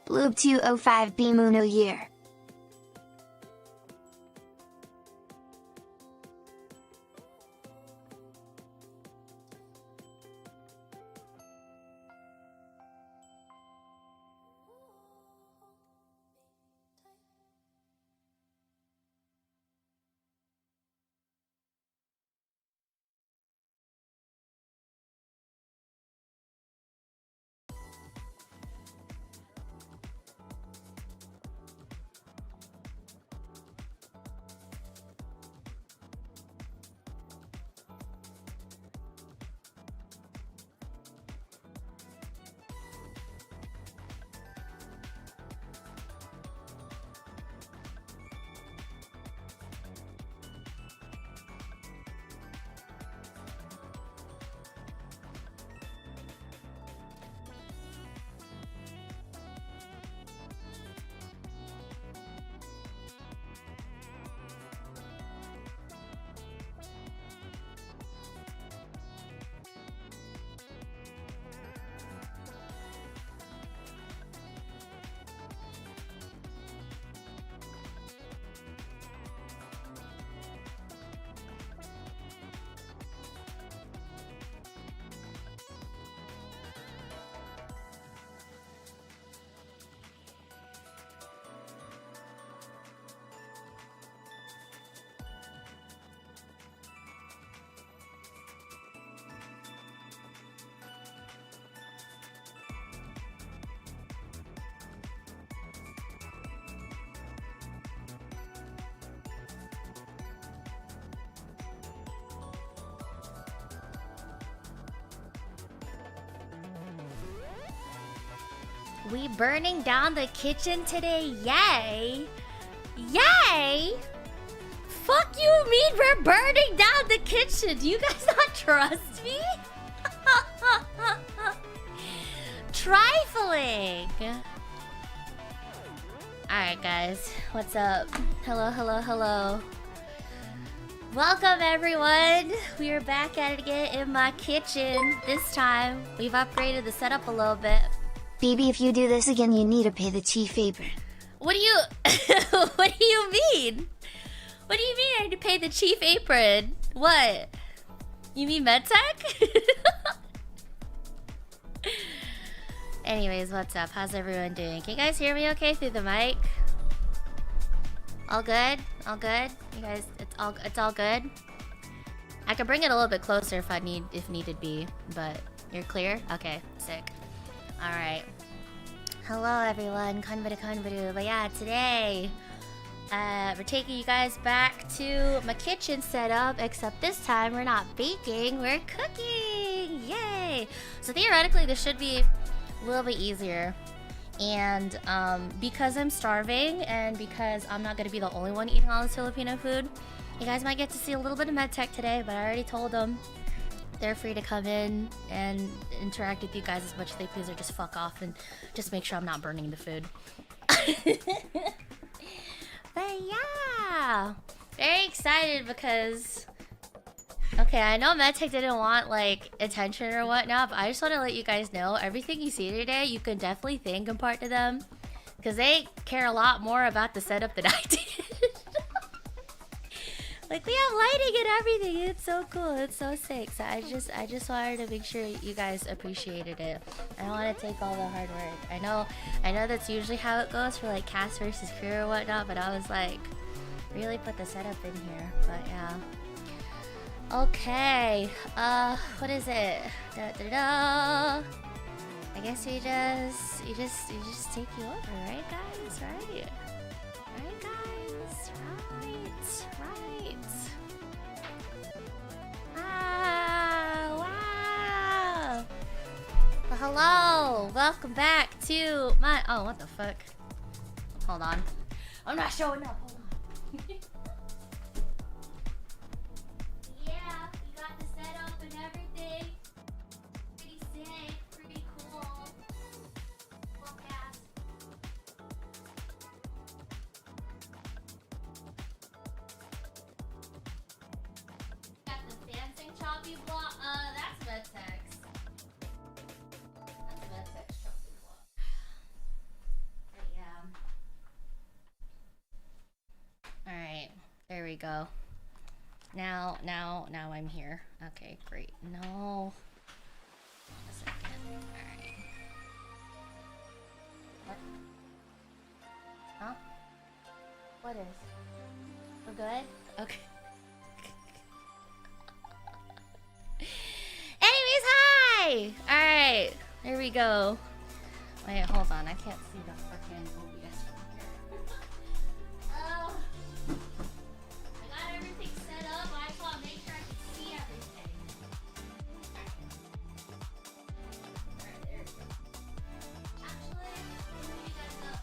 Bloob 205 Bimuno year. We burning down the kitchen today, yay! Yay! Fuck you mean we're burning down the kitchen? Do you guys not trust me? Trifling! Alright guys, what's up? Hello, hello, hello. Welcome everyone! We are back at it again in my kitchen. This time, we've upgraded the setup a little bit. Baby, if you do this again, you need to pay the chief apron. What do you... what do you mean? What do you mean I need to pay the chief apron? What? You mean medtech? Anyways, what's up? How's everyone doing? Can you guys hear me okay through the mic? All good? All good? You guys, it's all good? I could bring it a little bit closer if needed be, but you're clear? Okay, sick. Alright. Hello everyone, Konberu. But yeah, today we're taking you guys back to my kitchen setup, except this time we're not baking, we're cooking! Yay! So theoretically this should be a little bit easier. And because I'm starving and because I'm not going to be the only one eating all this Filipino food, you guys might get to see a little bit of medtech today, but I already told them they're free to come in and interact with you guys as much as they please, or just fuck off and just make sure I'm not burning the food. But yeah, very excited because, okay, I know medtech didn't want like attention or whatnot, but I just want to let you guys know everything you see today, you can definitely thank and part to them because they care a lot more about the setup than I did. Like, we have lighting and everything. It's so cool. It's so sick. So I just wanted to make sure you guys appreciated it. I don't want to take all the hard work. I know that's usually how it goes for like cast versus crew or whatnot, but I was like, really put the setup in here. But yeah. Okay. What is it? Da, da, da. I guess you just take you over, right guys? Right? Right guys? Right. Wow. Well, hello. Welcome back to my... Oh, what the fuck? Hold on. I'm not showing up. Hold on. Yeah, we got the setup and everything. Pretty sick. Pretty cool. Cool cast. Got the dancing choppy block. That's medtech. That's medtech choppy block. we go. Now I'm here. Okay, great. No. A second. Alright. What? Huh? What is? We're good? Okay. Anyways, hi! Alright, here we go. Wait, hold on. I can't see the fucking OBS from here. Oh. I got everything set up. I just want to make sure I can see everything. Alright, there we go. Actually, I'm gonna move you guys up.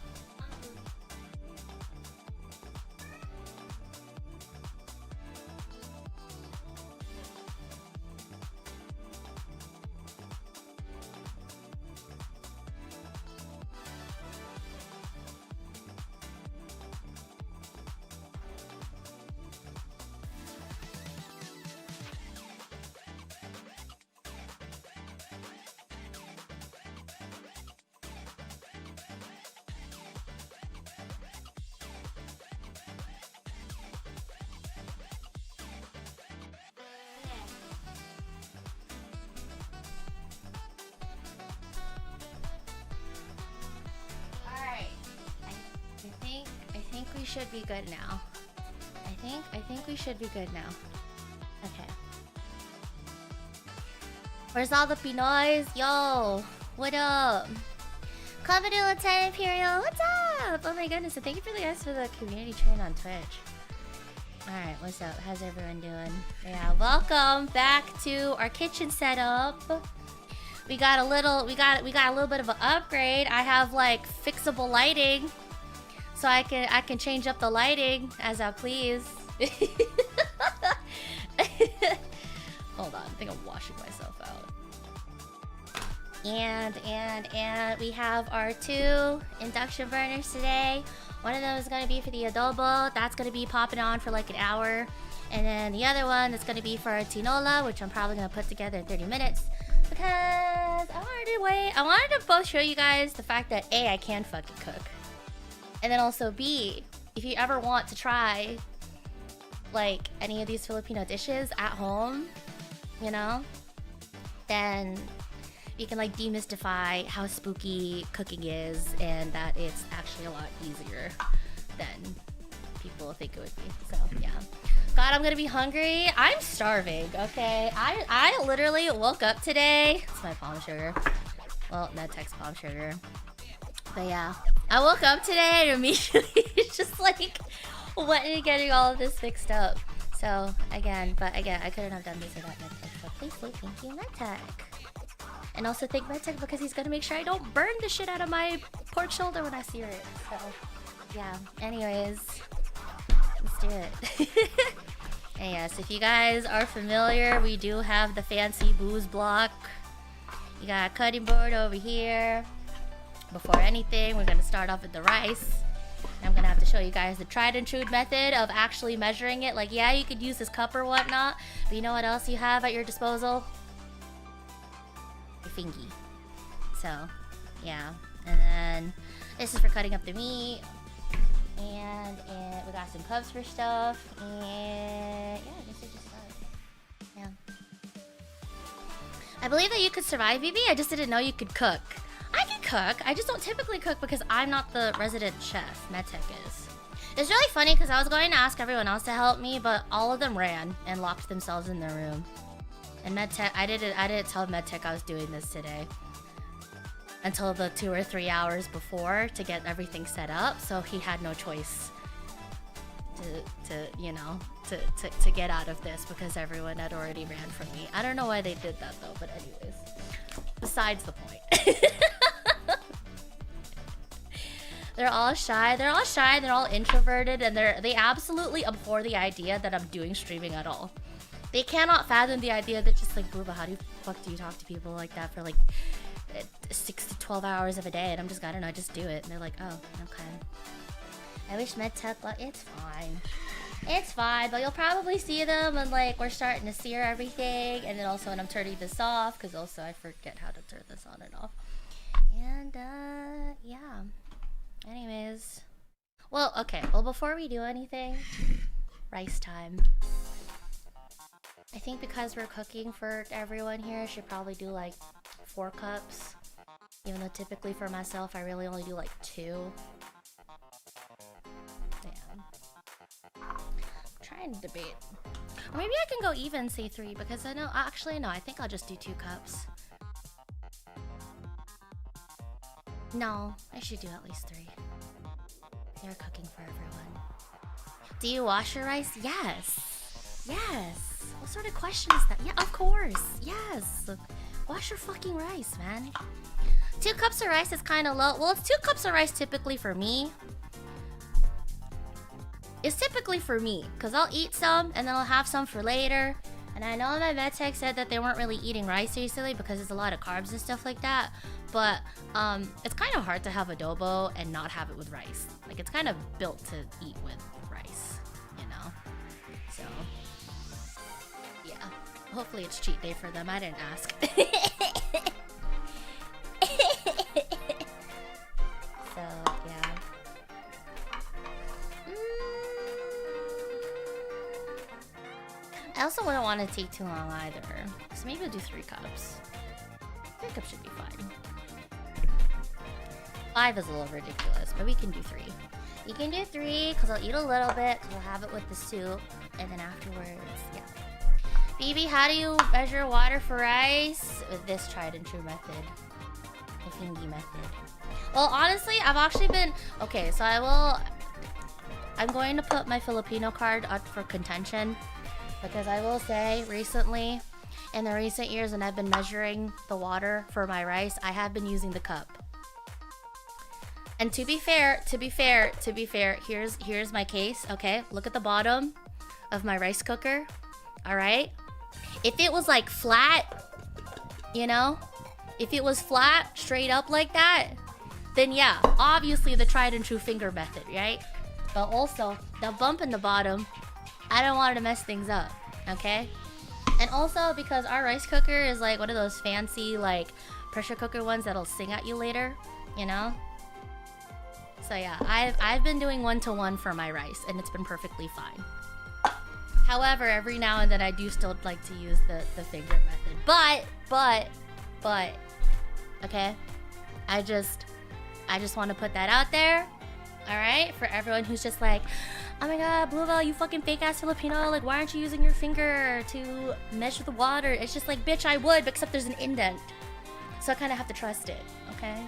I think we should be good now. I think we should be good now. Okay. Where's all the Pinoys? Yo, what up? Konberu Lieutenant Imperial, what's up? Oh my goodness, and thank you for the guys for the community train on Twitch. Alright, what's up? How's everyone doing? Yeah, welcome back to our kitchen setup. We got a little bit of an upgrade. I have like fixable lighting. So I can change up the lighting as I please. Hold on, I think I'm washing myself out. And we have our 2 induction burners today. One of them is gonna be for the adobo. That's gonna be popping on for like an hour. And then the other one is gonna be for our tinola, which I'm probably gonna put together in 30 minutes. Because I wanted to both show you guys the fact that A, I can fucking cook. And then also B, if you ever want to try like any of these Filipino dishes at home, you know, then you can like demystify how spooky cooking is and that it's actually a lot easier than people think it would be. So yeah. God, I'm gonna be hungry. I'm starving, okay? I literally woke up today. It's my palm sugar. Well, Medtech's palm sugar. But yeah, I woke up today and immediately just like went into getting all of this fixed up. So again, I couldn't have done this without Medtech. So please say thank you, Medtech. And also thank Medtech because he's gonna make sure I don't burn the shit out of my pork shoulder when I sear it. So yeah, anyways, let's do it. And yes, if you guys are familiar, we do have the fancy booze block. You got a cutting board over here. Before anything, we're gonna start off with the rice. I'm gonna have to show you guys the tried and true method of actually measuring it. Like, yeah, you could use this cup or whatnot, but you know what else you have at your disposal? Your fingy. So, yeah. And then this is for cutting up the meat. And we got some cups for stuff. And yeah, I guess we just start. Yeah. I believe that you could survive, BB. I just didn't know you could cook. I can cook. I just don't typically cook because I'm not the resident chef. Medtech is. It's really funny because I was going to ask everyone else to help me, but all of them ran and locked themselves in their room. And Medtech, I didn't tell Medtech I was doing this today until the 2 or 3 hours before to get everything set up. So he had no choice to get out of this because everyone had already ran from me. I don't know why they did that though, but anyways, besides the point. They're all shy. They're all introverted, and they absolutely abhor the idea that I'm doing streaming at all. They cannot fathom the idea that just like, Booba, how do you fuck do you talk to people like that for like 6 to 12 hours of a day? And I'm just, I don't know, I just do it. And they're like, oh, okay. I wish Medtech, it's fine. It's fine, but you'll probably see them when like we're starting to sear everything, and then also when I'm turning this off, because also I forget how to turn this on and off. And yeah. Anyways, well, okay. Well, before we do anything, rice time. I think because we're cooking for everyone here, I should probably do like 4 cups. Even though typically for myself, I really only do like 2. Damn. I'm trying to debate. Or maybe I can go even, say 3, because I know, actually no, I think I'll just do 2 cups. No, I should do at least 3. They're cooking for everyone. Do you wash your rice? Yes. Yes. What sort of question is that? Yeah, of course. Yes. Wash your fucking rice, man. 2 cups of rice is kind of low. Well, it's 2 cups of rice typically for me. It's typically for me, because I'll eat some and then I'll have some for later. And I know my med tech said that they weren't really eating rice recently because there's a lot of carbs and stuff like that. But it's kind of hard to have adobo and not have it with rice. Like, it's kind of built to eat with rice, you know? So, yeah. Hopefully it's cheat day for them. I didn't ask. So, yeah. I also wouldn't want to take too long either. So maybe we'll do 3 cups. 3 cups should be fine. 5 is a little ridiculous, but we can do 3. You can do 3, because I'll eat a little bit, because I'll have it with the soup. And then afterwards, yeah. BB, how do you measure water for rice? With this tried and true method. The fingy method. Well, honestly, I've actually been... Okay, so I'm going to put my Filipino card up for contention. Because I will say, recently, in the recent years, when I've been measuring the water for my rice, I have been using the cup. And to be fair, here's my case, okay? Look at the bottom of my rice cooker, all right? If it was like flat, you know? If it was flat, straight up like that, then yeah, obviously the tried and true finger method, right? But also, the bump in the bottom, I don't want to mess things up, okay? And also because our rice cooker is like one of those fancy like pressure cooker ones that'll sing at you later, you know? So yeah, I've been doing 1-to-1 for my rice and it's been perfectly fine. However, every now and then I do still like to use the finger method. But, okay? I just want to put that out there. Alright? For everyone who's just like, oh my god, Bluebell, you fucking fake ass Filipino, like why aren't you using your finger to measure the water? It's just like, bitch, I would, except there's an indent. So I kinda have to trust it, okay?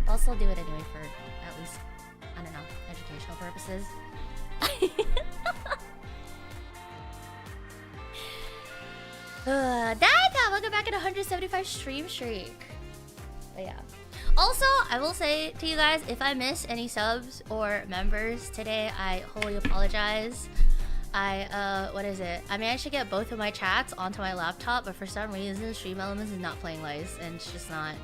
I'll still do it anyway for at least, I don't know, educational purposes. Dad, welcome back at 175 stream streak. But yeah. Also, I will say to you guys, if I miss any subs or members today, I wholly apologize. What is it? I managed to get both of my chats onto my laptop, but for some reason, Stream Elements is not playing lice, and it's just not...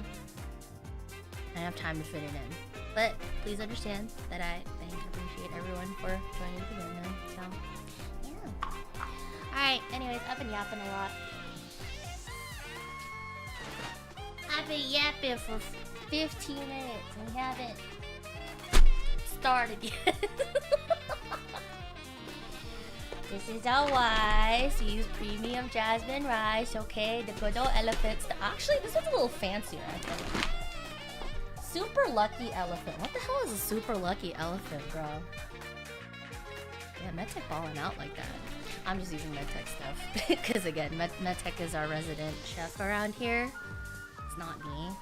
I don't have time to fit it in. But please understand that I appreciate everyone for joining the video. So, yeah. Alright, anyways, I've been yapping a lot. I've been yapping for 15 minutes and we haven't started yet. This is how wise. Use premium jasmine rice, okay? The good old elephants. Actually, this one's a little fancier, I think. Super lucky elephant. What the hell is a super lucky elephant, bro? Yeah, medtech balling out like that. I'm just using medtech stuff. Because again, medtech is our resident chef around here. It's not me.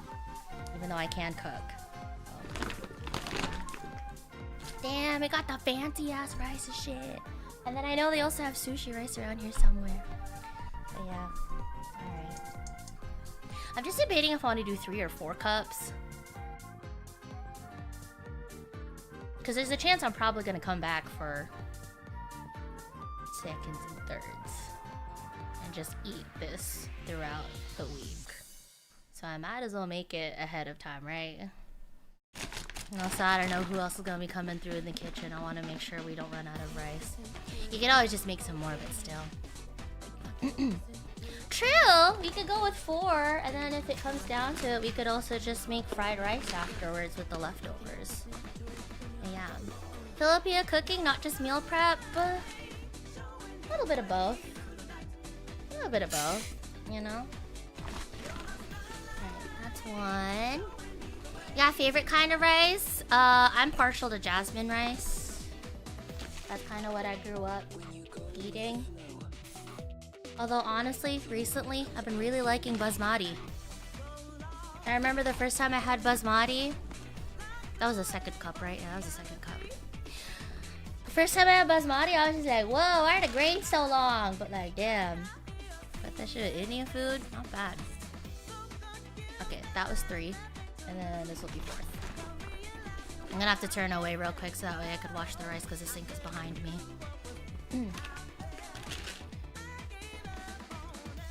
Even though I can cook. Oh. Damn, it got the fancy ass rice and shit. And then I know they also have sushi rice around here somewhere. But yeah. Alright. I'm just debating if I want to do 3 or 4 cups. Because there's a chance I'm probably going to come back for seconds and thirds. And just eat this throughout the week. So I might as well make it ahead of time, right? And also, I don't know who else is going to be coming through in the kitchen. I want to make sure we don't run out of rice. You can always just make some more of it still. True! We could go with 4, and then if it comes down to it, we could also just make fried rice afterwards with the leftovers. Yeah. Filipino cooking, not just meal prep. little bit of both. A little bit of both, you know? Alright, that's one. Yeah, favorite kind of rice? I'm partial to jasmine rice. That's kind of what I grew up eating. Although honestly, recently, I've been really liking basmati. I remember the first time I had basmati. That was a second cup, right? Yeah, that was a second cup. The first time I had basmati, I was just like, whoa, why are the grains so long? But like, damn. Put that shit in Indian food? Not bad. Okay, that was 3. And then this will be 4th. I'm gonna have to turn away real quick so that way I could wash the rice because the sink is behind me.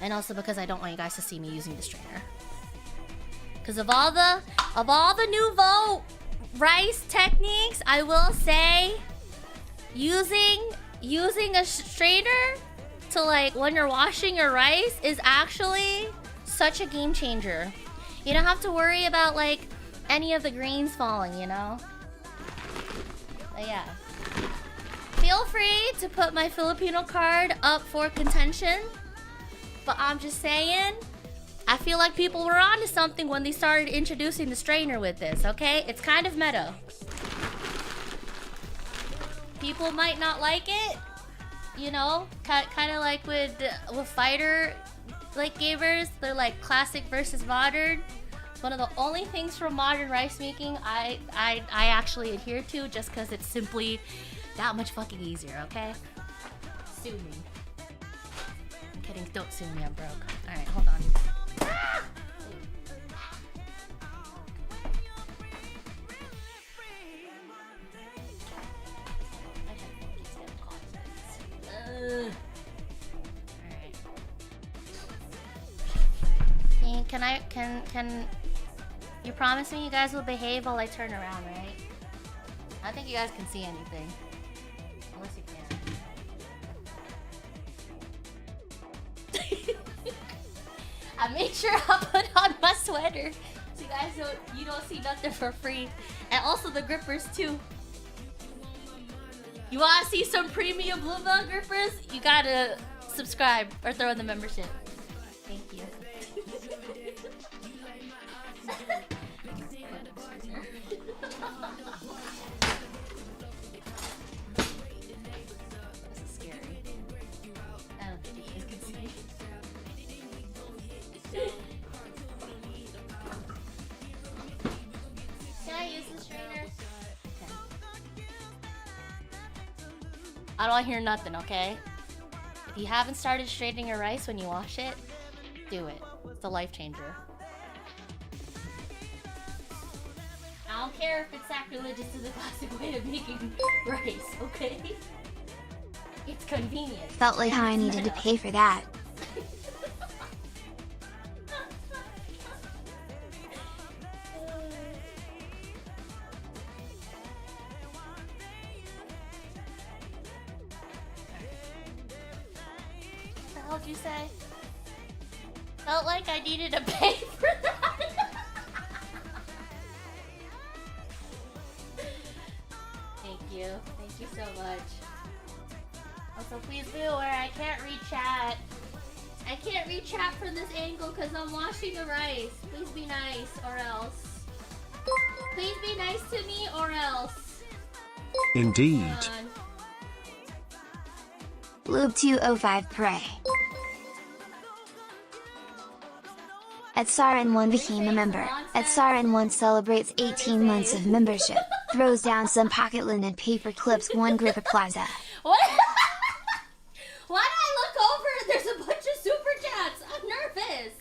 And also because I don't want you guys to see me using the strainer. Because of all the nouveau rice techniques, I will say using a strainer to like when you're washing your rice is actually such a game changer. You don't have to worry about like any of the grains falling, you know? But yeah. Feel free to put my Filipino card up for contention. But I'm just saying, I feel like people were onto something when they started introducing the strainer with this, okay? It's kind of meta. People might not like it, you know? Kind of like with fighter like gamers, they're like classic versus modern. One of the only things from modern rice making I actually adhere to just because it's simply that much fucking easier, okay? Sue me. I'm kidding, don't sue me, I'm broke. Alright, hold on. Ah! Alright. Can you promise me you guys will behave while I turn around, right? I don't think you guys can see anything. Unless you can. I made sure I put on my sweater so you guys don't see nothing for free. And also the grippers too. You wanna see some premium Bluebell grippers? You gotta subscribe or throw in the membership. Thank you. This is scary. I don't think you guys can see. Can I use the strainer? Okay. I don't hear nothing, okay? If you haven't started straightening your rice when you wash it, do it. It's a life changer. I don't care if it's sacrilegious to the classic way of making rice, okay? It's convenient. Felt like how I needed to pay for that. What the hell did you say? Felt like I needed to pay for that. Thank you so much. Also, please be aware I can't read chat. I can't read chat from this angle because I'm washing the rice. Please be nice or else. Please be nice to me or else. Indeed. Bloob205 pray. EVE.EXE became a member. EVE.EXE celebrates 18 months of membership. Throws down some pocket linen paper clips, one grip of plaza. What? Why did I look over and there's a bunch of super chats? I'm nervous.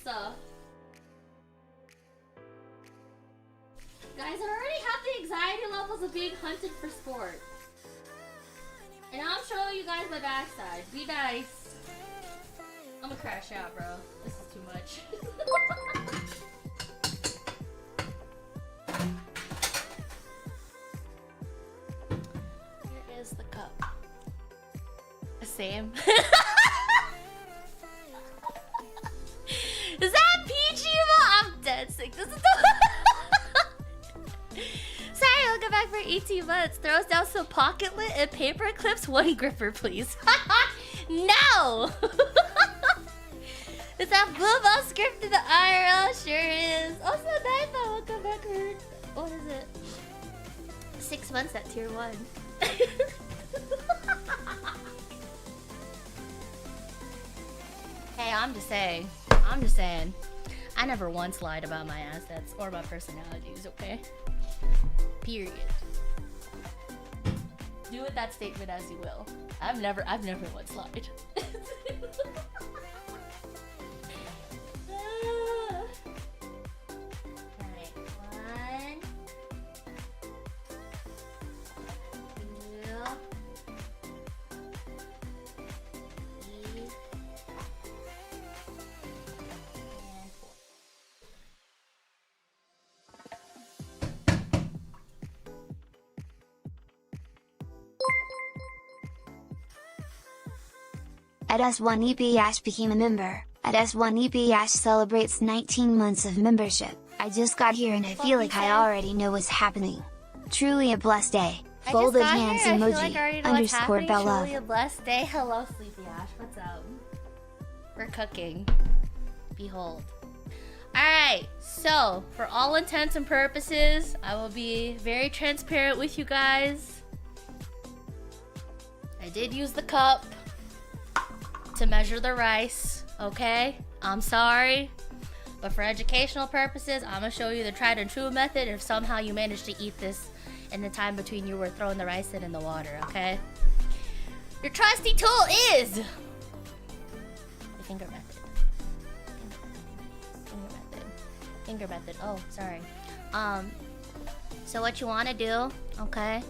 Guys, I already have the anxiety levels of being hunted for sport. And I'm showing you guys my backside. Be nice. I'm gonna crash out, bro. This is too much. Here is the cup. Same. Is that PG? I'm dead sick. This is the Sorry, I'll go back for 18 months. Throws down some pocket lint and paper clips. One gripper, please. No! Is that Bluebell script in the IRL? Sure is. Also, Naifa, welcome back. What is it? 6 months at tier 1. Hey, I'm just saying. I never once lied about my assets or my personalities, okay? Period. Do with that statement as you will. I've never once lied. Alright, 1, 2, 3, and 4. At S1 EVE.EXE became a member. At S1 EVE.EXE celebrates 19 months of membership. I just got here and I feel like I already know what's happening. Truly a blessed day. Folded hands emoji, underscore Bell Love. Truly a blessed day. Hello, Sleepy Ash. What's up? We're cooking. Behold. Alright, so for all intents and purposes, I will be very transparent with you guys. I did use the cup to measure the rice, okay? I'm sorry. But for educational purposes, I'm gonna show you the tried and true method if somehow you manage to eat this in the time between you were throwing the rice in the water, okay? Your trusty tool is the finger method. Finger method. Oh, sorry. So what you want to do, okay?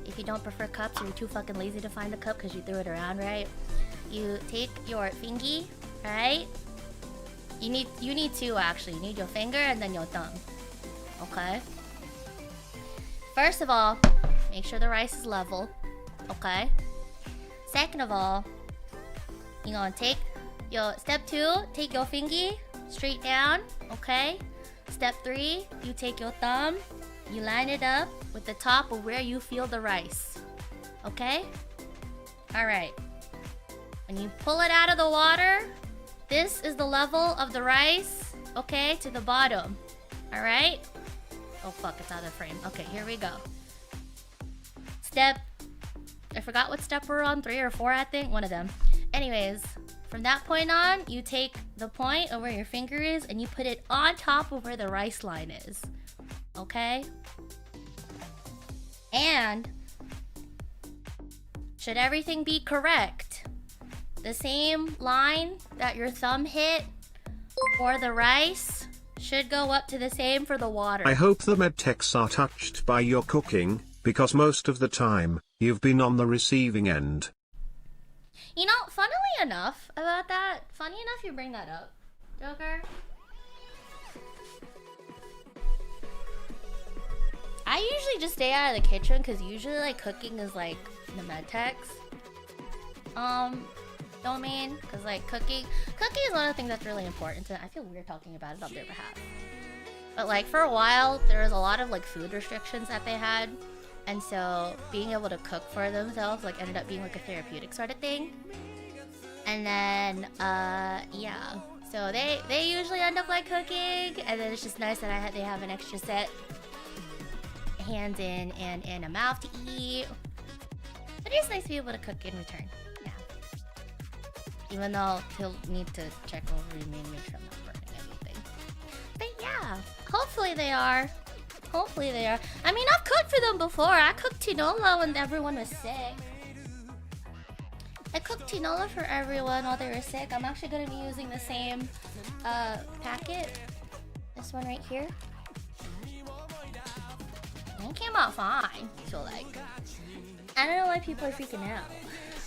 If you don't prefer cups or you're too fucking lazy to find the cup because you threw it around, right? You take your fingy, right? You need two actually. You need your finger and then your thumb. Okay? First of all, make sure the rice is level. Okay? Second of all, you're gonna take your step 2, take your fingy straight down, okay? Step 3, you take your thumb, you line it up with the top of where you feel the rice. Okay? Alright. When you pull it out of the water, this is the level of the rice, okay, to the bottom. Alright? Oh fuck, it's out of frame. Okay, here we go. Step... I forgot what step we're on, 3 or 4 I think, one of them. Anyways, from that point on, you take the point of where your finger is and you put it on top of where the rice line is. Okay? And should everything be correct, the same line that your thumb hit for the rice should go up to the same for the water. I hope the medtechs are touched by your cooking, because most of the time, you've been on the receiving end. You know, funnily enough about that, funny enough you bring that up, Joker. I usually just stay out of the kitchen because usually like cooking is like the medtechs. Domain, because like cooking is one of the things that's really important to. I feel weird talking about it on their behalf. But like for a while, there was a lot of like food restrictions that they had. And so being able to cook for themselves like ended up being like a therapeutic sort of thing. And then yeah, so they usually end up like cooking, and then it's just nice that they have an extra set hands in and a mouth to eat. But it's nice to be able to cook in return. Yeah. Even though he'll need to check over me and make sure I'm not burning anything. But yeah, hopefully they are. Hopefully they are. I mean, I've cooked for them before. I cooked tinola when everyone was sick. I cooked tinola for everyone while they were sick. I'm actually going to be using the same packet. This one right here. And it came out fine, I feel like. I don't know why people are freaking out.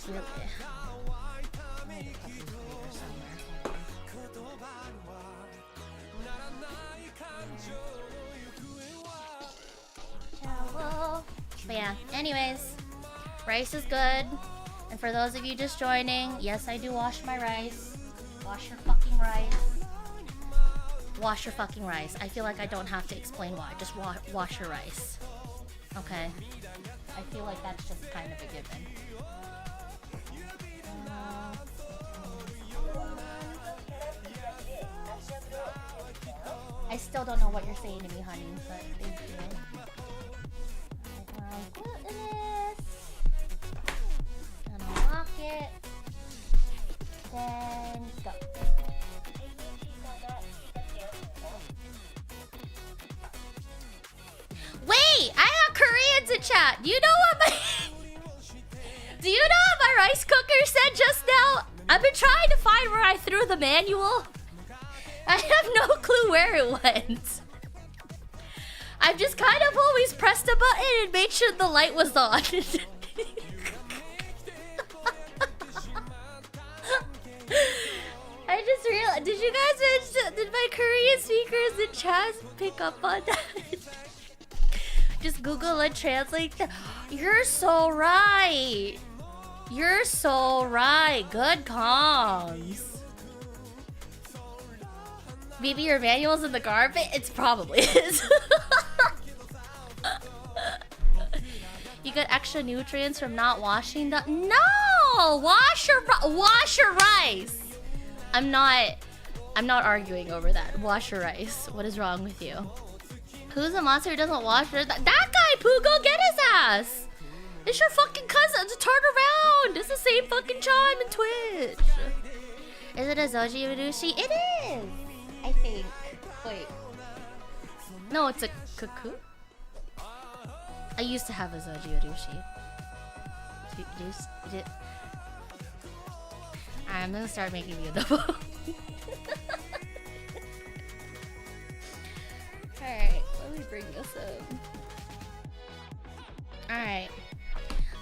Really. But yeah, anyways, rice is good. And for those of you just joining, yes, I do wash my rice. Wash your fucking rice. Wash your fucking rice. I feel like I don't have to explain why. Just wash your rice. Okay? I feel like that's just kind of a given. I still don't know what you're saying to me, honey, but thank you. Glutinous. Gonna lock it. Then go. Wait, I got Koreans in chat. Do you know what my Do you know what my rice cooker said just now? I've been trying to find where I threw the manual. I have no clue where it went. I've just kind of always pressed a button and made sure the light was on. I just realized, did you guys did my Korean speakers in chat pick up on that? Just Google and translate that. You're so right. You're so right. Good comms. Maybe your manual's in the garbage? It's probably is. You get extra nutrients from not washing the... No! Wash your rice! I'm not arguing over that. Wash your rice. What is wrong with you? Who's a monster who doesn't wash her? That guy, Pooh, go get his ass! It's your fucking cousin. Just turn around. It's the same fucking chime in Twitch. Is it a Zoji Urushi? It is. I think. Wait. No, it's a cuckoo. I used to have a Zoji Urushi. I'm gonna start making the adobo. Alright, let me bring this up. Alright.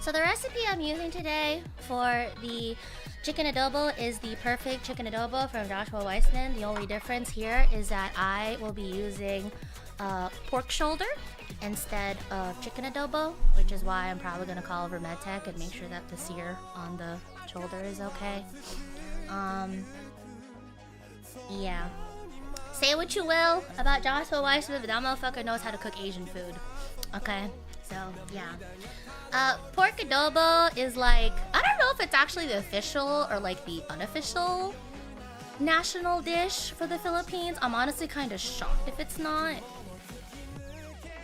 So the recipe I'm using today for the chicken adobo is the perfect chicken adobo from Joshua Weissman. The only difference here is that I will be using pork shoulder instead of chicken adobo, which is why I'm probably going to call over MedTech and make sure that the sear on the shoulder is okay. Yeah. Say what you will about Joshua Weissman, but that motherfucker knows how to cook Asian food. Okay? So, yeah. Pork adobo is like, I don't know if it's actually the official or like the unofficial national dish for the Philippines. I'm honestly kind of shocked if it's not.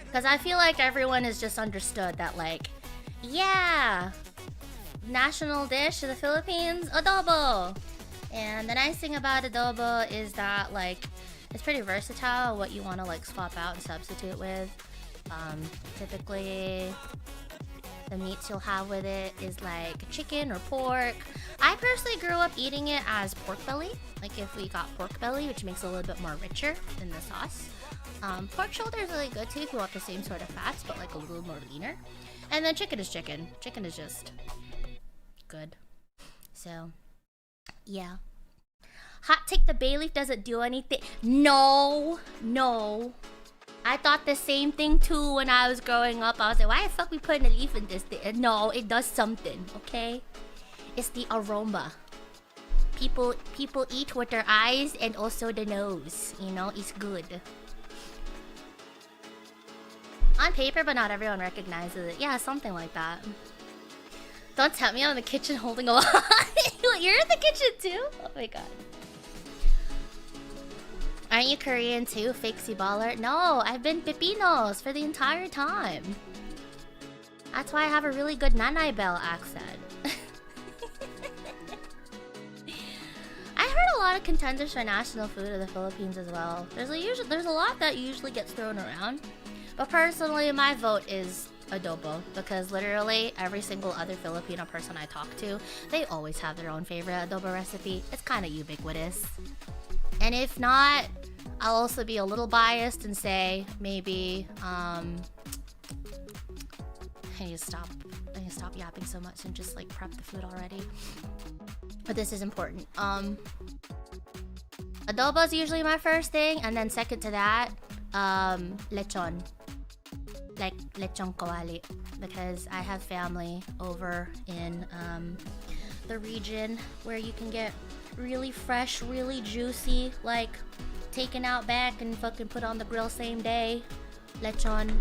Because I feel like everyone has just understood that, like, yeah, national dish of the Philippines, adobo. And the nice thing about adobo is that, like, it's pretty versatile what you want to, like, swap out and substitute with. Typically, the meats you'll have with it is like chicken or pork. I personally grew up eating it as pork belly. Like if we got pork belly, which makes it a little bit more richer in the sauce. Pork shoulder is really good too if you want the same sort of fats, but like a little more leaner. And then chicken is chicken. Chicken is just good. So, yeah. Hot take, the bay leaf doesn't do anything. No. I thought the same thing too when I was growing up. I was like, why the fuck we putting a leaf in this thing? No, it does something, okay? It's the aroma. People eat with their eyes and also the nose. You know, it's good. On paper, but not everyone recognizes it. Yeah, something like that. Don't tell me I'm in the kitchen holding a wine. You're in the kitchen too? Oh my god. Aren't you Korean too, fakesy baller? No, I've been Filipinos for the entire time. That's why I have a really good Nanay Bell accent. I heard a lot of contenders for national food of the Philippines as well. There's a lot that usually gets thrown around. But personally, my vote is adobo, because literally every single other Filipino person I talk to, they always have their own favorite adobo recipe. It's kind of ubiquitous. And if not, I'll also be a little biased and say maybe I need to stop yapping so much and just like prep the food already. But this is important. Adobo is usually my first thing, and then second to that, lechon. Like lechon kawali, because I have family over in the region where you can get really fresh, really juicy, like taken out back and fucking put on the grill same day lechon,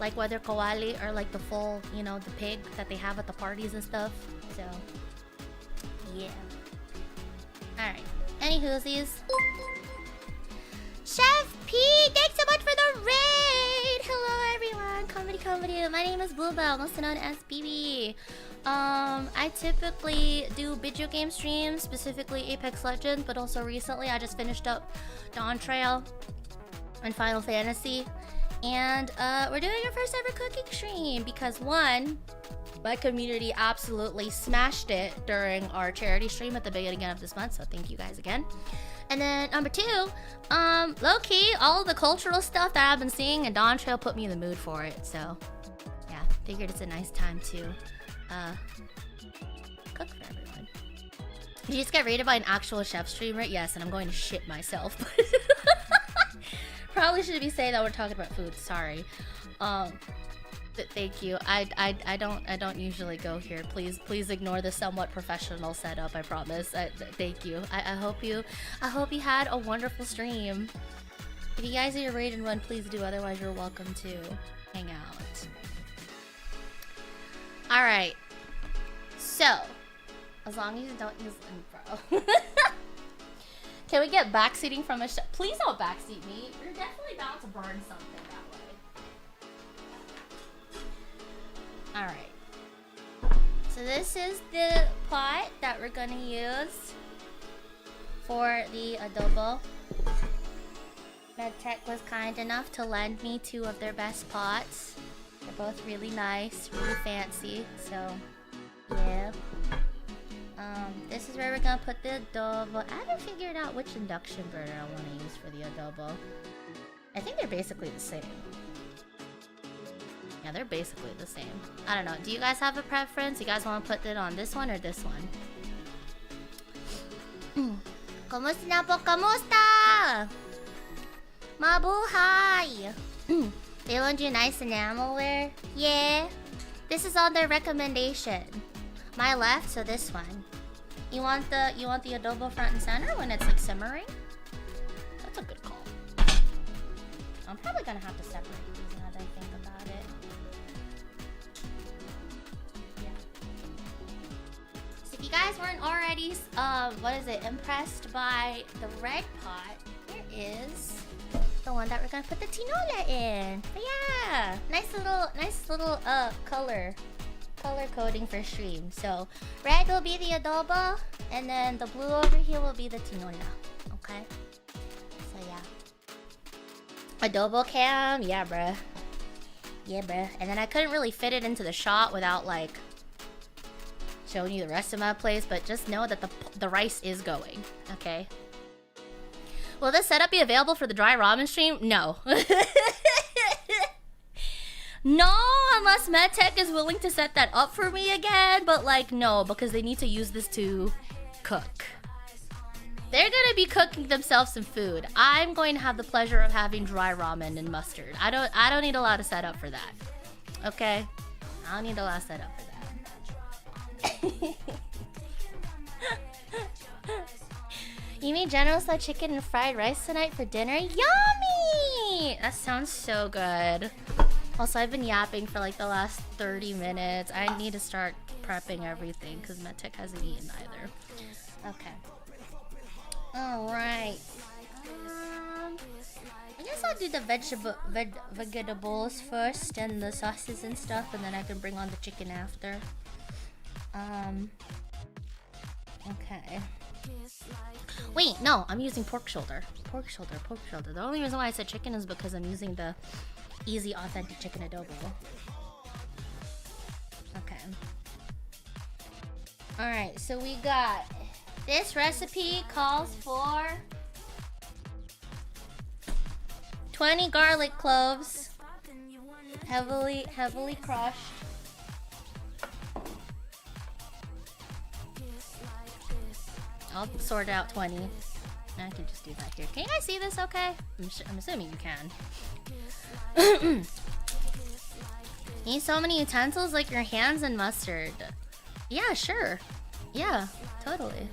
like whether kawali or like the full, you know, the pig that they have at the parties and stuff. So yeah. Alright, any whoosies? Chef P, thanks so much for the raid. Hello everyone, comedy. My name is Bluebell, also known as BB. I typically do video game streams, specifically Apex Legends, but also recently I just finished up Dawn Trail and Final Fantasy. And we're doing our first ever cooking stream because one, my community absolutely smashed it during our charity stream at the beginning of this month, so thank you guys again. And then number two, low-key, all of the cultural stuff that I've been seeing in Dawn Trail put me in the mood for it, so yeah, figured it's a nice time to cook for everyone. Did you just get rated by an actual chef streamer? Yes, and I'm going to shit myself. Probably shouldn't be saying that we're talking about food, sorry. Thank you. I don't usually go here. Please ignore the somewhat professional setup. I promise. Thank you. I hope you had a wonderful stream. If you guys need a raid and run, please do. Otherwise, you're welcome to hang out. All right. So, as long as you don't use info. Can we get backseating from a chef? Please don't backseat me. You're definitely bound to burn something that way. Alright. So this is the pot that we're gonna use for the adobo. MedTech was kind enough to lend me 2 of their best pots. They're both really nice, really fancy, so yeah. This is where we're gonna put the adobo. I haven't figured out which induction burner I want to use for the adobo. I think they're basically the same. Yeah, they're basically the same. I don't know. Do you guys have a preference? You guys want to put it on this one or this one? Kumusta na po? Kamusta? Mabuhay! They loaned you nice enamelware? Yeah. This is on their recommendation. My left, so this one. You want the adobo front and center when it's like simmering? That's a good call. I'm probably gonna have to separate these now that I think about it. Yeah. So if you guys weren't already impressed by the red pot, here is the one that we're gonna put the tinola in. But yeah, nice little color coding for stream. So red will be the adobo, and then the blue over here will be the tinola. Okay. So yeah. Adobo cam, yeah, bruh. Yeah, bruh. And then I couldn't really fit it into the shot without like showing you the rest of my place, but just know that the rice is going. Okay. Will this setup be available for the dry ramen stream? No. No, unless MedTech is willing to set that up for me again, but like no, because they need to use this to cook. They're gonna be cooking themselves some food. I'm going to have the pleasure of having dry ramen and mustard. I don't need a lot of setup for that. Okay? I don't need a lot of setup for that. You mean General Tso chicken and fried rice tonight for dinner? Yummy! That sounds so good. Also, I've been yapping for like the last 30 minutes. I need to start prepping everything because MedTech hasn't eaten either. Okay. Alright. I guess I'll do the vegetables first and the sauces and stuff, and then I can bring on the chicken after. Okay. Wait, no, I'm using pork shoulder. Pork shoulder. The only reason why I said chicken is because I'm using the easy authentic chicken adobo. Okay. Alright, so we got this recipe calls for 20 garlic cloves, heavily crushed. I'll sort out 20. I can just do that here. Can you guys see this okay? I'm assuming you can. Need so many utensils like your hands and mustard. Yeah, sure. Yeah, totally.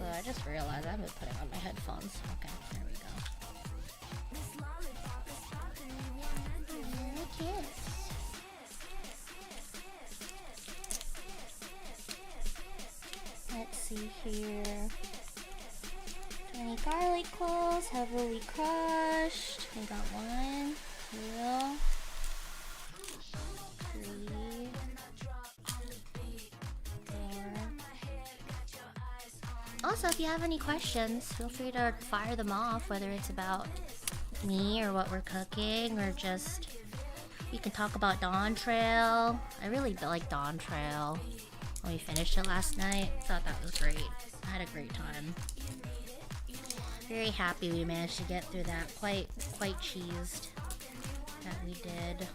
Oh, I just realized I've been putting on my headphones. Okay, there we go. Okay. Let's see here. Any garlic cloves, heavily crushed. We got 1, 2, 3, 4. Also, if you have any questions, feel free to fire them off, whether it's about me or what we're cooking, or just you can talk about Dawn Trail. I really like Dawn Trail. When we finished it last night, thought that was great. I had a great time. Very happy we managed to get through that. Quite cheesed that we did.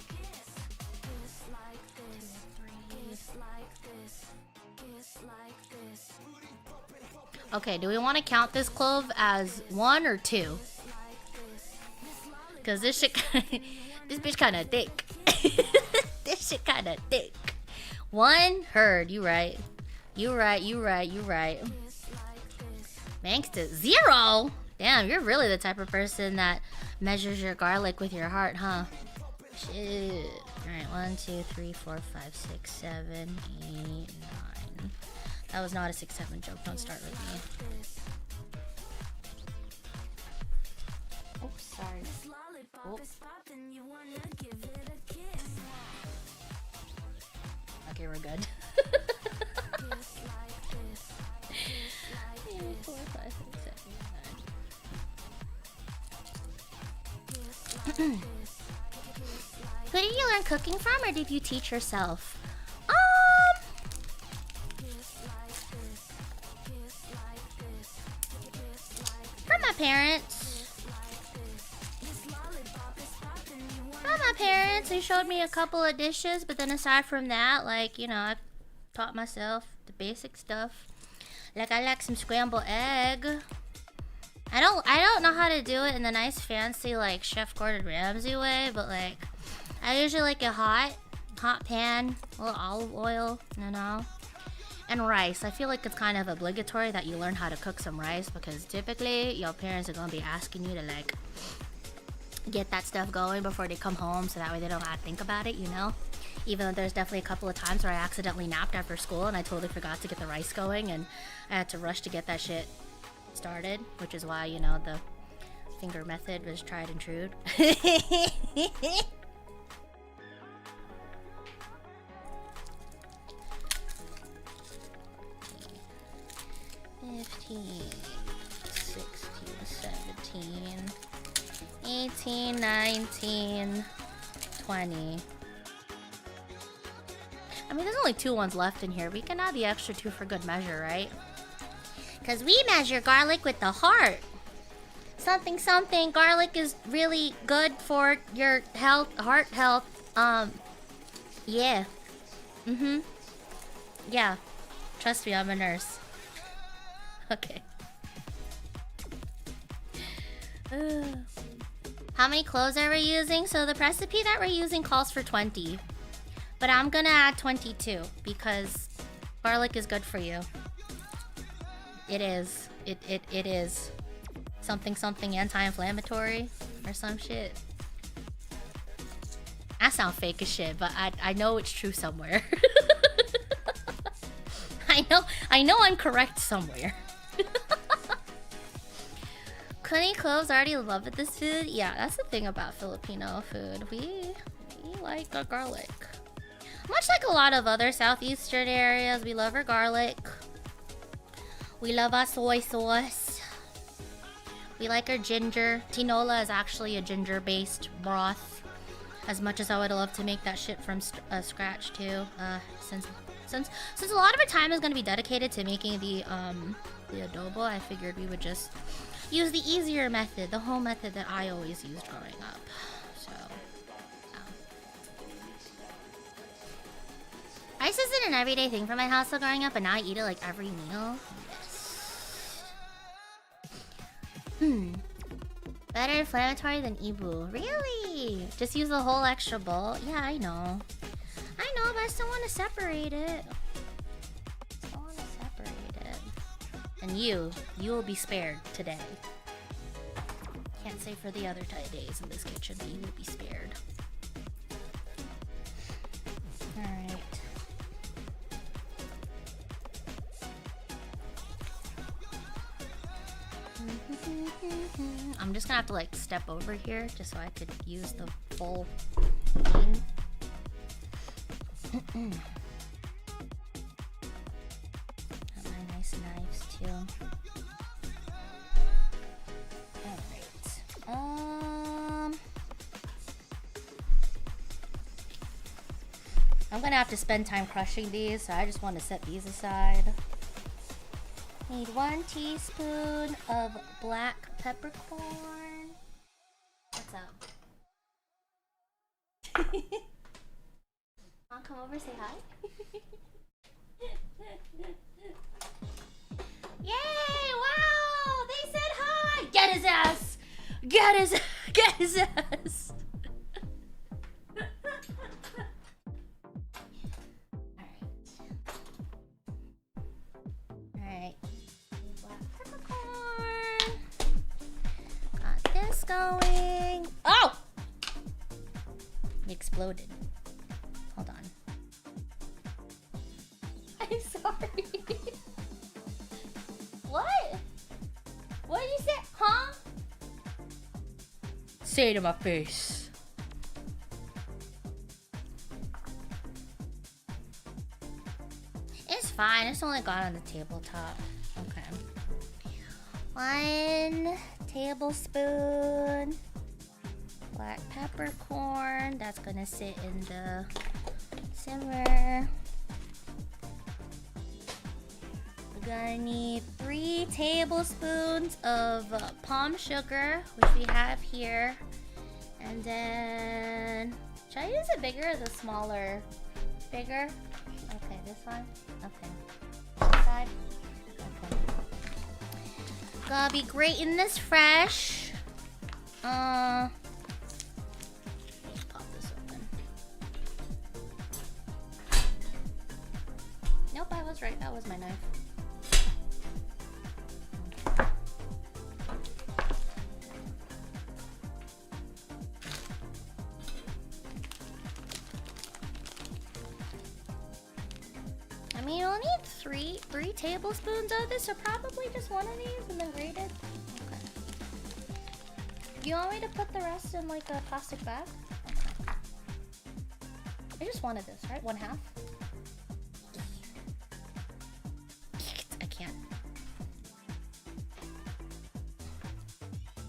Okay, do we want to count this clove as 1 or 2? Cause this shit, this bitch kind of thick. This shit kind of thick. 1 heard. You right. You right. Thanks to 0. Damn, you're really the type of person that measures your garlic with your heart, huh? Shit. Alright, 1, 2, 3, 4, 5, 6, 7, 8, 9. That was not a 6, 7 joke. Don't start with me. Oh, sorry. Oh. Okay, we're good. 4, 5, 6, 7, 8, 9. Who did you learn cooking from, or did you teach yourself? From my parents. From my parents, they showed me a couple of dishes, but then aside from that, like, you know, I taught myself the basic stuff. Like, I like some scrambled egg. I don't know how to do it in the nice fancy like Chef Gordon Ramsay way, but like I usually like it hot pan, a little olive oil, you know, and rice. I feel like it's kind of obligatory that you learn how to cook some rice, because typically your parents are gonna be asking you to like get that stuff going before they come home, so that way they don't have to think about it, you know. Even though there's definitely a couple of times where I accidentally napped after school and I totally forgot to get the rice going, and I had to rush to get that shit started, which is why, you know, the finger method was tried and true. 15, 16, 17, 18, 19, 20. I mean, there's only 2 ones left in here. We can add the extra 2 for good measure, right? Because we measure garlic with the heart. Something, something. Garlic is really good for your health, heart health. Yeah. Yeah. Trust me, I'm a nurse. Okay. How many cloves are we using? So the recipe that we're using calls for 20. But I'm gonna add 22 because garlic is good for you. It is. It is. Something something anti-inflammatory or some shit. I sound fake as shit, but I know it's true somewhere. I know I'm correct somewhere. Cunny cloves already love this food. Yeah, that's the thing about Filipino food. We like our garlic. Much like a lot of other southeastern areas, we love our garlic. We love our soy sauce. We like our ginger. Tinola is actually a ginger-based broth. As much as I would love to make that shit from scratch too. Since a lot of our time is going to be dedicated to making the adobo, I figured we would just use the easier method, the home method that I always used growing up. So, rice isn't an everyday thing for my household growing up, and now I eat it like every meal. Yes. Better inflammatory than EVE.EXE. Really? Just use the whole extra bowl? Yeah, I know. I know, but I still want to separate it. And you will be spared today. Can't say for the other days in this kitchen, but you will be spared. Alright. I'm just gonna have to like step over here just so I could use the full thing. Got my nice knives too. Alright. I'm gonna have to spend time crushing these, so I just want to set these aside. Need 1 teaspoon of black peppercorn. What's up? I'll come over, say hi. Yay! Wow! They said hi! Get his ass! Get his ass! Alright. Black peppercorn. Got this going. Oh! It exploded. Hold on. I'm sorry. What? What did you say? Huh? Say it to my face. It's fine. It's only got on the tabletop. Okay. 1 tablespoon black peppercorn. That's gonna sit in the simmer. We're gonna need 3 tablespoons of palm sugar, which we have here. And then, should I use it bigger or the smaller? Bigger? Okay, this one? Okay. This side? Okay. Gonna be grating this fresh. Let's pop this open. Nope, I was right. That was my knife. I mean, you'll need three tablespoons of this, or probably just one of these and then grate it. Okay. You want me to put the rest in like a plastic bag? Okay. I just wanted this, right? 1/2. I can't.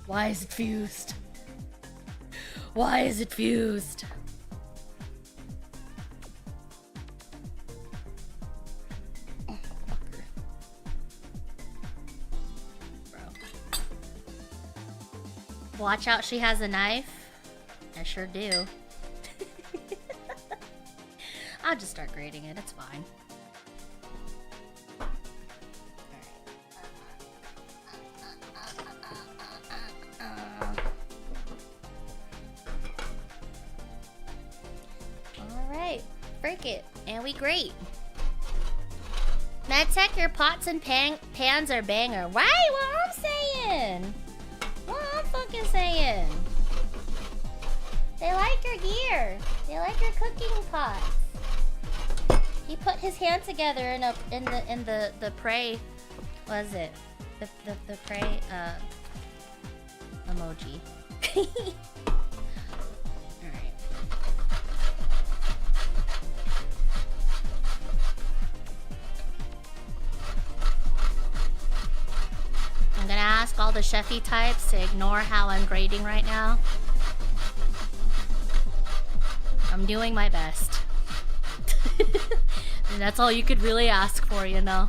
Why is it fused? Why is it fused? Watch out, she has a knife. I sure do. I'll just start grating it, it's fine. Alright, break it, and we grate. MedTech, your pots and pans are banger. Right, what I'm saying. What I'm fucking saying. They like your gear. They like your cooking pots. He put his hand together in the prey. What is it? The prey emoji. Alright. I'm gonna ask all the chefy types to ignore how I'm grading right now. I'm doing my best. And that's all you could really ask for, you know.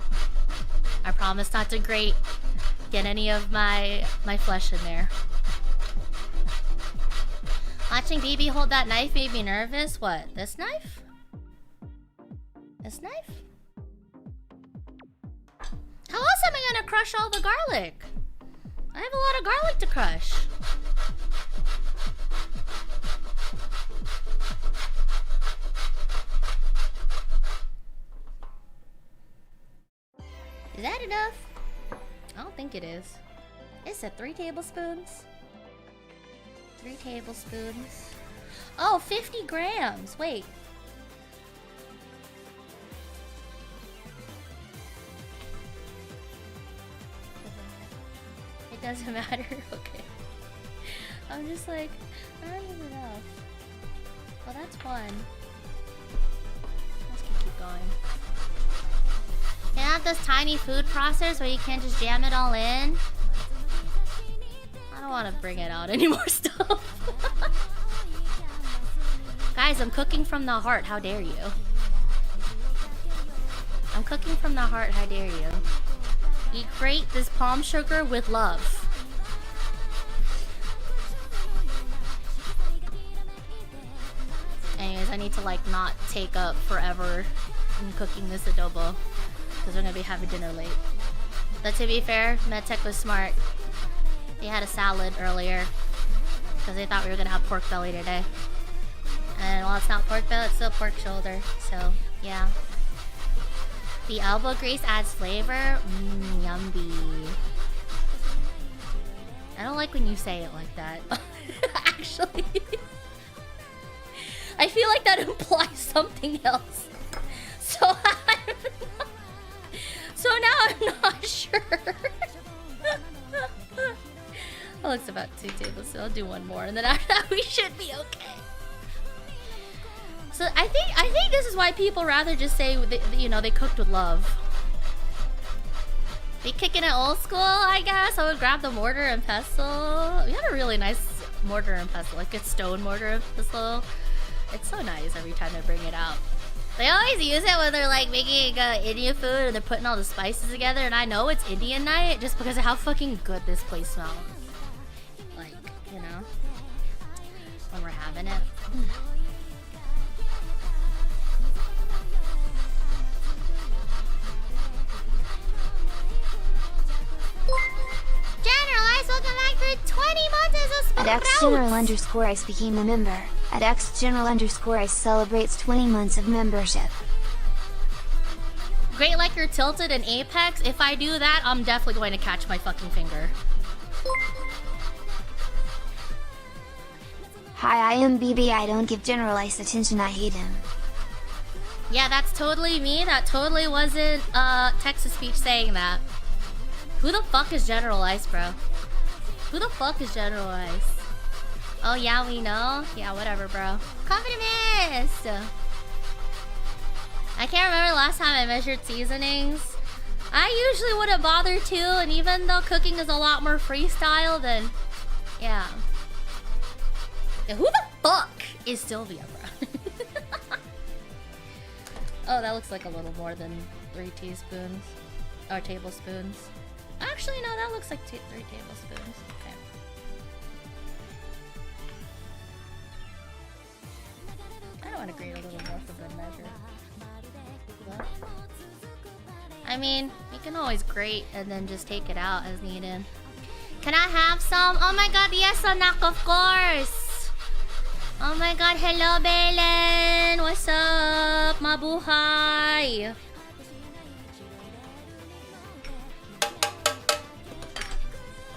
I promise not to get any of my flesh in there. Watching BB hold that knife made me nervous. What? This knife? This knife? How else am I gonna crush all the garlic? I have a lot of garlic to crush. Is that enough? I don't think it is. It said 3 tablespoons. 3 tablespoons. Oh, 50 grams. Wait. It doesn't matter. Okay. I'm just like, I don't even know. Well, that's one. Let's keep going. You have those tiny food processors where you can't just jam it all in. I don't want to bring it out any more stuff. Guys, I'm cooking from the heart. How dare you? I'm cooking from the heart. How dare you? You grate this palm sugar with love. Anyways, I need to like not take up forever in cooking this adobo because we're gonna be having dinner late. But to be fair, MedTech was smart. They had a salad earlier because they thought we were gonna have pork belly today. And while it's not pork belly, it's still pork shoulder. So yeah. The elbow grease adds flavor. Yummy. I don't like when you say it like that. Actually. I feel like that implies something else. So now I'm not sure. That looks about 2 tablespoons. So I'll do one more, and then after that we should be okay. So I think this is why people rather just say they cooked with love. They kicking it old school, I guess. I would grab the mortar and pestle. We had a really nice mortar and pestle, like a stone mortar and pestle. It's so nice every time they bring it out. They always use it when they're like making Indian food and they're putting all the spices together, and I know it's Indian night just because of how fucking good this place smells. Like, you know, when we're having it. Generalize, welcome back for 20 months as a sprout. At X_General_Ice became a member. At X_General_Ice celebrates 20 months of membership. Great like you're tilted in Apex. If I do that, I'm definitely going to catch my fucking finger. Hi, I am BB. I don't give Generalize attention. I hate him. Yeah, that's totally me. That totally wasn't text-to-speech saying that. Who the fuck is Generalize, bro? Who the fuck is Generalize? Oh yeah, we know? Yeah, whatever, bro. Confidence! I can't remember the last time I measured seasonings. I usually wouldn't bother to, and even though cooking is a lot more freestyle, then... Yeah. Who the fuck is Sylvia, bro? Oh, that looks like a little more than 3 teaspoons. Or tablespoons. Actually, no, that looks like 3 tablespoons. Okay. I don't want to grate a little more for good measure. What? I mean, you can always grate and then just take it out as needed. Can I have some? Oh my god, yes, ANAK, of course! Oh my god, hello, Belen! What's up? Mabuhay!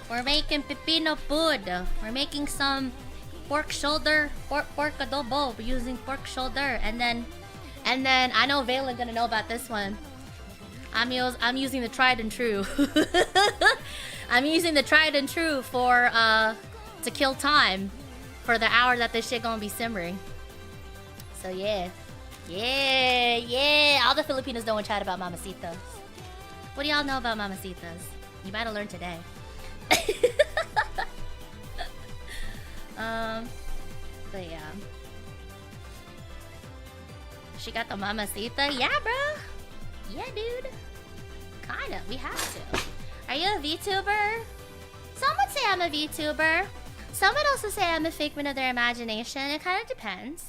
We're making pepino food. We're making some pork shoulder, pork adobo. We're using pork shoulder, and then I know Valen gonna know about this one. I'm using the tried and true. I'm using the tried and true for to kill time for the hour that this shit gonna be simmering. So yeah. All the Filipinos know and chat about mamacitas. What do y'all know about mamacitas? You might have learned today. But yeah. She got the mamacita? Yeah, bro. Yeah, dude. Kinda. We have to. Are you a VTuber? Some would say I'm a VTuber. Some would also say I'm a figment of their imagination. It kind of depends.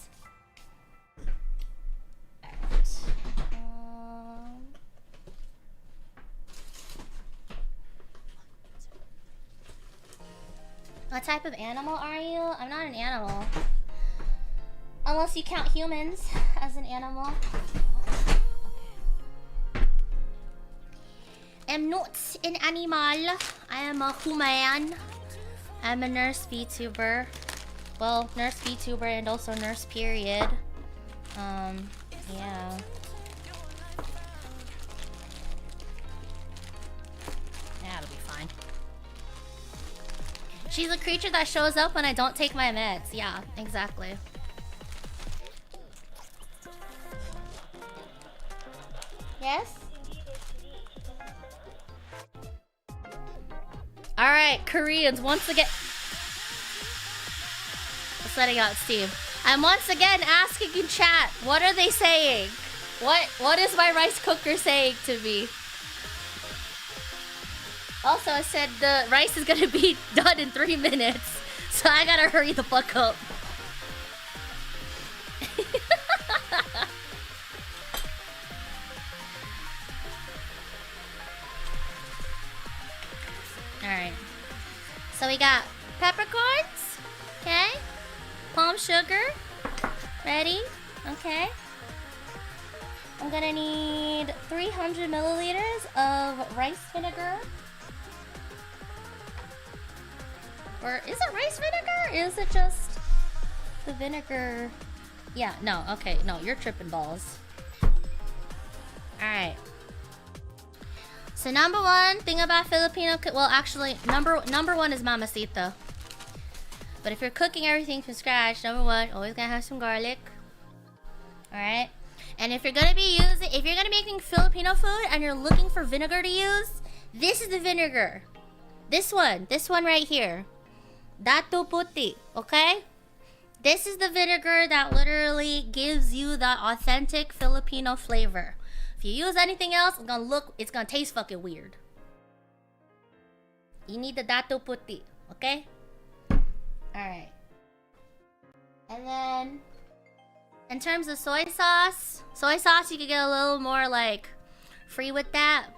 What type of animal are you? I'm not an animal. Unless you count humans as an animal. Okay. I'm not an animal. I am a human. I'm a nurse VTuber. Well, nurse VTuber and also nurse period. Yeah. That'll be fine. She's a creature that shows up when I don't take my meds. Yeah, exactly. Yes? Alright, Koreans, once again... Setting out Steve. I'm once again asking in chat, what are they saying? What is my rice cooker saying to me? Also, I said the rice is gonna be done in 3 minutes, so I gotta hurry the fuck up. Alright. So we got peppercorns, okay? Palm sugar, ready, okay? I'm gonna need 300 milliliters of rice vinegar. Or is it rice vinegar? Is it just the vinegar? Yeah, no, okay, no, you're tripping balls. Alright. So number one thing about Filipino, well actually, number one is mamacita. But if you're cooking everything from scratch, number one, always gonna have some garlic. Alright? And if you're gonna be making Filipino food and you're looking for vinegar to use, this is the vinegar. This one right here. Datu puti, okay? This is the vinegar that literally gives you the authentic Filipino flavor. If you use anything else, it's gonna taste fucking weird. You need the datu puti, okay? Alright. And then, in terms of soy sauce you could get a little more like free with that.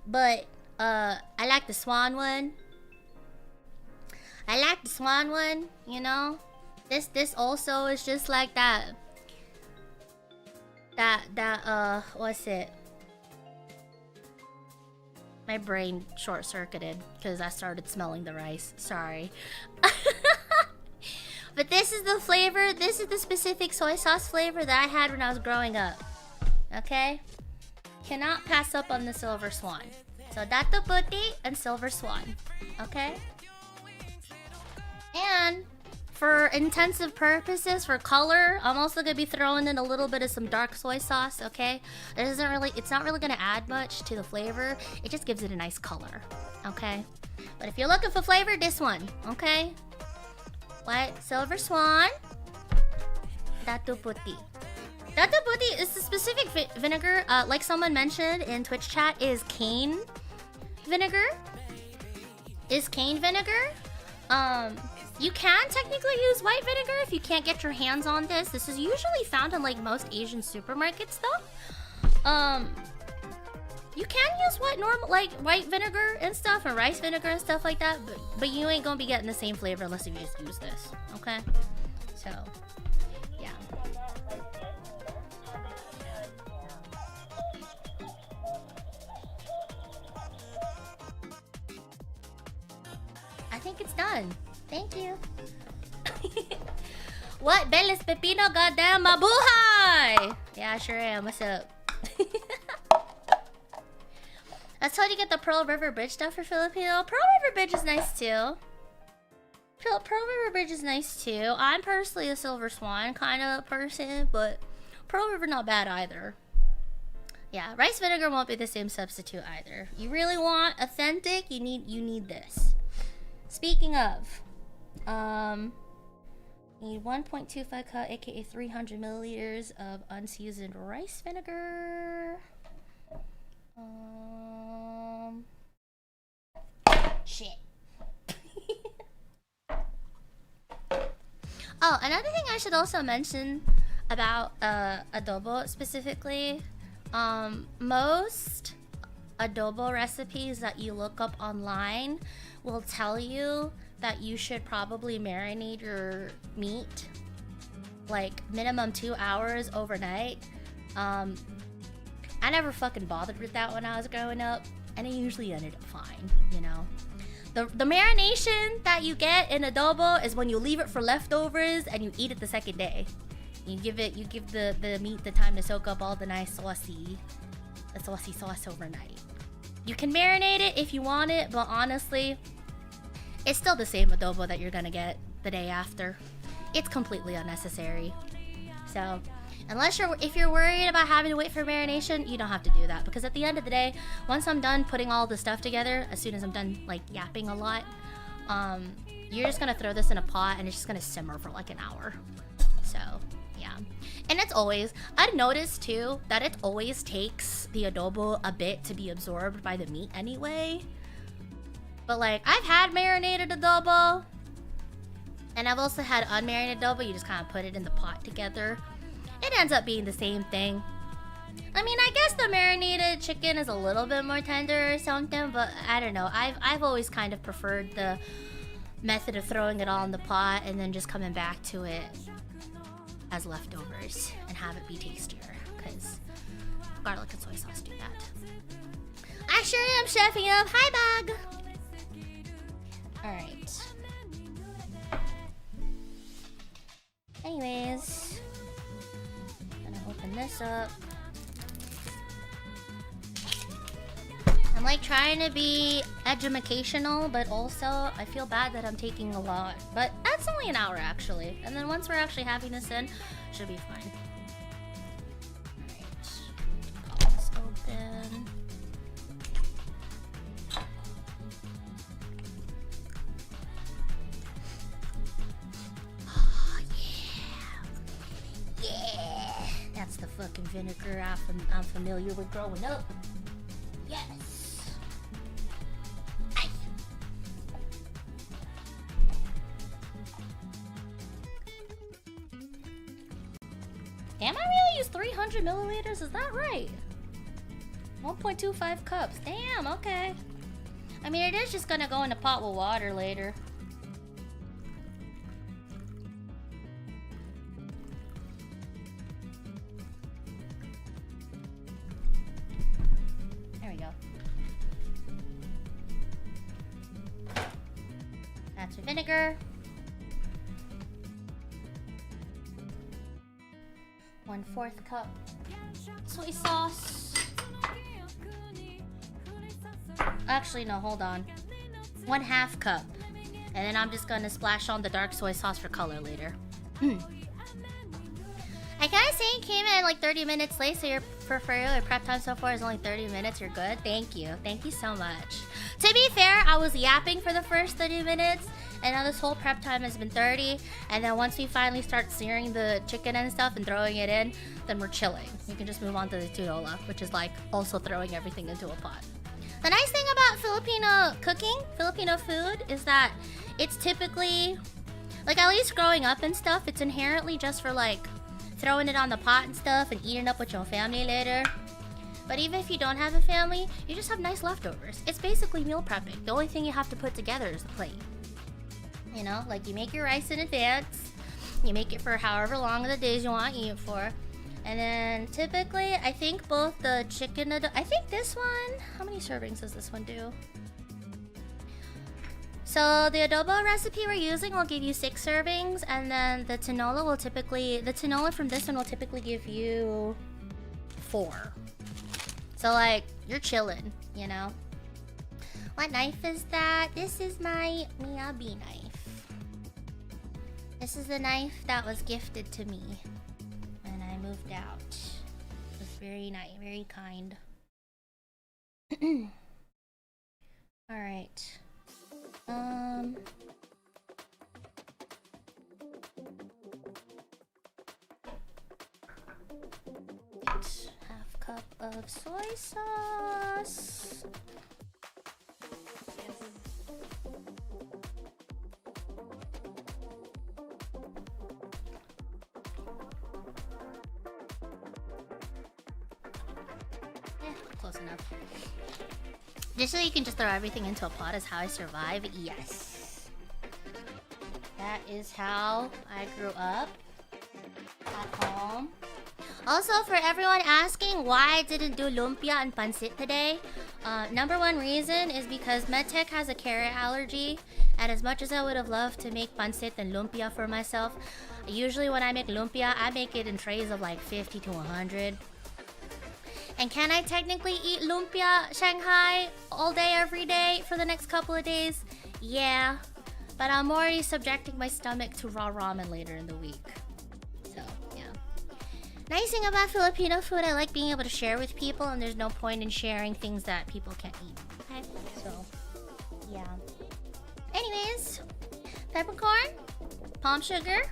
But I like the swan one. You know? This also is just like that what's it? My brain short-circuited because I started smelling the rice. Sorry. But this is the flavor, this is the specific soy sauce flavor that I had when I was growing up. Okay? Cannot pass up on the silver swan. So datu puti and silver swan. Okay? And for intensive purposes, for color, I'm also gonna be throwing in a little bit of some dark soy sauce, okay? It's not really gonna add much to the flavor. It just gives it a nice color, okay? But if you're looking for flavor, this one, okay? What? Silver swan. Datu puti. Datu puti is the specific vinegar, like someone mentioned in Twitch chat, is cane vinegar. You can technically use white vinegar if you can't get your hands on this. This is usually found in like most Asian supermarkets though. You can use white vinegar and stuff, and rice vinegar and stuff like that, but you ain't gonna be getting the same flavor unless you just use this, okay? So, yeah. I think it's done. Thank you. What? Belis Pepino, goddamn mabuhay! Yeah, I sure am. What's up? That's how you get the Pearl River Bridge stuff for Filipino. Pearl River Bridge is nice too. Pearl River Bridge is nice too. I'm personally a Silver Swan kind of person, but Pearl River not bad either. Yeah, rice vinegar won't be the same substitute either. You really want authentic, you need this. Speaking of, need 1.25 cup, aka 300 milliliters of unseasoned rice vinegar. Shit. Oh, another thing I should also mention about adobo specifically, most adobo recipes that you look up online will tell you that you should probably marinate your meat like minimum 2 hours overnight. I never fucking bothered with that when I was growing up, and it usually ended up fine, you know. The marination that you get in adobo is when you leave it for leftovers and you eat it the second day. You give the meat the time to soak up all the nice saucy sauce overnight. You can marinate it if you want it, but honestly, it's still the same adobo that you're gonna get the day after. It's completely unnecessary. So, if you're worried about having to wait for marination, you don't have to do that, because at the end of the day, once I'm done putting all the stuff together, as soon as I'm done like yapping a lot, you're just gonna throw this in a pot and it's just gonna simmer for like an hour. So yeah, and it's always, I've noticed too that it always takes the adobo a bit to be absorbed by the meat anyway. But like, I've had marinated adobo and I've also had unmarinated adobo. You just kind of put it in the pot together. It ends up being the same thing. I mean, I guess the marinated chicken is a little bit more tender or something, but I don't know. I've always kind of preferred the method of throwing it all in the pot and then just coming back to it as leftovers and have it be tastier, because garlic and soy sauce do that. I sure am chefing up. Hi, Bug! Alright. Anyways, gonna open this up. I'm like trying to be educational, but also I feel bad that I'm taking a lot. But that's only an hour actually. And then once we're actually having this in, should be fine. Alright. Pop this open. Oh yeah. Yeah. That's the fucking vinegar I'm familiar with growing up. Yes. Damn, I really use 300 milliliters? Is that right? 1.25 cups. Damn, okay. I mean, it is just gonna go in a pot with water later. There we go. That's your vinegar. 1/4 cup soy sauce. Actually, no, hold on. 1/2 cup. And then I'm just gonna splash on the dark soy sauce for color later. I gotta say, it came in like 30 minutes late, so your prep time so far is only 30 minutes. You're good. Thank you. Thank you so much. To be fair, I was yapping for the first 30 minutes. And now this whole prep time has been 30. And then once we finally start searing the chicken and stuff and throwing it in, then we're chilling. We can just move on to the tinola, which is like also throwing everything into a pot. The nice thing about Filipino cooking, Filipino food, is that it's typically, like at least growing up and stuff, it's inherently just for like throwing it on the pot and stuff and eating up with your family later. But even if you don't have a family, you just have nice leftovers. It's basically meal prepping. The only thing you have to put together is the plate. You know, like you make your rice in advance, you make it for however long of the days you want to eat it for, and then typically, I think both the chicken, I think this one, how many servings does this one do? So the adobo recipe we're using will give you 6 servings, and then the tinola will typically, the tinola from this one will typically give you 4. So like, you're chilling, you know? What knife is that? This is my Miyabi knife. This is the knife that was gifted to me when I moved out. It was very nice, very kind. Alright. Half cup of soy sauce. Close enough. Just so you can just throw everything into a pot is how I survive? Yes. That is how I grew up at home. Also, for everyone asking why I didn't do lumpia and pancit today, number one reason is because MedTech has a carrot allergy, and as much as I would have loved to make pancit and lumpia for myself, usually when I make lumpia, I make it in trays of like 50 to 100. And can I technically eat lumpia Shanghai all day, every day for the next couple of days? Yeah, But I'm already subjecting my stomach to raw ramen later in the week. So, yeah. Nice thing about Filipino food, I like being able to share with people, and there's no point in sharing things that people can't eat. Okay? So, yeah. Anyways, peppercorn, palm sugar,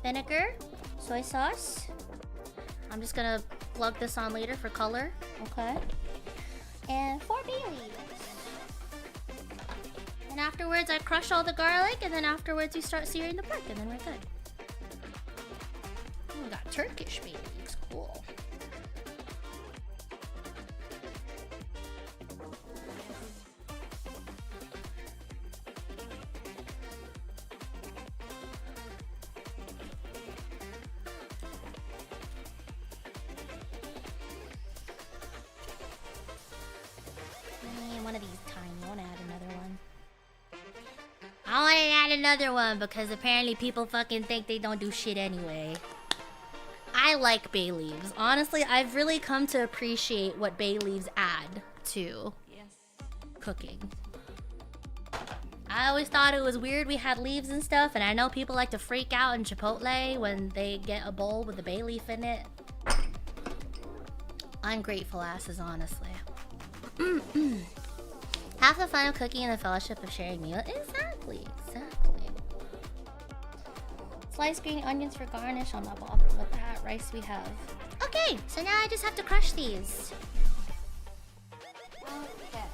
vinegar, soy sauce. I'm just gonna plug this on later for color. Okay? And 4 bay leaves. And afterwards, I crush all the garlic, and then afterwards, we start searing the pork, and then we're good. Oh, we got Turkish bay leaves. Cool. One of these tiny. I want to add another one. I want to add another one because apparently people fucking think they don't do shit anyway. I like bay leaves. Honestly, I've really come to appreciate what bay leaves add to cooking. I always thought it was weird we had leaves and stuff, and I know people like to freak out in Chipotle when they get a bowl with a bay leaf in it. Ungrateful asses, honestly. Half the fun of cooking and the fellowship of sharing meal. Exactly, exactly. Sliced green onions for garnish. I'm not bothered with that. Rice we have. Okay, so now I just have to crush these. Okay.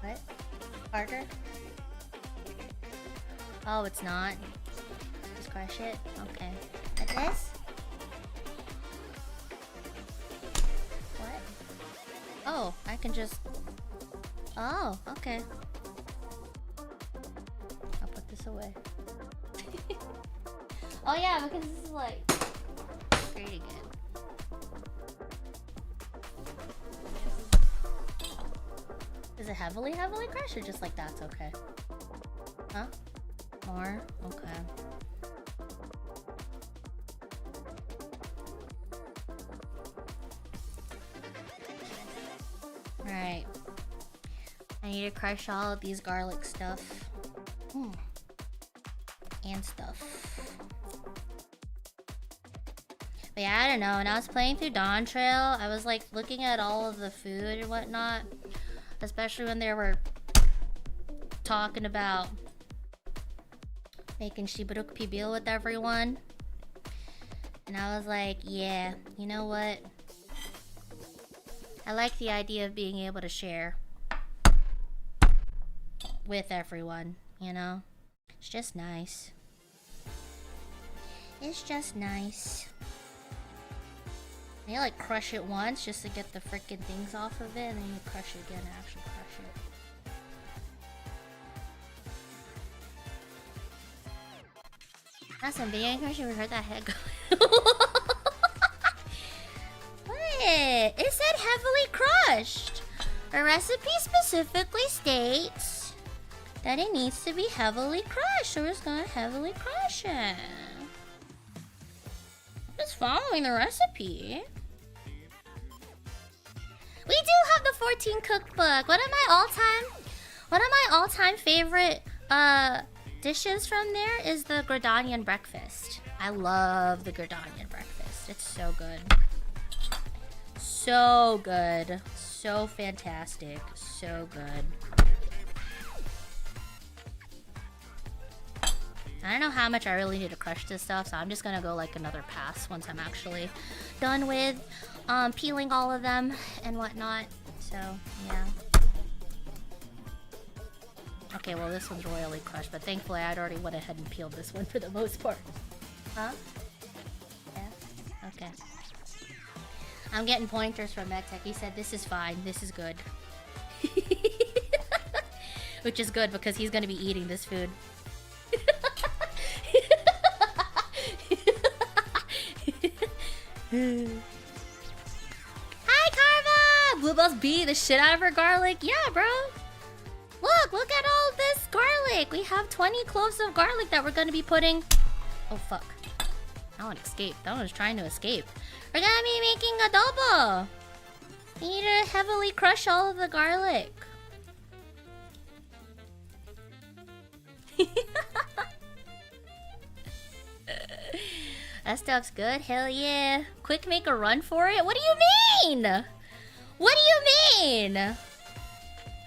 What? Harder? Oh, it's not. Just crush it? Okay. Like this? What? Oh, I can just... Oh, okay. I'll put this away. Oh yeah, because this is like... great again. Is it heavily crushed or just like that's okay? Huh? More? Okay. Alright. I need to crush all of these garlic stuff. And stuff. But yeah, I don't know. When I was playing through Dawn Trail, I was like looking at all of the food and whatnot. Especially when they were talking about making shibaruk pibil with everyone. And I was like, yeah, you know what? I like the idea of being able to share with everyone, you know? It's just nice. It's just nice. You like crush it once just to get the freaking things off of it, and then you crush it again and actually crush it. That's some video crushing. We heard that head go. What? It said heavily crushed. A recipe specifically states that it needs to be heavily crushed, so we're just gonna heavily crush it. Just following the recipe. We do have the 14 cookbook. One of my all-time favorite dishes from there is the Gordanian breakfast. I love the Gordanian breakfast. It's so good. So good. So fantastic. So good. I don't know how much I really need to crush this stuff, so I'm just gonna go like another pass once I'm actually done with peeling all of them and whatnot. So, yeah. Okay, well this one's royally crushed, but thankfully I'd already went ahead and peeled this one for the most part. Huh? Yeah? Okay. I'm getting pointers from MedTech. He said this is fine, this is good. Which is good because he's gonna be eating this food. Hi, Carva! Bluebell's beat the shit out of her garlic. Yeah, bro. Look at all this garlic. We have 20 cloves of garlic that we're gonna be putting. Oh fuck. That one escaped. That one was trying to escape. We're gonna be making adobo. We need to heavily crush all of the garlic. That stuff's good. Hell yeah. Quick, make a run for it. What do you mean? What do you mean?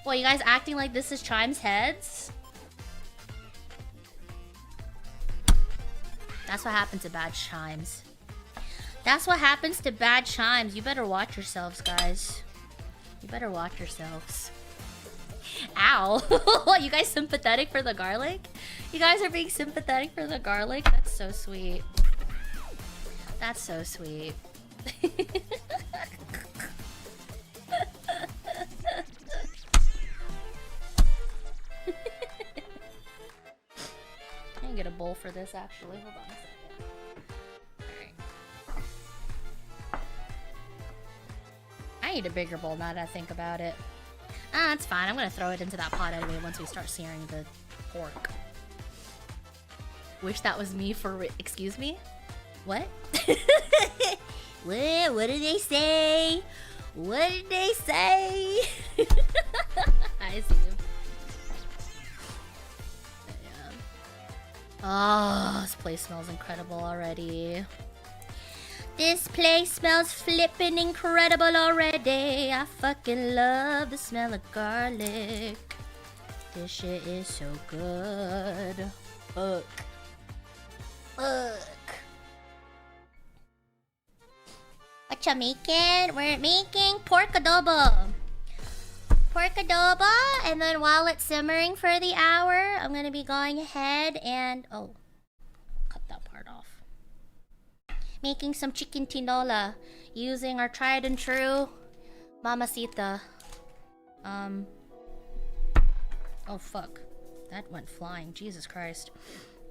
What, you guys acting like this is Chime's heads? That's what happens to bad chimes. That's what happens to bad chimes. You better watch yourselves, guys. You better watch yourselves. Ow. You guys sympathetic for the garlic? You guys are being sympathetic for the garlic? That's so sweet. That's so sweet. I can get a bowl for this actually. Hold on a second. Alright. I need a bigger bowl now that I think about it. Ah, that's fine. I'm gonna throw it into that pot anyway once we start searing the pork. Wish that was me for excuse me? What? What did they say? What did they say? I see you. Yeah. Oh, this place smells incredible already. This place smells flippin' incredible already. I fucking love the smell of garlic. This shit is so good. Fuck. Fuck. What you making? We're making pork adobo. Pork adobo, and then while it's simmering for the hour, I'm gonna be going ahead and cut that part off. Making some chicken tinola using our tried and true mamacita. Oh fuck, that went flying. Jesus Christ.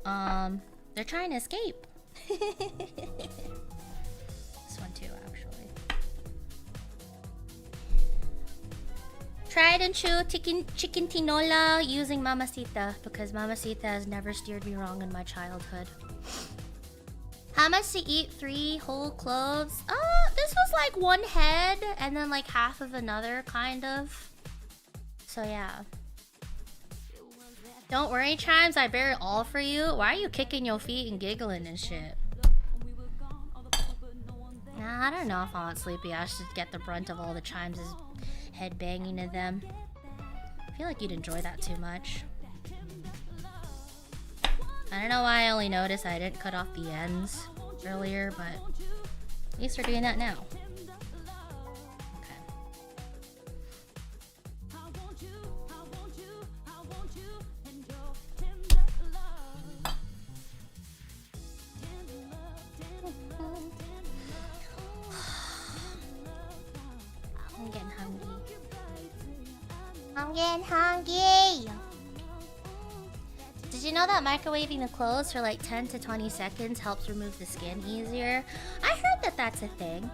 They're trying to escape. This one too, actually. Tried and true chicken tinola using mamacita because mamacita has never steered me wrong in my childhood. How much to eat 3 whole cloves? This was like 1 head and then like half of another, kind of. So yeah. Don't worry, Chimes, I bear it all for you. Why are you kicking your feet and giggling and shit? Nah, I don't know if I want Sleepy Ash to get the brunt of all the Chimes' head banging in them. I feel like you'd enjoy that too much. I don't know why I only noticed I didn't cut off the ends earlier, but at least we're doing that now. Okay. I'm getting hungry. I'm getting hungry! Did you know that microwaving the clothes for like 10 to 20 seconds helps remove the skin easier? I heard that that's a thing.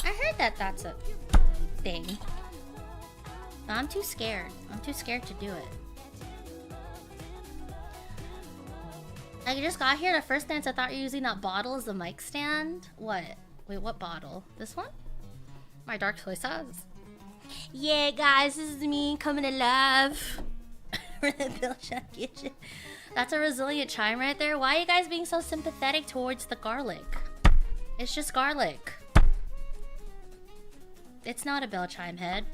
I heard that that's a thing. But I'm too scared. I'm too scared to do it. I just got here, the first glance I thought you were using that bottle as the mic stand. What? Wait, what bottle? This one? My dark soy sauce? Yeah, guys, this is me coming alive. That's a resilient chime right there. Why are you guys being so sympathetic towards the garlic? It's just garlic. It's not a bell chime head.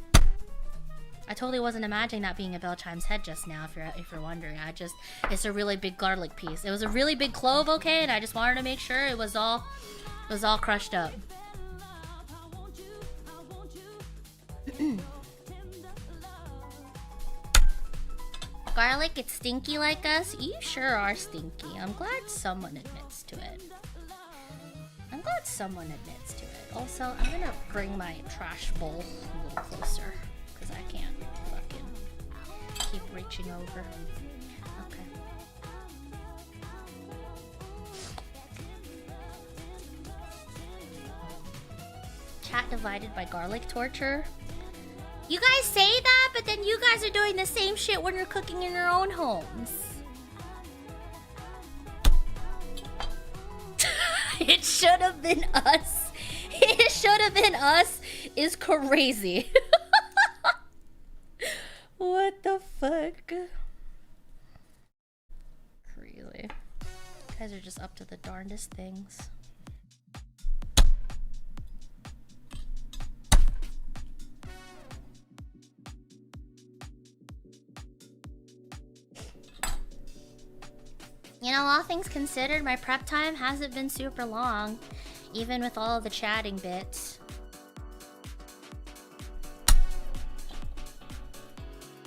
I totally wasn't imagining that being a bell chime's head just now. If you're wondering, it's a really big garlic piece. It was a really big clove, okay, and I just wanted to make sure it was all crushed up. Garlic, it's stinky like us? You sure are stinky. I'm glad someone admits to it. I'm glad someone admits to it. Also, I'm gonna bring my trash bowl a little closer because I can't fucking keep reaching over. Okay. Chat divided by garlic torture. You guys say that, but then you guys are doing the same shit when you're cooking in your own homes. It should have been us. It should have been us is crazy. What the fuck? Crazy. You guys are just up to the darndest things. You know, all things considered, my prep time hasn't been super long, even with all the chatting bits.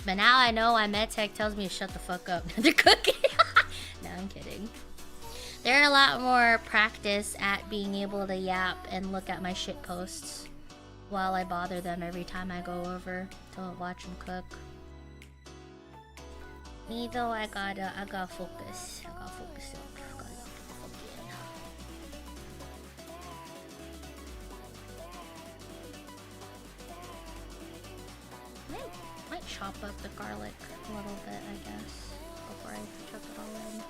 But now I know why MedTech tells me to shut the fuck up when they're cooking. No, I'm kidding. They're a lot more practice at being able to yap and look at my shit posts while I bother them every time I go over to watch them cook. Me though, I gotta focus. I gotta focus up. Might chop up the garlic a little bit, I guess, before I chuck it all in.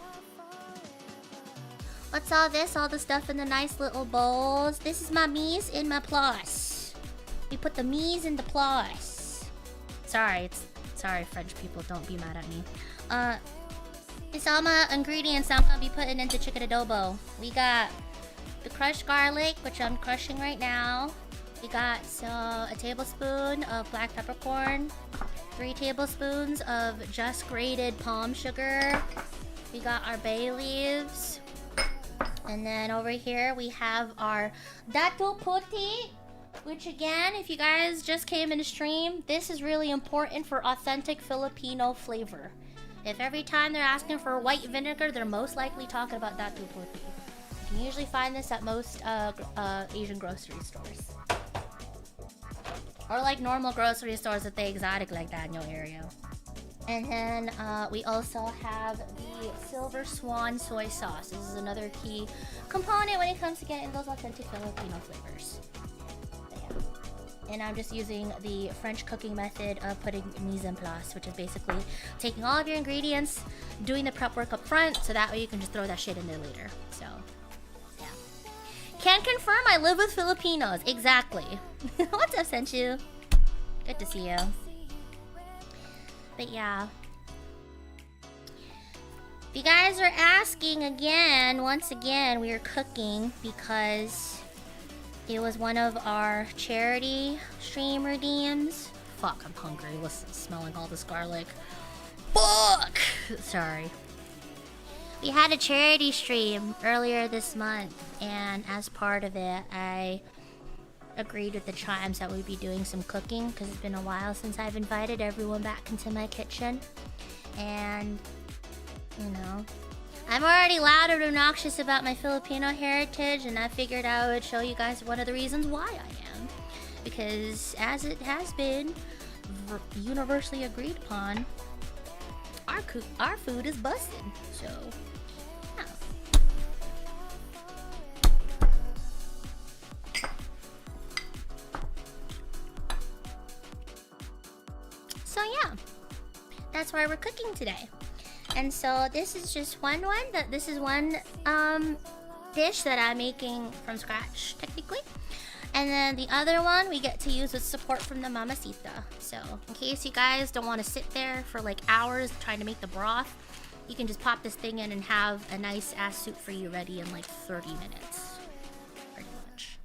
What's all this? All the stuff in the nice little bowls. This is my mise and my plus. We put the mise in the plus. Sorry, French people, don't be mad at me. It's all my ingredients I'm gonna be putting into chicken adobo. We got the crushed garlic, which I'm crushing right now. We got a tablespoon of black peppercorn, 3 tablespoons of just grated palm sugar. We got our bay leaves. And then over here we have our datu puti, which again, if you guys just came in the stream, this is really important for authentic Filipino flavor. If every time they're asking for white vinegar, they're most likely talking about datu puti. You can usually find this at most Asian grocery stores. Or like normal grocery stores that they exotic like that in your area. And then we also have the Silver Swan soy sauce. This is another key component when it comes to getting those authentic Filipino flavors. But yeah. And I'm just using the French cooking method of putting mise en place, which is basically taking all of your ingredients, doing the prep work up front, so that way you can just throw that shit in there later. So, yeah. Can confirm I live with Filipinos. Exactly. What's up, Senchu? Good to see you. But yeah. If you guys are asking again, once again, we are cooking because it was one of our charity stream redeems. Fuck, I'm hungry. Listen, smelling all this garlic. Fuck! Sorry. We had a charity stream earlier this month, and as part of it, I agreed with the chimes that we'd be doing some cooking because it's been a while since I've invited everyone back into my kitchen. And, you know, I'm already loud and obnoxious about my Filipino heritage, and I figured I would show you guys one of the reasons why I am. Because as it has been universally agreed upon, our food is busted. So, yeah. So yeah, that's why we're cooking today. And so this is just one dish that I'm making from scratch, technically. And then the other one we get to use with support from the mamacita. So in case you guys don't want to sit there for like hours trying to make the broth, you can just pop this thing in and have a nice ass soup for you ready in like 30 minutes. Pretty much.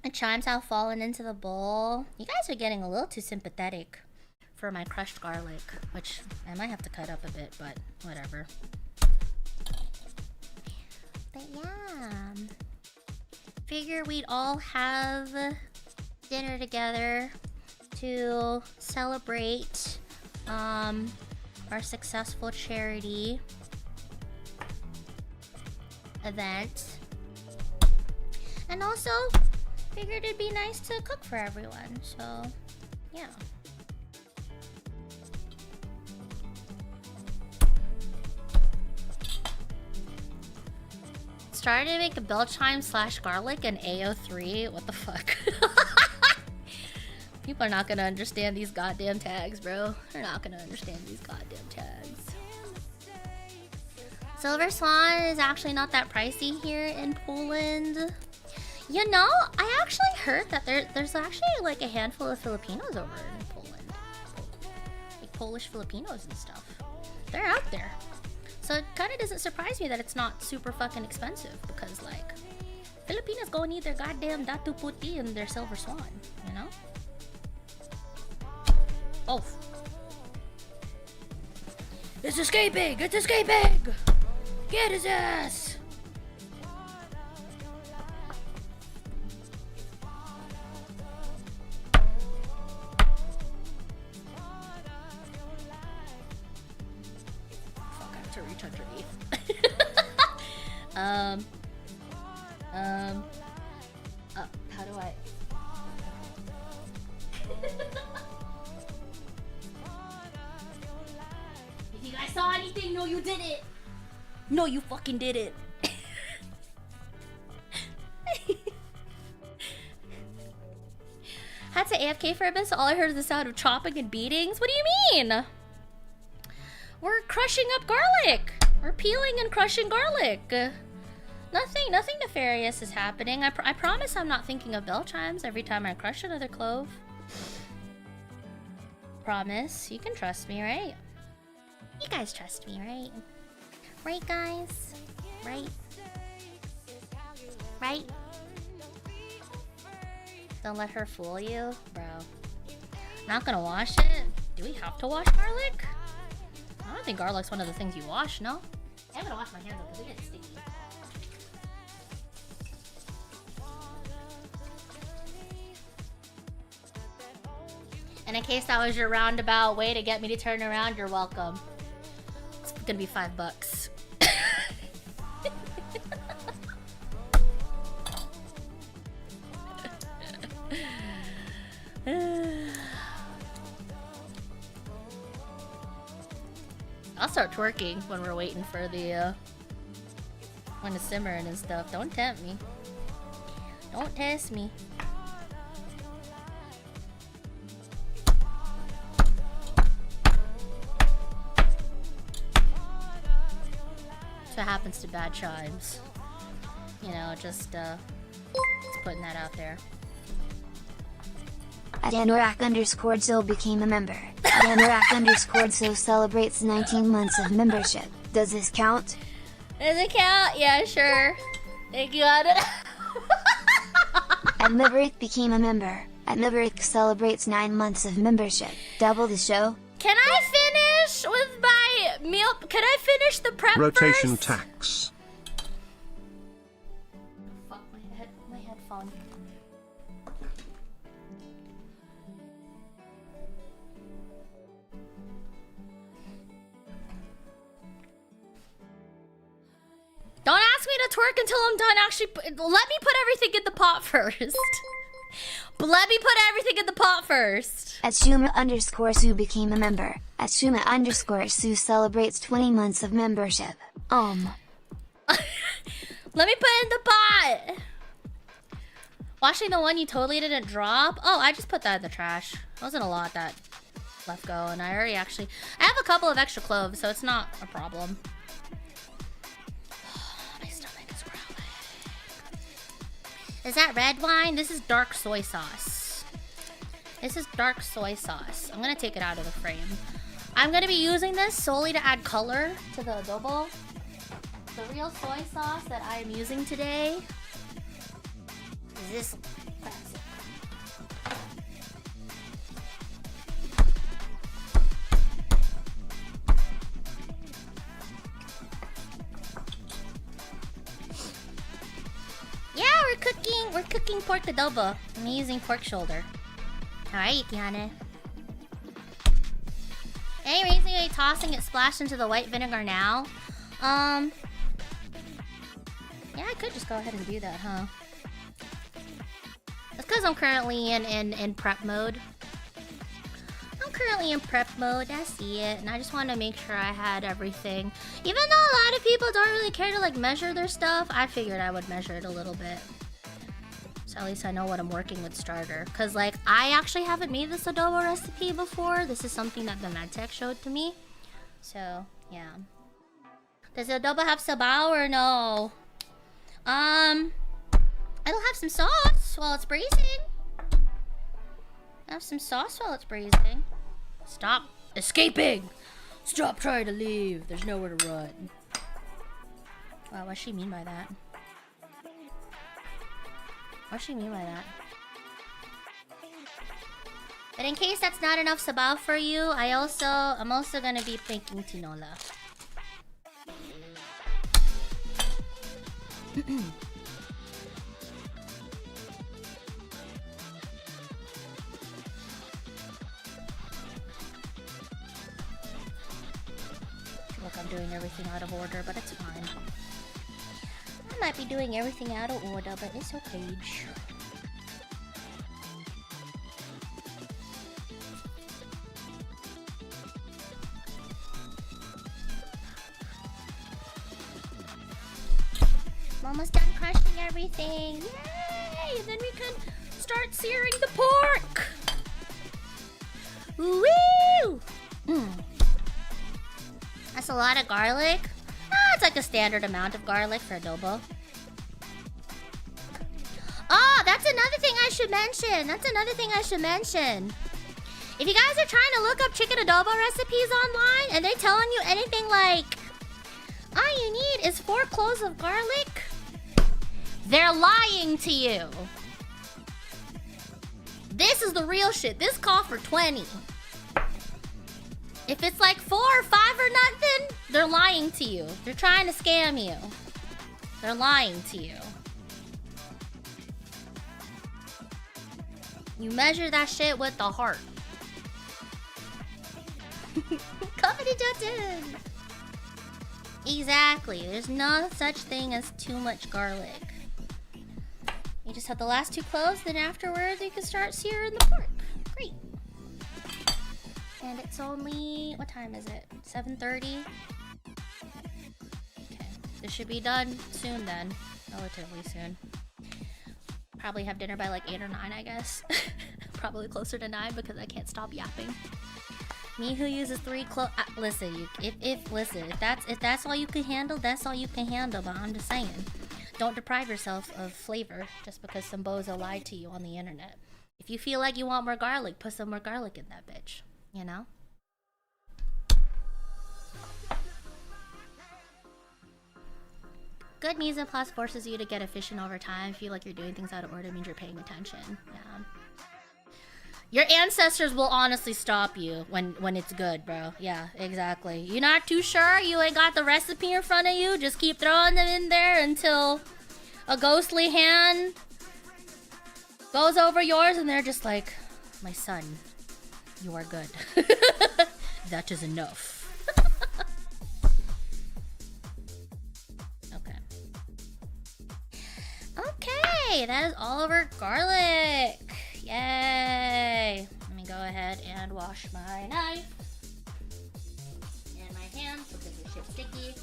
The chimes have fallen into the bowl. You guys are getting a little too sympathetic for my crushed garlic, which I might have to cut up a bit, but whatever. But yeah, figure we'd all have dinner together to celebrate our successful charity event, and also figured it'd be nice to cook for everyone. So yeah. Started to make a bell chime / garlic and AO3. What the fuck? People are not gonna understand these goddamn tags, bro. They're not gonna understand these goddamn tags. Silver Swan is actually not that pricey here in Poland. You know, I actually heard that there's actually like a handful of Filipinos over in Poland. Like Polish Filipinos and stuff. They're out there. So it kind of doesn't surprise me that it's not super fucking expensive because like Filipinos go and eat their goddamn datu puti and their Silver Swan, you know? Oh. It's escaping! It's escaping! Get his ass! Fuck, I have to reach underneath. How do I? If you guys saw anything, no you didn't. No you fucking didn't. Had to AFK for a bit, so all I heard is the sound of chopping and beatings. What do you mean? We're crushing up garlic. We're peeling and crushing garlic. Nothing nefarious is happening. I promise I'm not thinking of bell chimes every time I crush another clove. Promise. You can trust me, right? You guys trust me, right? Right, guys? Right? Right? Don't let her fool you? Bro. Not gonna wash it? Do we have to wash garlic? I don't think garlic's one of the things you wash, no? I'm gonna wash my hands up because they get sticky. And in case that was your roundabout way to get me to turn around, you're welcome. It's gonna be $5. I'll start twerking when we're waiting for the when it's simmering and stuff. Don't tempt me. Don't test me. That's what happens to bad chimes. You know, just putting that out there. ANAK_so became a member. ANAK_so celebrates 19 months of membership. Does this count? Does it count? Yeah, sure. Thank you, Anna. EVE.EXE became a member. EVE.EXE celebrates 9 months of membership. Double the show. Can I finish with my meal? Can I finish the prep Rotation first? tax. Fuck my headphone. Don't ask me to twerk until I'm done. Actually, let me put everything in the pot first. Let me put everything in the pot first. Atshuma_Sue became a member. Atshuma_Sue celebrates 20 months of membership. Let me put it in the pot. Washing the one you totally didn't drop? Oh, I just put that in the trash. Wasn't a lot that left go, and I already I have a couple of extra cloves, so it's not a problem. My stomach is growling. Is that red wine? This is dark soy sauce. This is dark soy sauce. I'm gonna take it out of the frame. I'm gonna be using this solely to add color to the adobo. The real soy sauce that I am using today is this classic. Yeah, we're cooking pork adobo. I'm using pork shoulder. Alright, Tiana. Any reason you're tossing it splashed into the white vinegar now? Yeah, I could just go ahead and do that, huh? That's because I'm currently in prep mode. I'm currently in prep mode, I see it, and I just want to make sure I had everything. Even though a lot of people don't really care to like measure their stuff, I figured I would measure it a little bit. So at least I know what I'm working with starter. Cause like I actually haven't made this adobo recipe before. This is something that the medtech showed to me. So yeah. Does the adobo have sabaw or no? It'll have some sauce while it's braising. Have some sauce while it's braising. Stop escaping! Stop trying to leave. There's nowhere to run. Wow, what does she mean by that? What does she mean by that? But in case that's not enough sabaw for you, I'm also gonna be thinking tinola. Look, I'm doing everything out of order, but it's fine. I might be doing everything out of order, but it's okay. I'm almost done crushing everything. Yay! And then we can start searing the pork. Woo! That's a lot of garlic. It's like a standard amount of garlic for adobo. Oh, that's another thing I should mention. If you guys are trying to look up chicken adobo recipes online and they're telling you anything like, all you need is 4 cloves of garlic, they're lying to you. This is the real shit. This call for 20. If it's like 4 or 5 or nothing, they're lying to you. They're trying to scam you. They're lying to you. You measure that shit with the heart. Company Justin! Exactly. There's no such thing as too much garlic. You just have the last 2 cloves, then afterwards you can start searing the pork. Great. And it's only, what time is it? 7:30? Okay, this should be done soon then. Relatively soon. Probably have dinner by like 8 or 9, I guess. Probably closer to 9 because I can't stop yapping. Me who uses 3 cloves. Listen, if that's all you can handle, that's all you can handle. But I'm just saying, don't deprive yourself of flavor just because some bozo lied to you on the internet. If you feel like you want more garlic, put some more garlic in that bitch. You know? Good mise en place forces you to get efficient over time. Feel like you're doing things out of order means you're paying attention. Yeah. Your ancestors will honestly stop you when it's good, bro. Yeah, exactly. You're not too sure? You ain't got the recipe in front of you? Just keep throwing them in there until a ghostly hand goes over yours and they're just like, my son, you are good. That is enough. Okay, that is all of our garlic. Yay! Let me go ahead and wash my knife and my hands because this shit's sticky.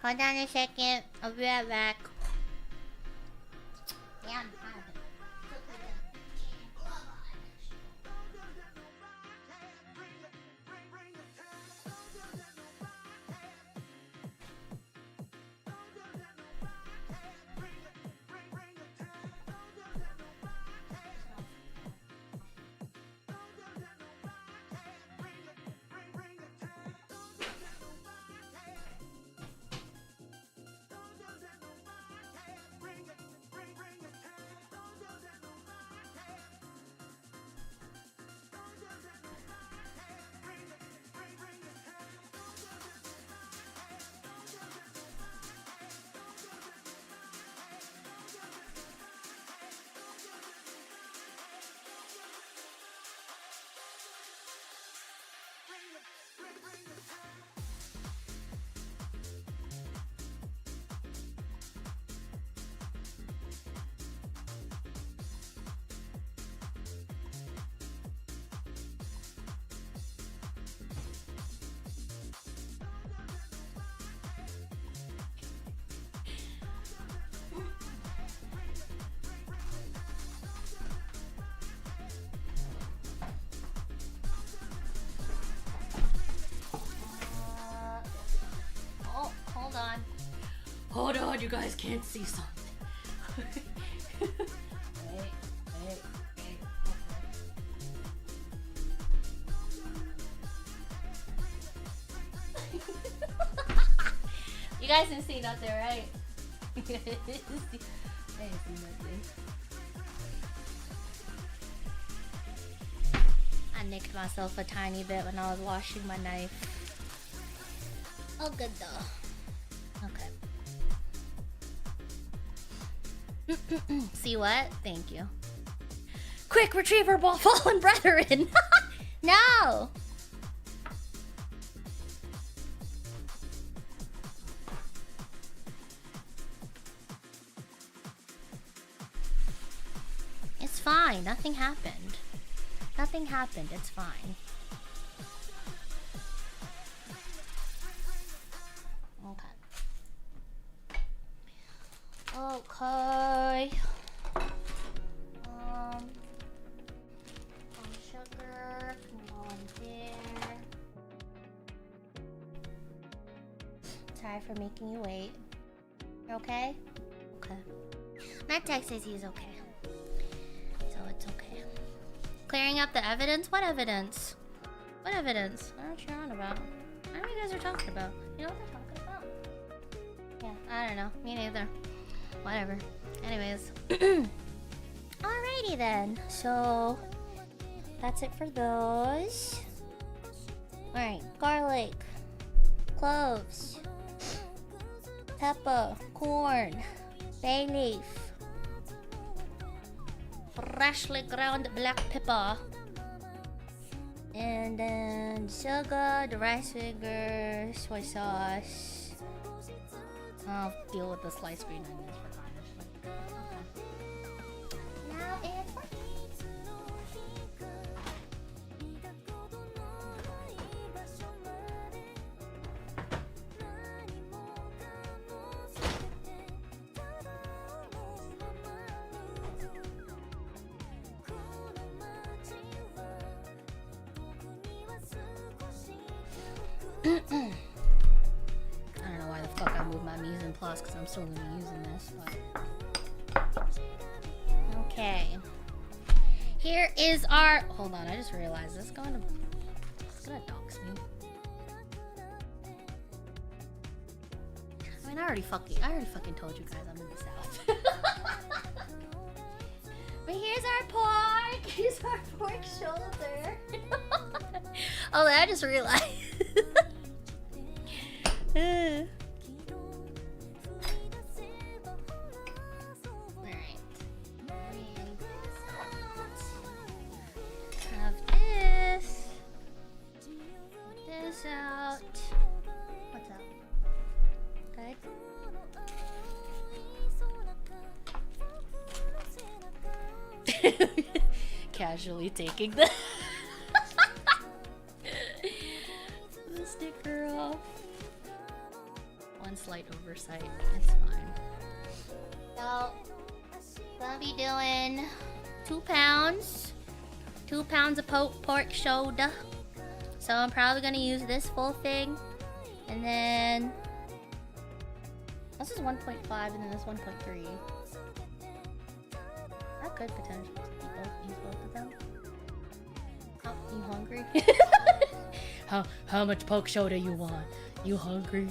Hold on a second, I'll be right back. Damn. Hold on, you guys can't see something. Wait. You guys didn't see nothing, right? I didn't see nothing. I nicked myself a tiny bit when I was washing my knife. Oh, good though. Okay. See what? Thank you. Quick, retriever ball, fallen brethren! No! It's fine. Nothing happened. Nothing happened. It's fine. Okay. Okay. Sugar can go in there. Sorry for making you wait. You're okay? Okay. My text says he's okay. So it's okay. Clearing up the evidence? What evidence? What evidence? I don't know what you're on about. I don't know what you guys are talking about. You know what they're talking about? Yeah, I don't know. Me neither. Whatever. Anyways. Alrighty then. So that's it for those. Alright. Garlic. Cloves. Pepper. Corn. Bay leaf. Freshly ground black pepper. And then sugar, the rice vinegar, soy sauce. I'll deal with the sliced green onions for garnish. Okay. Now it's I don't know why the fuck I moved my mise en place because I'm still gonna be using this, but okay. Here is our hold on, I just realized it's gonna dox me. I mean I already fucking told you guys I'm in the South. But here's our pork! Here's our pork shoulder. Oh, I just realized. Alright. Have this. Put this out. What's up? Good? Casually taking the sticker off. One slight oversight. It's fine. So, gonna be doing 2 pounds. 2 pounds of pork shoulder. So I'm probably gonna use this full thing. And then this is 1.5 and then this 1.3. I could potentially use both of them. Oh, you hungry? How much pork shoulder you want? You hungry?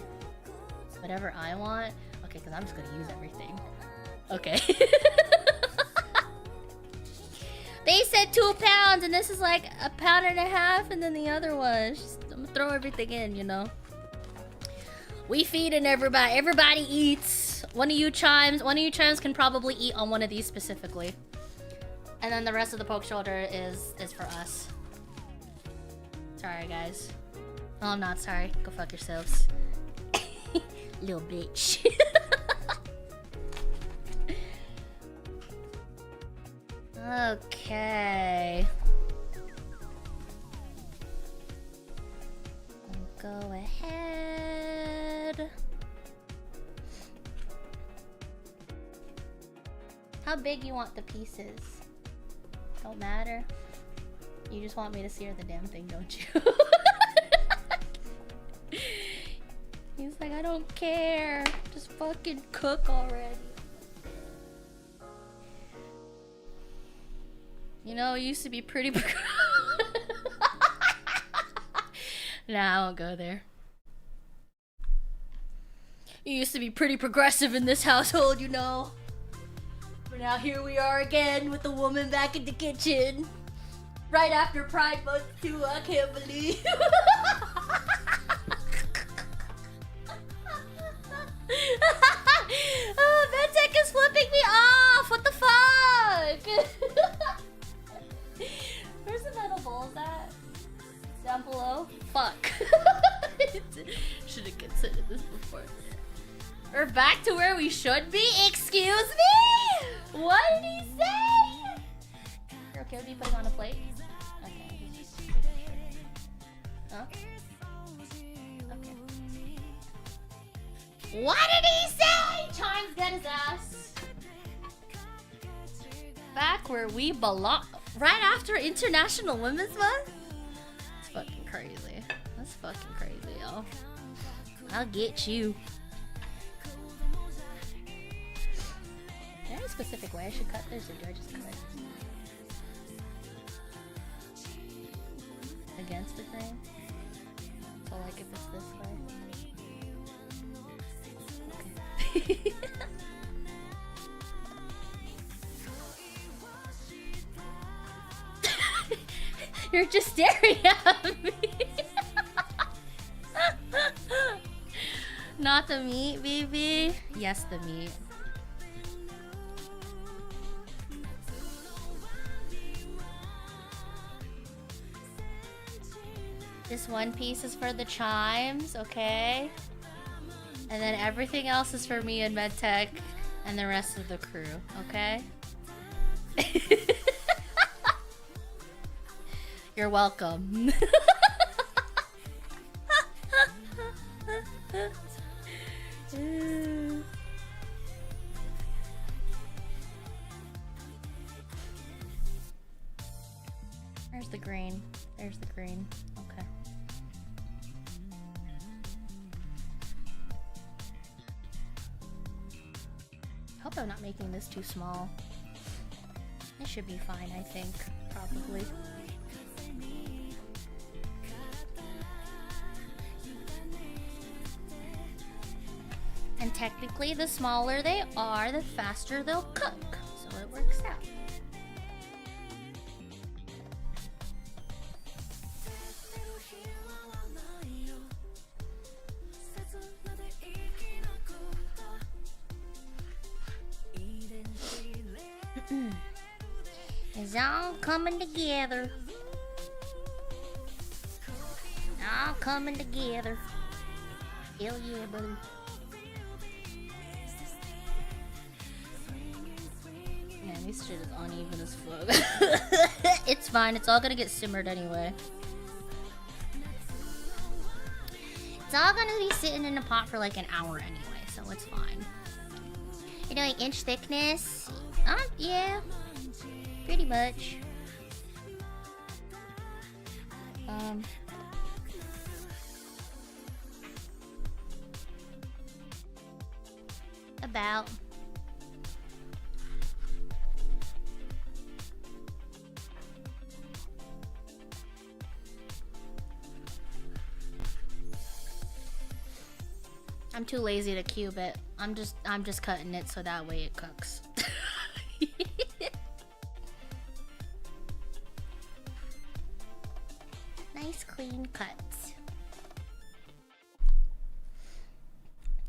Whatever I want. Okay, because I'm just gonna use everything. Okay. They said 2 pounds, and this is like 1.5 pounds, and then the other one. Just, I'm gonna throw everything in, you know. We feeding everybody. Everybody eats. One of you chimes can probably eat on one of these specifically, and then the rest of the pork shoulder is for us. Sorry, guys. Oh, I'm not sorry. Go fuck yourselves. Little bitch. Okay. Go ahead. How big you want the pieces? Don't matter. You just want me to sear the damn thing, don't you? He's like, I don't care. Just fucking cook already. You know, it used to be pretty. Nah, I won't go there. It used to be pretty progressive in this household, you know. But now here we are again with the woman back in the kitchen. Right after Pride Month too, I can't believe. Oh, Medtech is flipping me off! What the fuck? Where's the metal bowls at? Down below? Fuck. Should have considered this before. We're back to where we should be? Excuse me? What did he say? You're okay with me putting on a plate? Okay. Huh? Okay. What did he say? Chimes got his ass. Back where we belong. Right after International Women's Month? That's fucking crazy. That's fucking crazy, y'all. I'll get you. Is there a specific way I should cut this, or do I just cut it? Against the grain? So like if it's this way? Okay. You're just staring at me. Not the meat, baby. Yes, the meat. This one piece is for the chimes, okay? And then everything else is for me and MedTech and the rest of the crew, okay? You're welcome. There's the green. There's the green. Okay. Hope I'm not making this too small. It should be fine, I think. Probably. And technically, the smaller they are, the faster they'll cook. So it works out. It's all coming together. All coming together. Hell yeah, buddy. Man, this shit is uneven as fuck. It's fine. It's all gonna get simmered anyway. It's all gonna be sitting in the pot for like an hour anyway, so it's fine. You're doing inch thickness? Yeah. Pretty much. About. I'm too lazy to cube it. I'm just cutting it so that way it cooks. Nice clean cuts.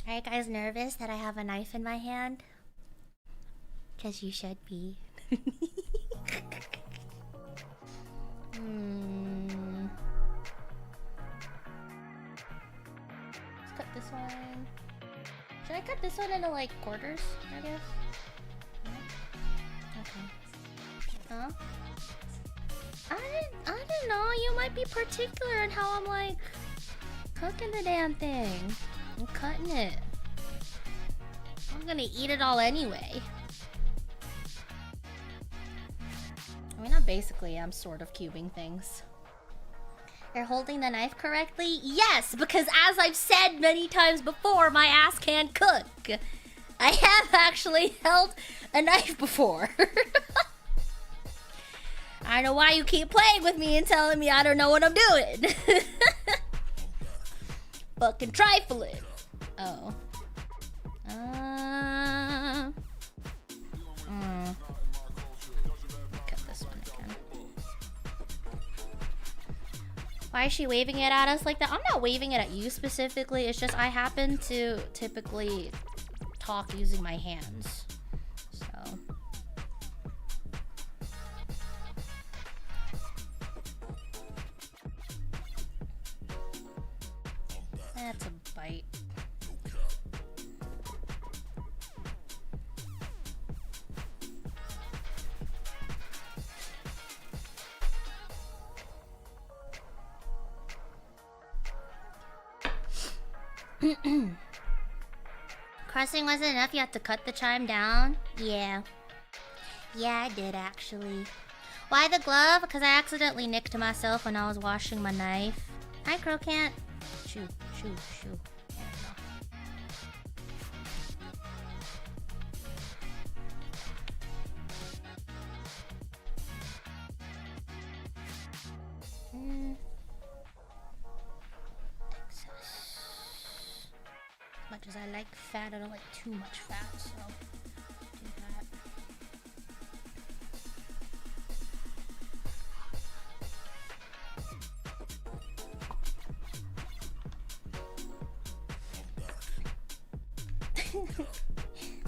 Are you guys nervous that I have a knife in my hand? 'Cause you should be. Let's cut this one. Should I cut this one into like quarters, I guess? Okay. Huh? I don't know, you might be particular in how I'm like cooking the damn thing. I'm cutting it. I'm gonna eat it all anyway. I mean, not basically, I'm sort of cubing things. You're holding the knife correctly? Yes, because as I've said many times before, my ass can't cook. I have actually held a knife before. I don't know why you keep playing with me and telling me I don't know what I'm doing. Fucking trifling. Oh. Cut this one again. Why is she waving it at us like that? I'm not waving it at you specifically. It's just I happen to typically talk using my hands. So. That's a bite. Crossing wasn't enough, you have to cut the chime down? Yeah. Yeah, I did actually. Why the glove? Because I accidentally nicked myself when I was washing my knife. Hi, Crocant. Shoo, shoo, shoo. There we go. As much as I like fat, I don't like too much fat, so do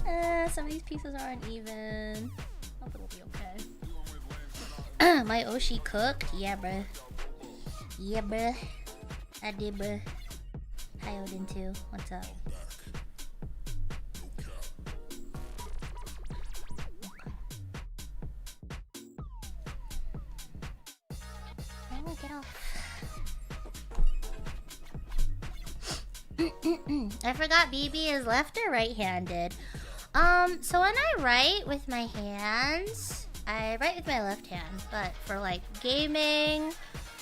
that. Some of these pieces are uneven. Hope it'll be okay. My Oshi cooked? Yeah, bruh. Yeah, bruh. I did, bruh. Hi, Odin, too. What's up? Oh, get off. I forgot BB is left or right-handed. So when I write with my hands, I write with my left hand, but for like gaming,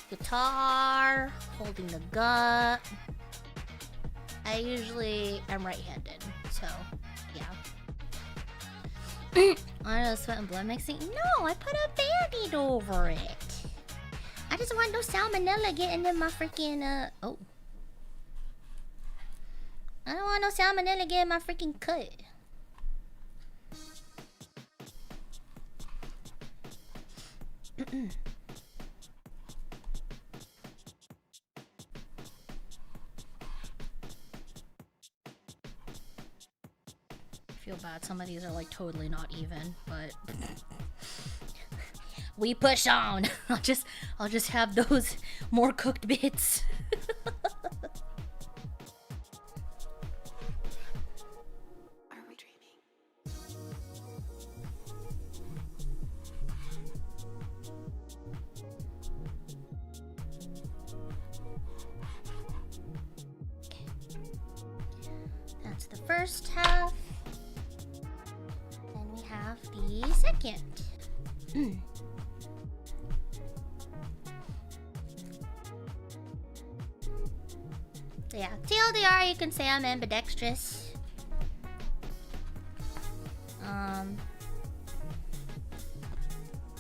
guitar, holding the gun, I usually am right-handed, so yeah. I know sweat and blood mixing. No, I put a Band-Aid over it. I just want no salmonella getting in my freaking oh. I don't want no salmonella getting my freaking cut. I feel bad. Some of these are like totally not even, but we push on. I'll just have those more cooked bits. Are we dreaming? That's the first half. Then we have the second. So yeah, TLDR, you can say I'm ambidextrous.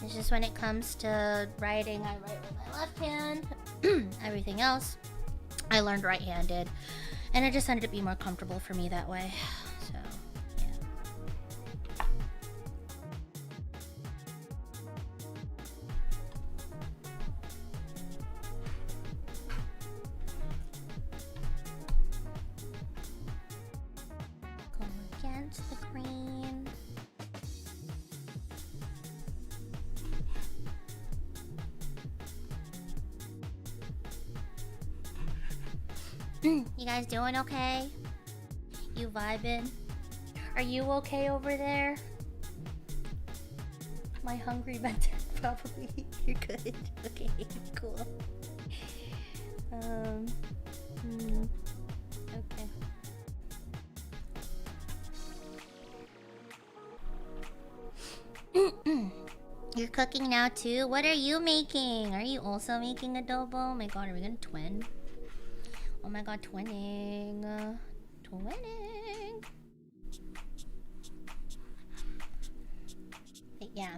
It's just when it comes to writing, I write with my left hand. Everything else, I learned right-handed. And it just ended up being more comfortable for me that way. So, yeah. Go against the green. You guys doing okay? You vibing? Are you okay over there? My hungry mentor probably. You're good. Okay, cool. Okay. You're cooking now too? What are you making? Are you also making adobo? Oh my god, are we gonna twin? Oh my god, twinning. Twinning. But yeah.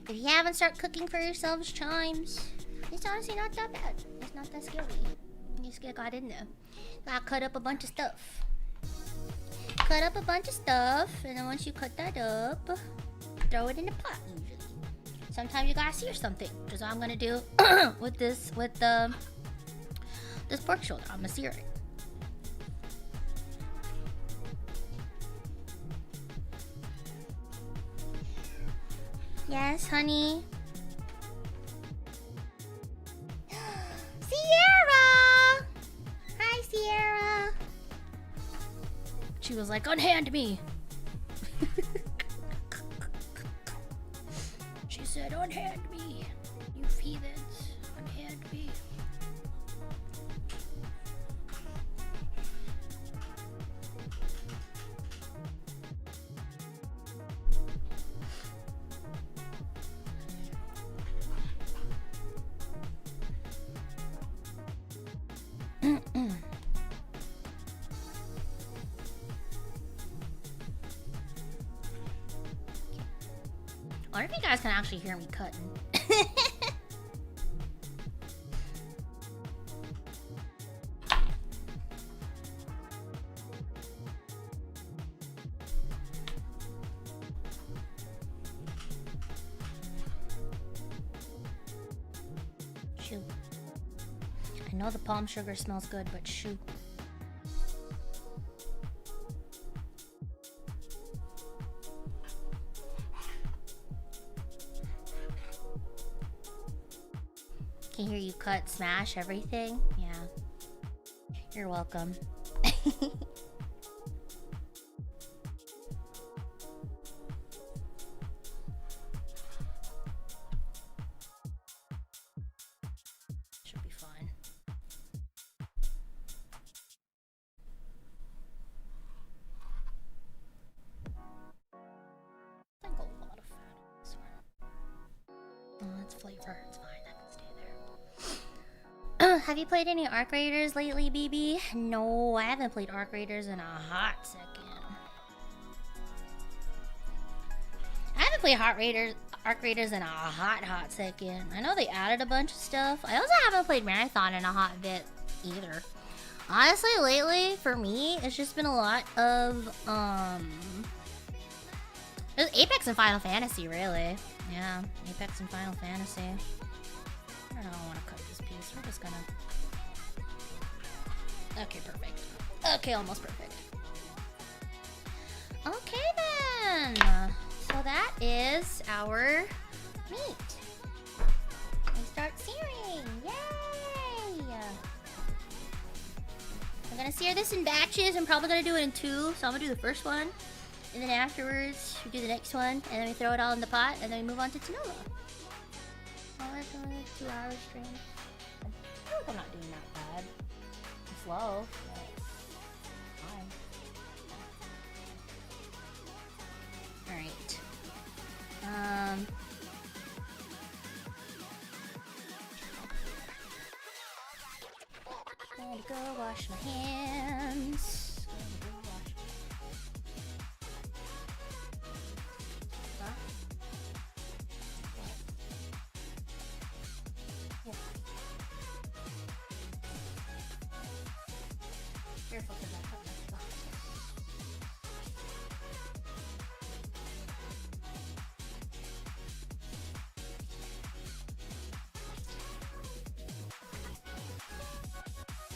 If you haven't started cooking for yourselves, chimes, it's honestly not that bad. It's not that scary. You just got in there. Gotta cut up a bunch of stuff. Cut up a bunch of stuff, and then once you cut that up, throw it in the pot usually. Sometimes you gotta sear something, which is what I'm gonna do with this pork shoulder. I'm gonna sear it. Yes, honey. Sierra! Hi, Sierra. She was like, unhand me. She said, unhand me. You heathens. Unhand me. I wonder if you guys can actually hear me cutting. Shoo. I know the palm sugar smells good, but shoo. Can hear you cut, smash everything. Yeah. You're welcome. Should be fine. I think a lot of fat on this one. Oh, it's flavor. It's fine. Have you played any Arc Raiders lately, BB? No, I haven't played Arc Raiders in a hot second. I haven't played Arc Raiders in a hot second. I know they added a bunch of stuff. I also haven't played Marathon in a hot bit either. Honestly, lately, for me, it's just been a lot of, there's Apex and Final Fantasy, really. Yeah, Apex and Final Fantasy. I don't know, I want to cut this piece. We're just gonna... Okay, perfect. Okay, almost perfect. Okay, then. So that is our meat. And start searing. Yay! I'm gonna sear this in batches. I'm probably gonna do it in 2. So I'm gonna do the first one. And then afterwards, we do the next one. And then we throw it all in the pot. And then we move on to tinola. Oh, that's only a 2-hour stream. I feel like I'm not doing that bad. I'm slow, but fine. Alright. I'm gonna go wash my hands. Careful, because I cut my box.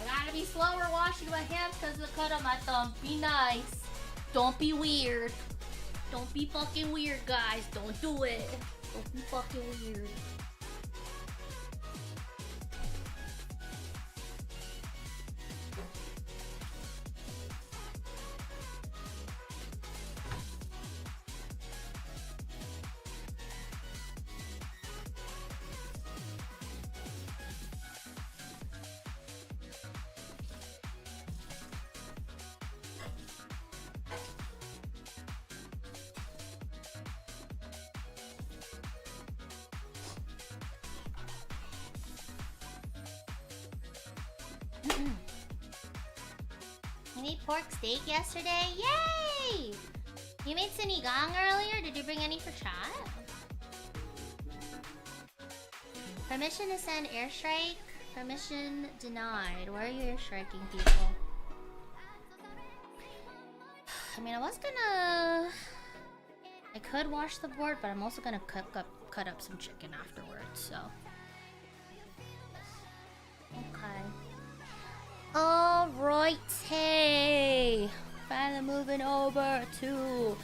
I gotta be slower washing my hands because of the cut on my thumb. Be nice. Don't be weird. Don't be fucking weird, guys. Don't do it. Don't be fucking weird. You made pork steak yesterday? Yay! You made sinigang earlier? Did you bring any for chat? Permission to send airstrike? Permission denied. Where are you airstriking people? I mean, I could wash the board, but I'm also gonna cut up some chicken afterwards, so. Okay. Alright, hey! Finally moving over to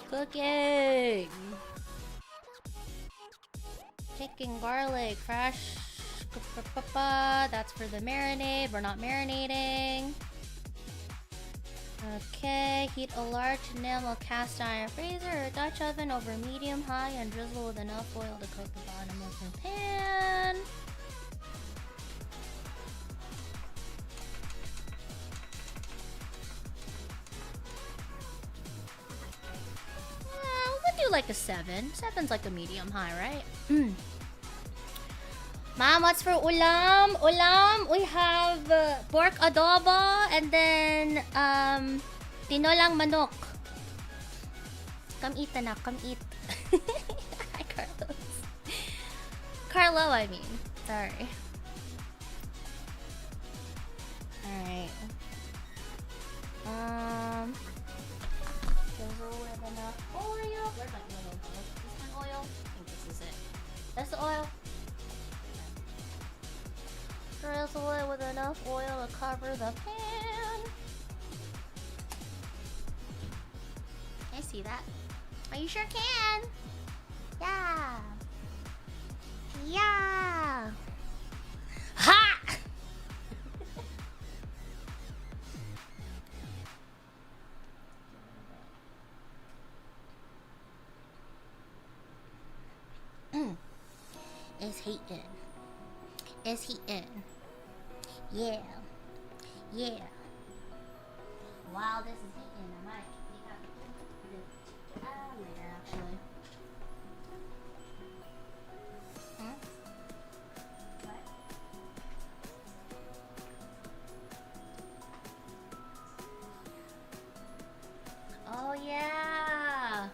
cooking. Picking garlic, fresh. That's for the marinade. We're not marinating. Okay, heat a large enamel cast iron freezer or Dutch oven over medium high and drizzle with enough oil to coat the bottom of the pan. We'll do like a 7. 7's like a medium high, right? Mom, what's for ulam? Ulam, we have pork adobo and then tinolang manok. Come eat, anak. Come eat. Hi, Carlos. Carlo, I mean. Sorry. Alright. Drizzle with enough oil. Where's my oil? Is this my oil? I think this is it. That's the oil. Drizzle it with enough oil to cover the pan. I see that. Oh, you sure can. Yeah. Yeah. Ha! It's heating. It's heating. Yeah. Yeah. While this is heating, I might take out the later, actually. What? Oh, yeah.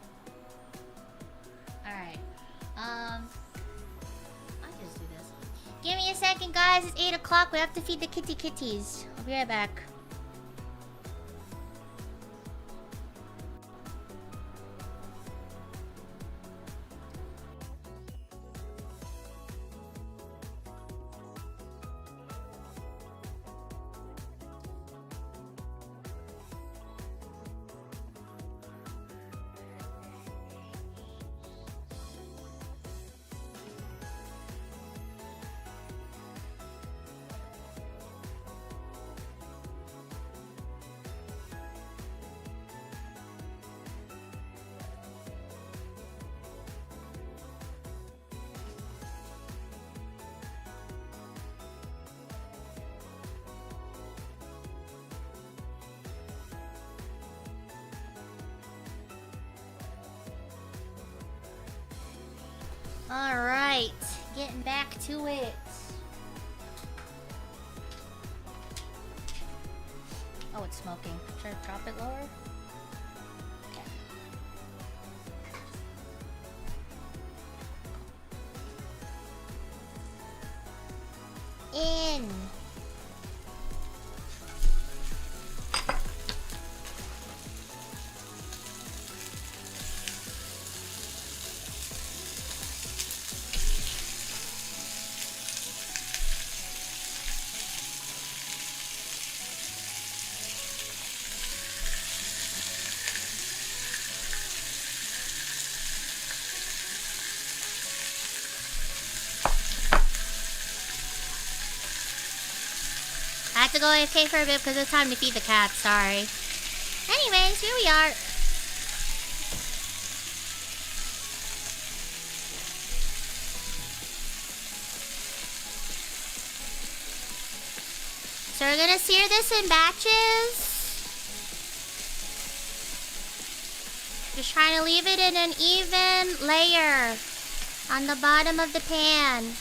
Alright. Give me a second, guys. It's 8 o'clock. We have to feed the kitties. I'll be right back. Alright, getting back to it. Oh, it's smoking. Should I drop it lower? Okay. In. I have to go AFK for a bit because it's time to feed the cats, sorry. Anyways, here we are. So we're gonna sear this in batches. Just trying to leave it in an even layer on the bottom of the pan.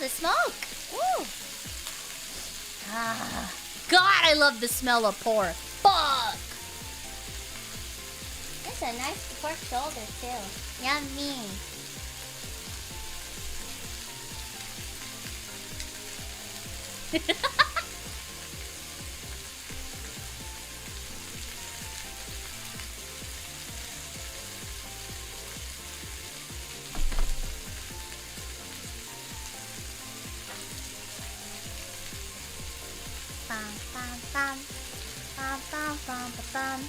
the smoke. Woo. Ah. God, I love the smell of pork. Fuck. That's a nice pork shoulder too. Yummy. Bum, bum, bum. Bum, bum, bum, bum, bum.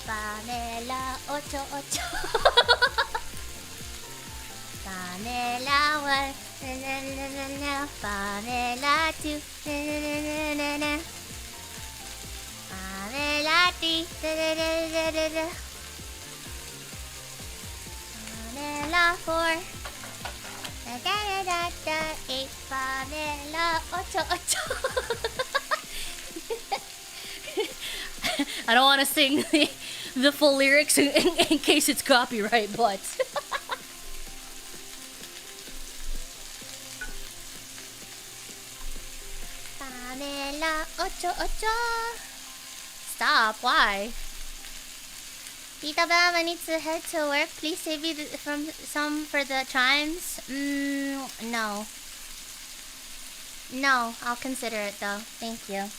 Vanilla 88. Vanilla 1. Vanilla 2. Vanilla 3. Vanilla 4. 8 vanilla 88. I don't want to sing the full lyrics in case it's copyright, but vanilla 88. Stop, why? VTuber, I need to head to work. Please save me from some for the chimes. No. No, I'll consider it though. Thank you.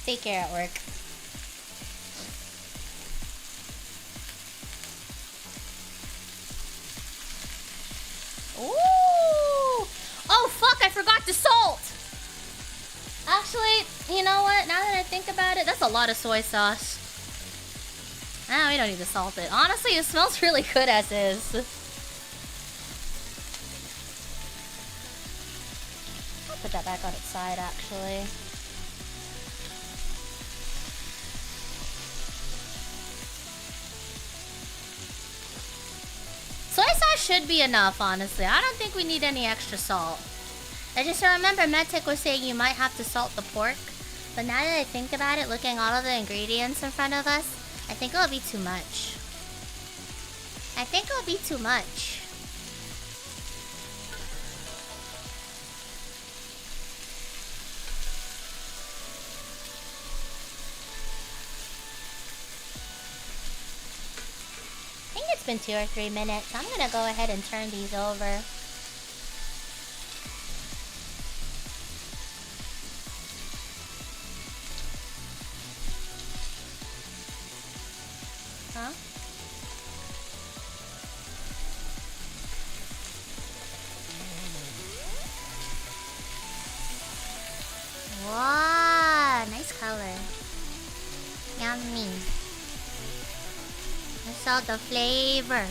Take care at work. Ooh! Oh fuck, I forgot the salt! Actually, you know what? Now that I think about it, that's a lot of soy sauce. Ah, we don't need to salt it. Honestly, it smells really good as is. I'll put that back on its side, actually. Soy sauce should be enough, honestly. I don't think we need any extra salt. I just remember Medtech was saying you might have to salt the pork. But now that I think about it, looking at all of the ingredients in front of us, I think it'll be too much. I think it'll be too much. I think it's been 2 or 3 minutes. I'm gonna go ahead and turn these over. Huh? Wow, nice color. Yummy. I saw the flavor.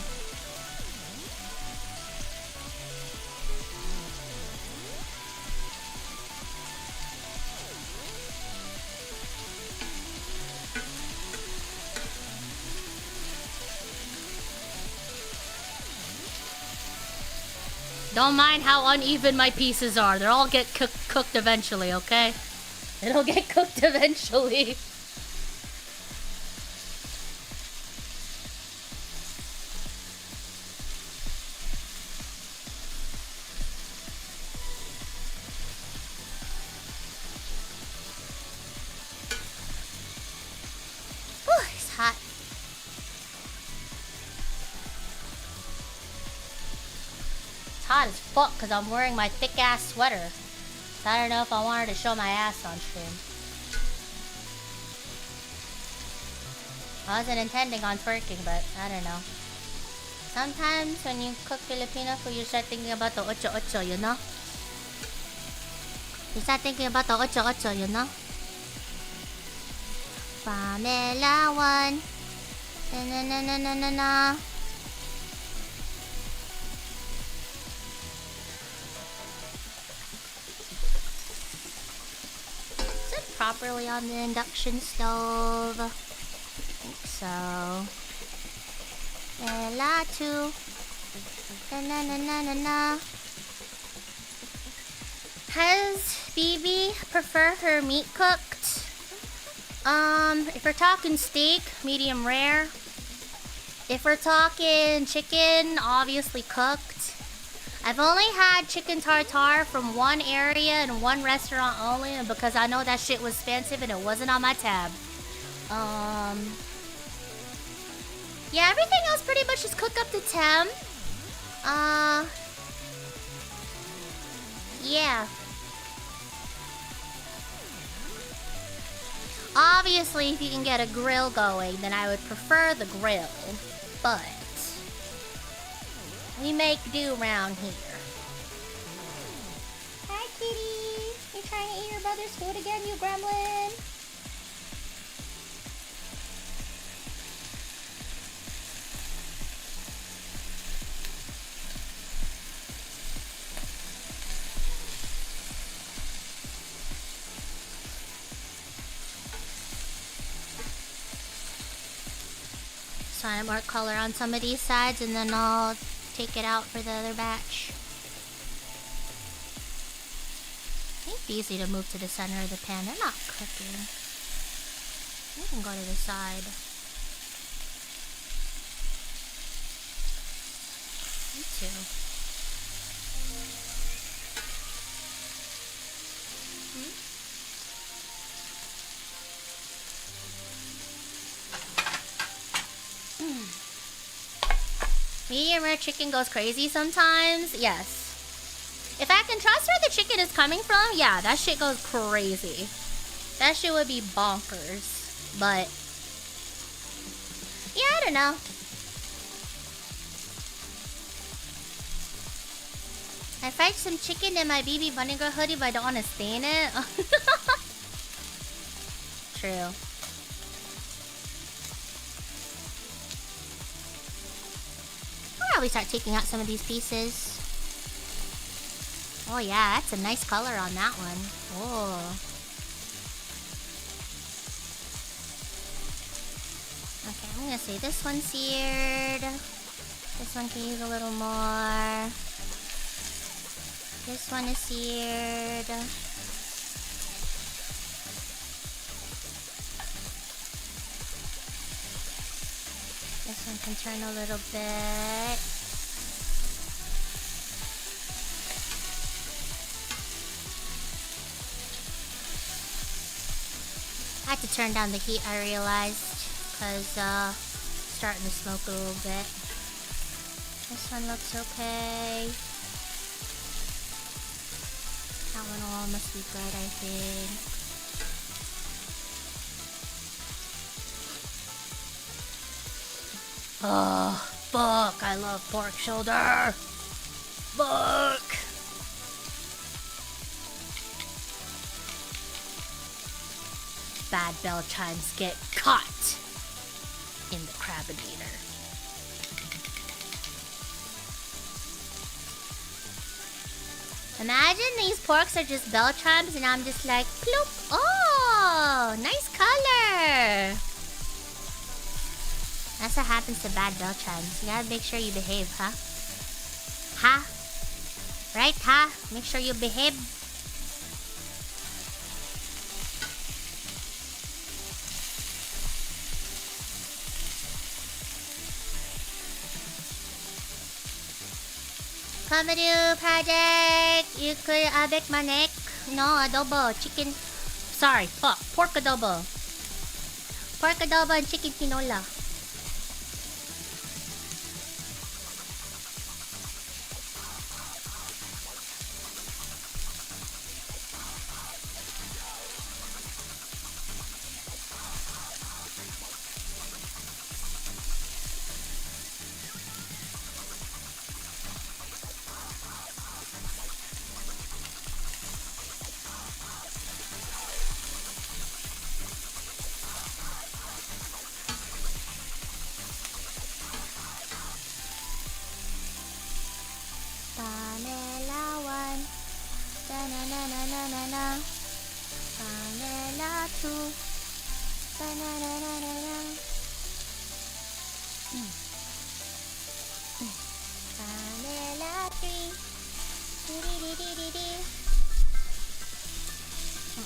Don't mind how uneven my pieces are. They'll all get cooked eventually, okay? It'll get cooked eventually. Whew, it's hot. It's hot as fuck because I'm wearing my thick ass sweater. So I don't know if I wanted to show my ass on stream. I wasn't intending on twerking, but I don't know. Sometimes when you cook Filipino food, you start thinking about the ocho-ocho, you know? You start thinking about the ocho-ocho, you know? Pamela 1. Na-na-na-na-na-na. Properly on the induction stove. I think so. Ella 2. Na na na na na. Has BB prefer her meat cooked? If we're talking steak, medium rare. If we're talking chicken, obviously cooked. I've only had chicken tartare from one area and one restaurant only, and because I know that shit was expensive and it wasn't on my tab. Yeah, everything else pretty much is cooked up to temp. Yeah. Obviously, if you can get a grill going, then I would prefer the grill. But we make do around here. Hi, kitty. You trying to eat your brother's food again, you gremlin? So I more color on some of these sides, and then I'll take it out for the other batch. I think it's easy to move to the center of the pan. They're not cooking. You can go to the side. Me too. Medium rare chicken goes crazy sometimes. Yes. If I can trust where the chicken is coming from, yeah, that shit goes crazy. That shit would be bonkers. But yeah, I don't know. I fried some chicken in my BB vinegar hoodie, but I don't want to stain it. True. I'll probably start taking out some of these pieces. Oh yeah, that's a nice color on that one. Oh. Okay, I'm gonna say this one's seared. This one can use a little more. This one is seared. This one can turn a little bit. I had to turn down the heat, I realized, because starting to smoke a little bit. This one looks okay. That one all must be good, I think. Oh, fuck, I love pork shoulder. Fuck. Bad bell chimes get caught in the carabiner. Imagine these porks are just bell chimes and I'm just like, plop. Oh, nice color. That's what happens to bad bell chimes. You gotta make sure you behave, huh? Huh? Right, huh? Make sure you behave. Konberu project. You could avec manek. No, adobo. Chicken. Sorry, fuck. Pork adobo. Pork adobo and chicken tinola.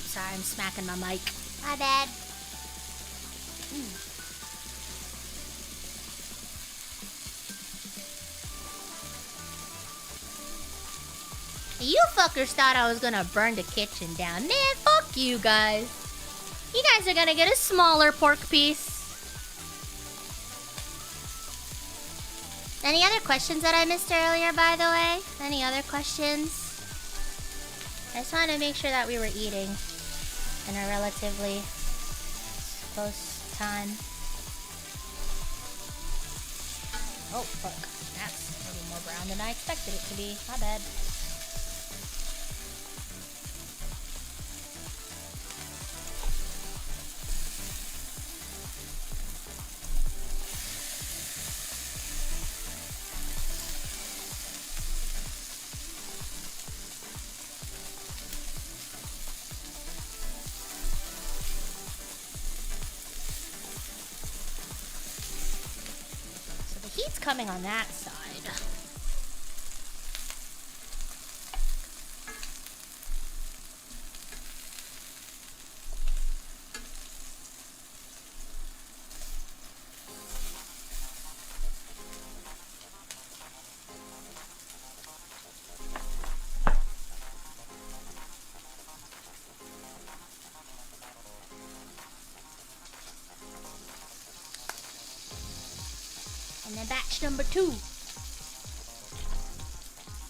Sorry, I'm smacking my mic. My bad. You fuckers thought I was gonna burn the kitchen down. Man, fuck you guys. You guys are gonna get a smaller pork piece. Any other questions that I missed earlier, by the way? Any other questions? I just wanted to make sure that we were eating in a relatively close time. Oh, fuck. That's a little more brown than I expected it to be. My bad. Heat's coming on that side. And then batch number 2.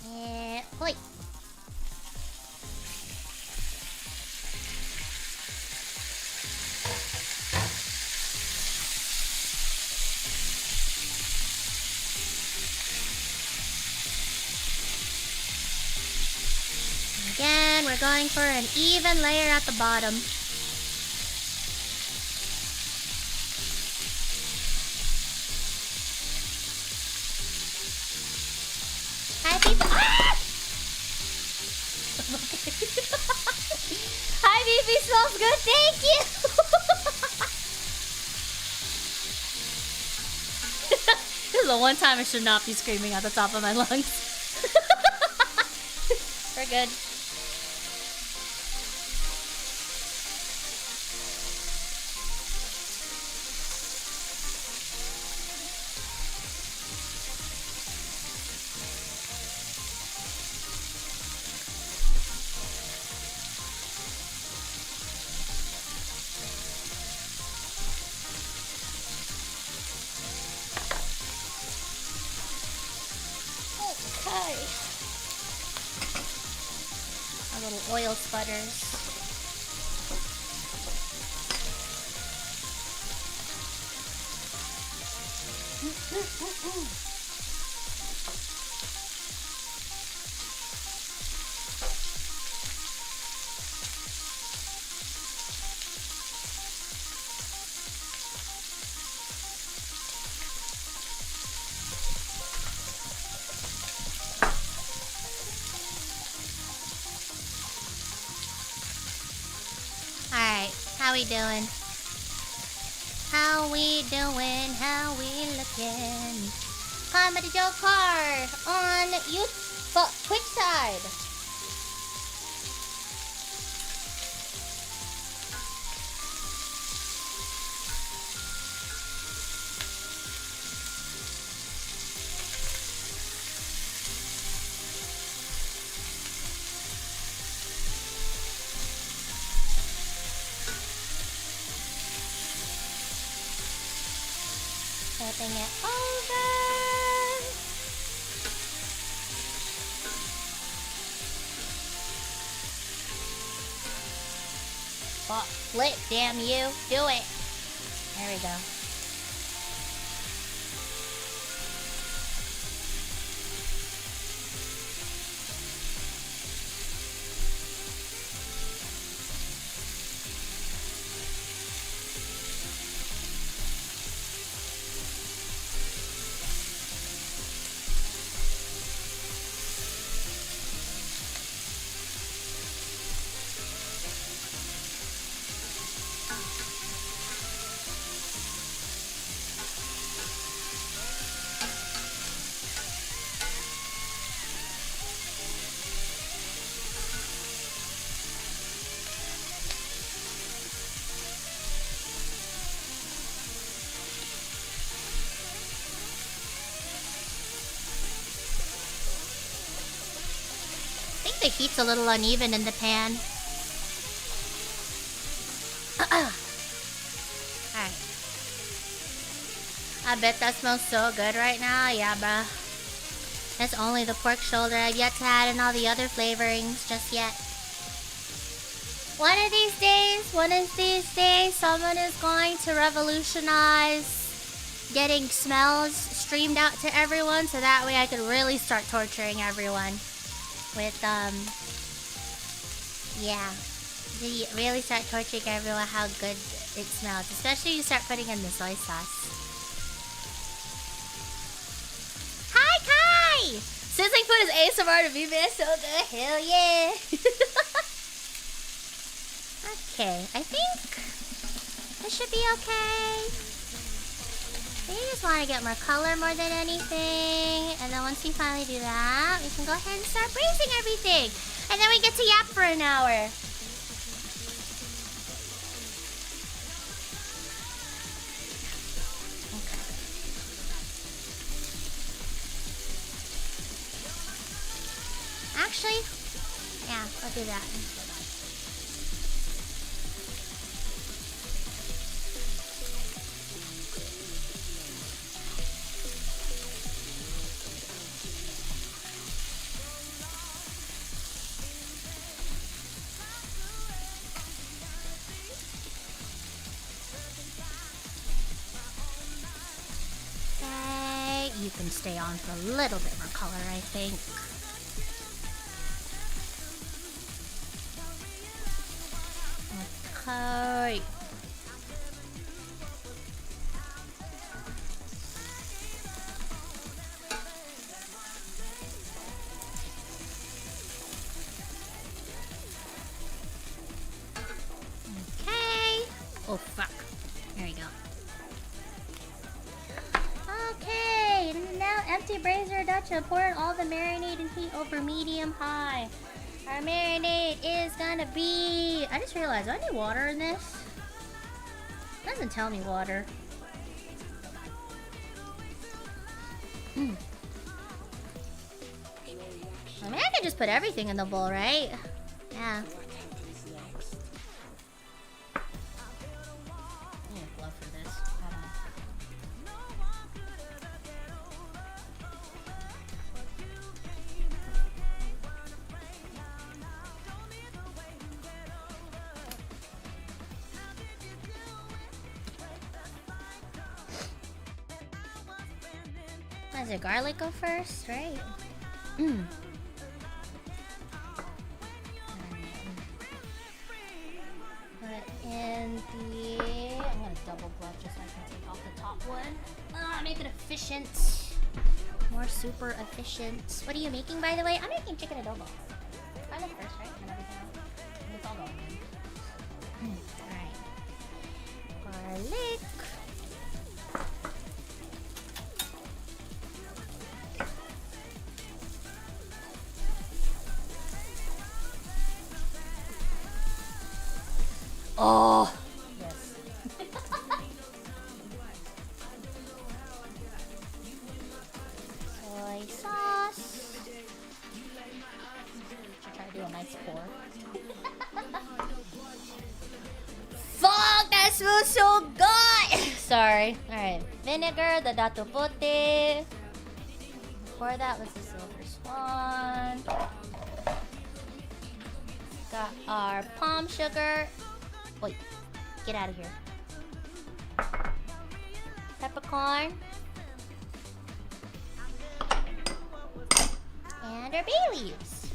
And plate. Again, we're going for an even layer at the bottom. Hi, baby, smells good. Thank you. This is the one time I should not be screaming at the top of my lungs. We're good. Oil sputters. How we doing? How we doing? How we looking? Comedy Joe Car on Twitch side. Flipping it over. Oh, flip, damn you. Do it. There we go. the heat's a little uneven in the pan. Alright. I bet that smells so good right now. Yeah, bruh. That's only the pork shoulder. I've yet to add in all the other flavorings just yet. One of these days, someone is going to revolutionize getting smells streamed out to everyone, so that way I could really start torturing everyone with, yeah. Really start torturing everyone how good it smells. Especially you start putting in the soy sauce. Hi, Kai! Sizzling put his ASMR to be man so good. Hell yeah! Okay, I think this should be okay. We just want to get more color more than anything. And then once we finally do that, we can go ahead and start braising everything. And then we get to yap for an hour. Actually, yeah, I'll do that. Okay, you can stay on for a little bit more color, I think. Okay. Okay. Oh, fuck. There we go. Okay. Now empty brazier Dutch and pour in all the marinade and heat over medium-high. Our marinade is gonna be... I just realized, do I need water in this? It doesn't tell me water. I mean, I can just put everything in the bowl, right? Yeah. I need a glove for this. I don't know. Does the garlic go first, right? Put in the... I'm gonna double glove just so I can take off the top one. Make it efficient. More super efficient. What are you making, by the way? I'm making chicken adobo. Garlic first, right? And everything else. And it's all going in. Alright. Garlic. Oh! Yes. Soy sauce. Should try to do a nice pour. Fuck! That smells so good! Sorry. Alright. Vinegar, the dato puti. Before that was the silver swan. Got our palm sugar. Wait, get out of here. Peppercorn. And our bay leaves.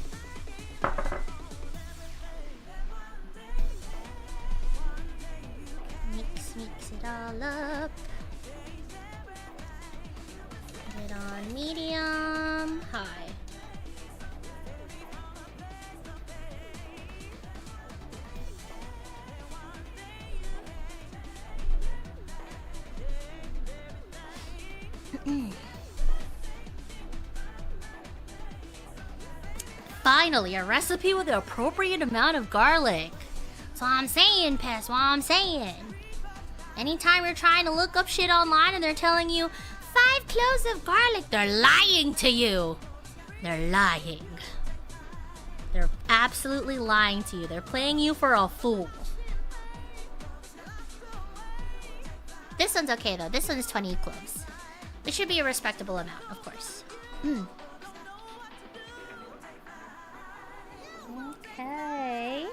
Mix it all up. Put it on medium, high. Finally, a recipe with the appropriate amount of garlic. That's what I'm saying, Pess. What I'm saying. Anytime you're trying to look up shit online and they're telling you 5 cloves of garlic, they're lying to you. They're lying. They're absolutely lying to you. They're playing you for a fool. This one's okay though. This one is 20 cloves. It should be a respectable amount, of course. Okay.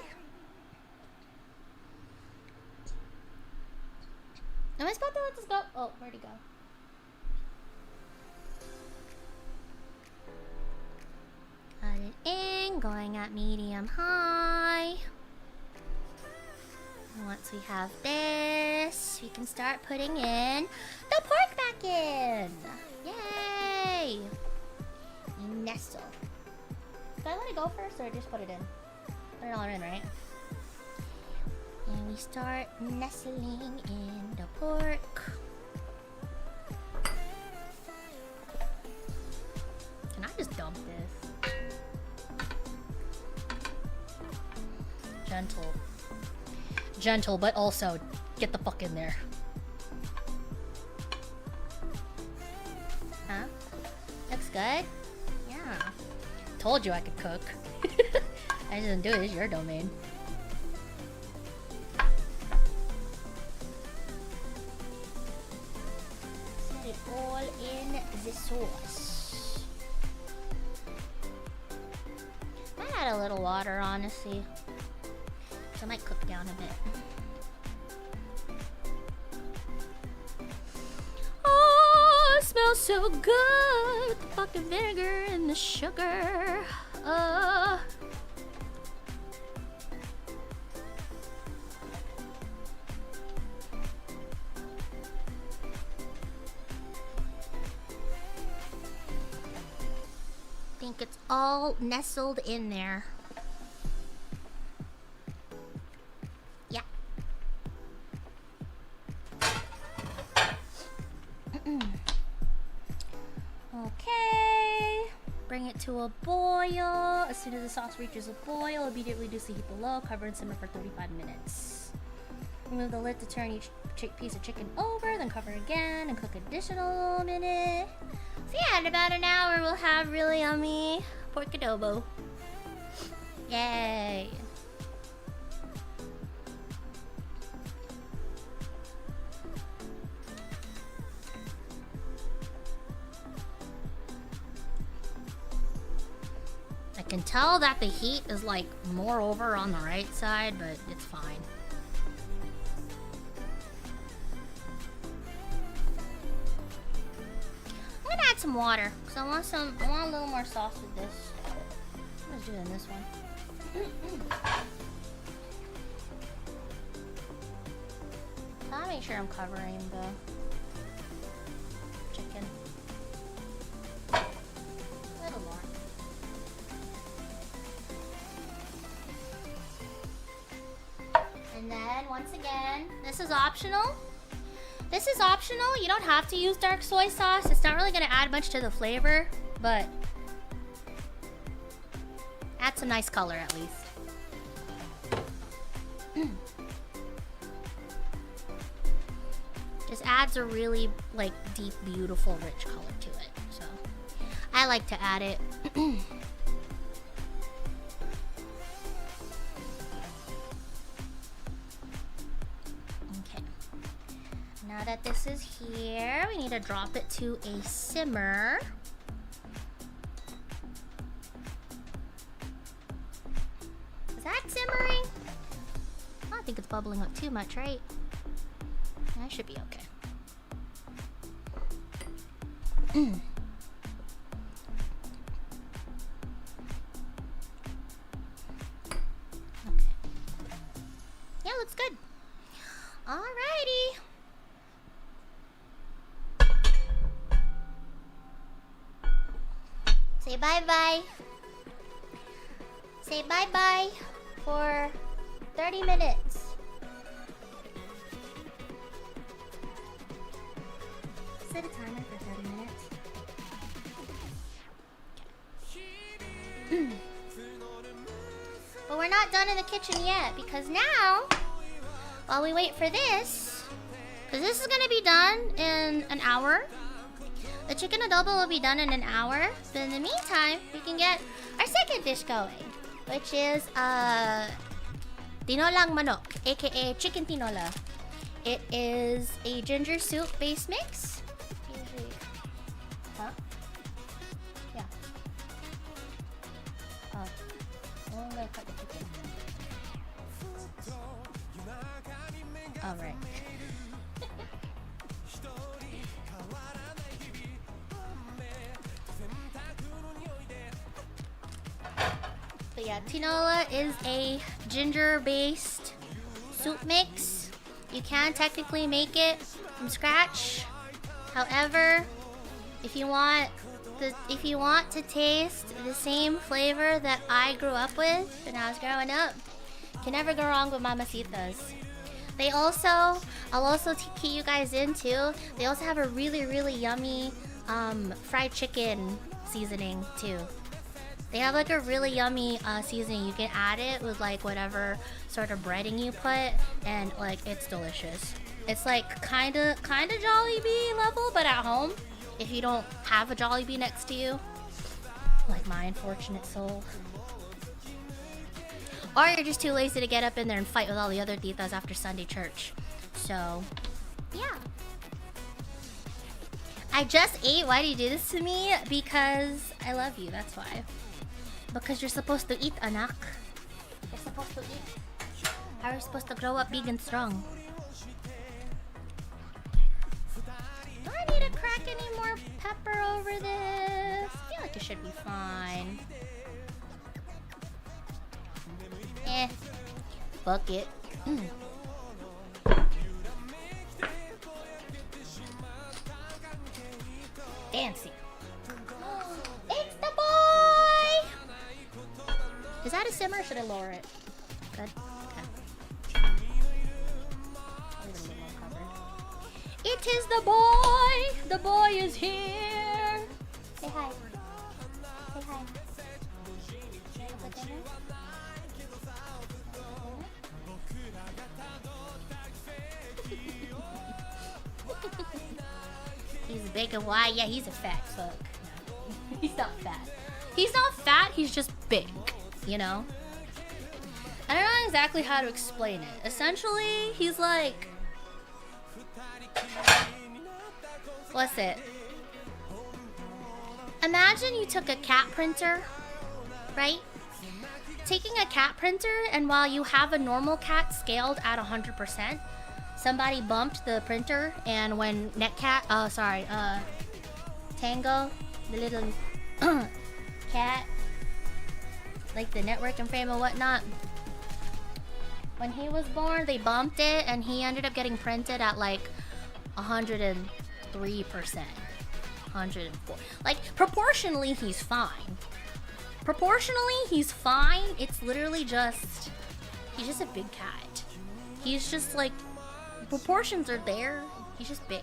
Am I supposed to let this go? Oh, where'd he go? Cut it in, going at medium high. And once we have this, we can start putting in the pork back in. Yay! Nestle. Did I let it go first or just put it in? Put it all in, right? And we start nestling in the pork. Can I just dump this? Gentle. Gentle, but also get the fuck in there. Huh? Looks good? Yeah. Told you I could cook. I didn't do it. It's your domain. Set it all in the sauce. I add a little water, honestly. So I might cook down a bit. Oh, it smells so good. The fucking vinegar and the sugar. I think it's all nestled in there. Yeah. Okay. Bring it to a boil. As soon as the sauce reaches a boil, immediately reduce the heat below. Cover and simmer for 35 minutes. Remove the lid to turn each piece of chicken over, then cover again and cook additional minute. So yeah, in about an hour we'll have really yummy pork adobo. Yay! I can tell that the heat is like more over on the right side, but it's fine. I'm gonna add some water because I want a little more sauce with this. I'm just doing this one. I'll make sure I'm covering the chicken. A little more. And then once again, this is optional. This is optional. You don't have to use dark soy sauce. It's not really going to add much to the flavor, but add some nice color at least. Just adds a really like deep, beautiful, rich color to it. So I like to add it. Now that this is here, we need to drop it to a simmer. Is that simmering? I don't think it's bubbling up too much, right? That should be okay. Okay. Yeah, looks good. Alrighty. Say bye-bye. Say bye-bye for 30 minutes. Set a timer for 30 minutes. Okay. But we're not done in the kitchen yet because now, while we wait for this, because this is going to be done in an hour. The chicken adobo will be done in an hour. But in the meantime, we can get our second dish going. which is tinolang manok, aka chicken tinola. It is a ginger soup base mix. Huh? Yeah. Oh. I'm gonna cut the chicken. Alright. But yeah, tinola is a ginger-based soup mix. You can technically make it from scratch. However, if you want to taste the same flavor that I grew up with when I was growing up, you can never go wrong with Mamacitas. I'll also key you guys into. They also have a really, really yummy fried chicken seasoning too. They have like a really yummy seasoning. You can add it with like whatever sort of breading you put, and like it's delicious. It's like kind of Jollibee level, but at home. If you don't have a Jollibee next to you, like my unfortunate soul. Or you're just too lazy to get up in there and fight with all the other titas after Sunday church. So, yeah. I just ate. Why do you do this to me? Because I love you, that's why. Because you're supposed to eat, anak. You're supposed to eat. How are you supposed to grow up big and strong? Do I need to crack any more pepper over this? I feel like it should be fine. Fuck it. Fancy. It's the boy! Is that a simmer or should I lower it? Good. Okay. It is the boy! The boy is here! Say hi. Say hi. He's big and wide. Yeah, he's a fat fuck. No. He's not fat. He's not fat, he's just big, you know? I don't know exactly how to explain it. Essentially, he's like... What's it? Imagine you took a cat printer, right? Taking a cat printer, and while you have a normal cat scaled at 100%, somebody bumped the printer, and when Tango, the little cat, like the networking frame and whatnot, when he was born, they bumped it, and he ended up getting printed at like 103%, 104. Like, proportionally, he's fine. Proportionally, he's fine. It's literally just, he's just a big cat. He's just like, proportions are there. He's just big.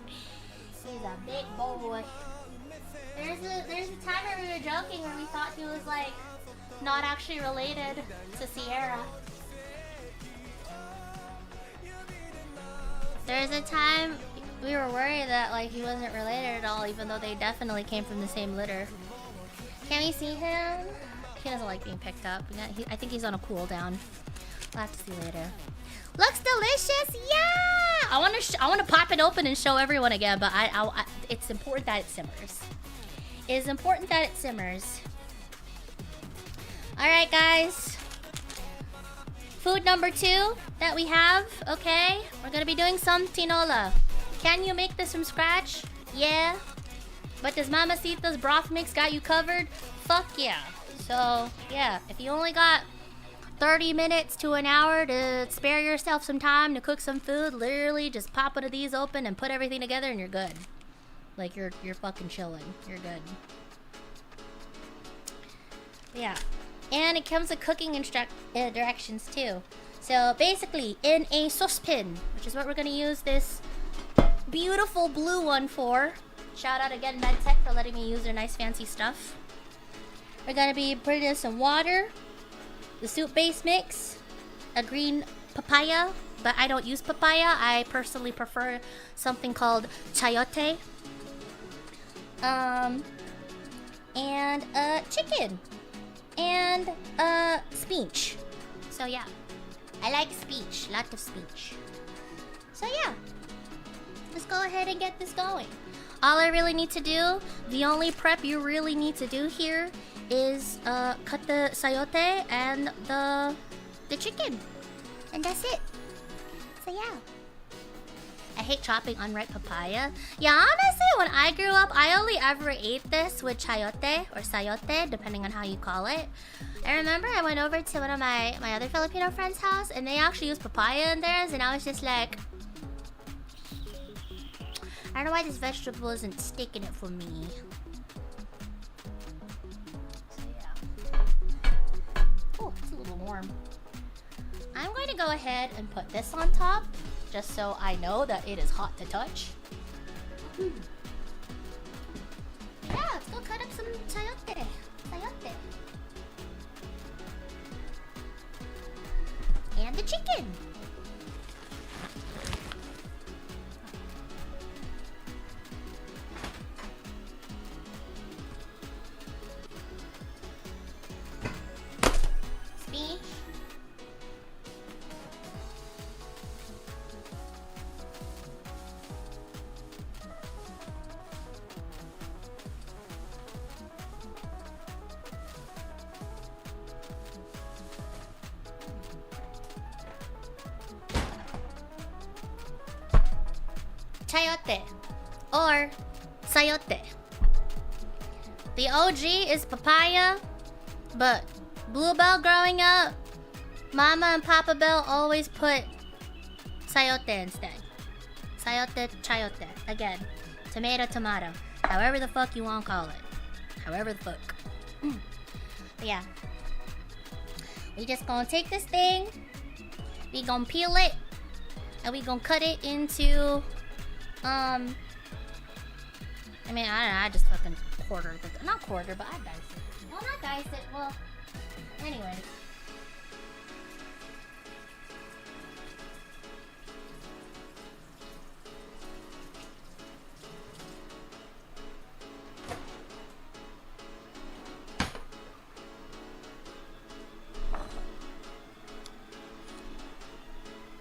He's a big boy. There's a time where we were joking where we thought he was like not actually related to Sierra. There's a time we were worried that like he wasn't related at all, even though they definitely came from the same litter. Can we see him? He doesn't like being picked up. I think he's on a cooldown. We'll have to see later. Looks delicious, yeah! I want to pop it open and show everyone again, but it's important that it simmers. It is important that it simmers. All right, guys. Food number 2 that we have. Okay, we're gonna be doing some tinola. Can you make this from scratch? Yeah. But does Mamacita's broth mix got you covered? Fuck yeah. So yeah, if you only got 30 minutes to an hour to spare yourself some time to cook some food, literally just pop one of these open and put everything together and you're good. Like you're fucking chilling. You're good. Yeah. And it comes with cooking directions too. So basically, in a saucepan, which is what we're gonna use this beautiful blue one for. Shout out again MedTech for letting me use their nice fancy stuff. We're gonna be putting in some water, the soup base mix, a green papaya, but I don't use papaya. I personally prefer something called chayote. and chicken, and speech. So yeah, I like speech, lot of speech. So yeah, let's go ahead and get this going. All I really need to do, the only prep you really need to do here is cut the sayote and the chicken, and that's it. So yeah. I hate chopping unripe papaya. Yeah, honestly, when I grew up, I only ever ate this with chayote or sayote, depending on how you call it. I remember I went over to one of my other Filipino friends' house, and they actually used papaya in theirs, and I was just like, I don't know why this vegetable isn't sticking it for me. So yeah. Oh, it's a little warm. I'm going to go ahead and put this on top, just so I know that it is hot to touch. Yeah, let's go cut up some chayote. Chayote. And the chicken. Speech. Chayote or sayote. The OG is papaya, but Bluebell growing up, Mama and Papa Bell always put sayote instead. Sayote, chayote. Again, tomato, tomato. However the fuck you want to call it. However the fuck. But yeah. We just gonna take this thing, we gonna peel it, and we gonna cut it into I mean, I don't know, I just fucking quartered the, not quarter, but I diced it. Well, not diced it, well, anyways.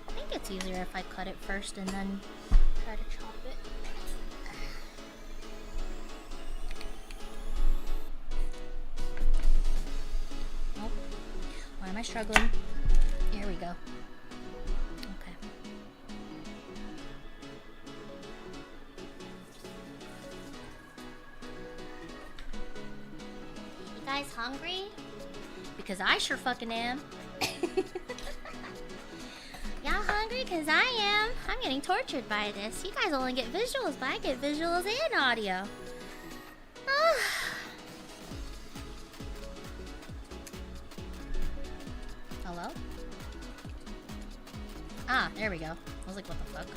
I think it's easier if I cut it first and then try to chop it. Oh, why am I struggling? Here we go. Okay. You guys hungry? Because I sure fucking am. Y'all hungry? Cause I am. I'm getting tortured by this. You guys only get visuals, but I get visuals and audio. Hello? Ah, there we go. I was like, what the fuck?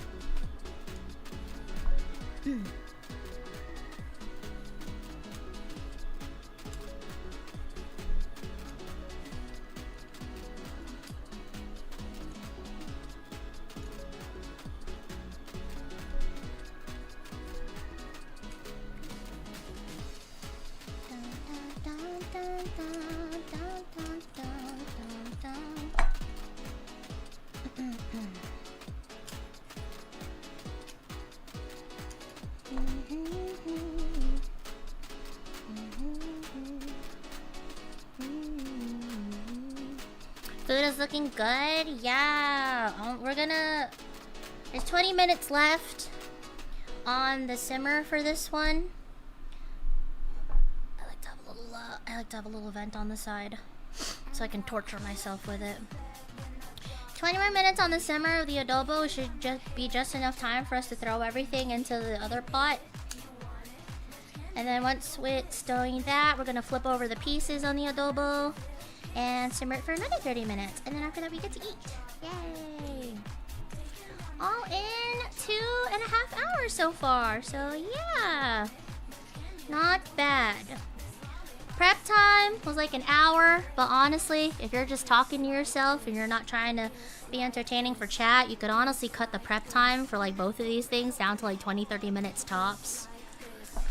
Food is looking good. Yeah, we're gonna. There's 20 minutes left on the simmer for this one. I like to have a little vent on the side so I can torture myself with it. 20 more minutes on the simmer of the adobo should be just enough time for us to throw everything into the other pot. And then once it's doing that, we're gonna flip over the pieces on the adobo and simmer it for another 30 minutes. And then after that, we get to eat. Yay! All in 2.5 hours so far. So yeah, not bad. Prep time was like an hour, but honestly, if you're just talking to yourself and you're not trying to be entertaining for chat, you could honestly cut the prep time for like both of these things down to like 20-30 minutes tops.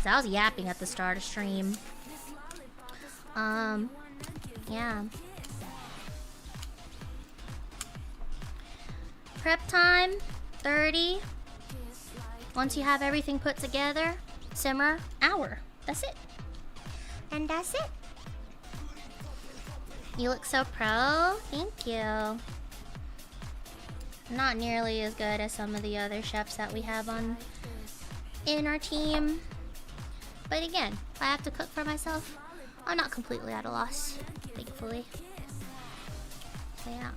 So I was yapping at the start of stream. Yeah. Prep time, 30. Once you have everything put together, simmer, hour. That's it. And that's it. You look so pro. Thank you. Not nearly as good as some of the other chefs that we have in our team. But again, if I have to cook for myself, I'm not completely at a loss, thankfully. So yeah.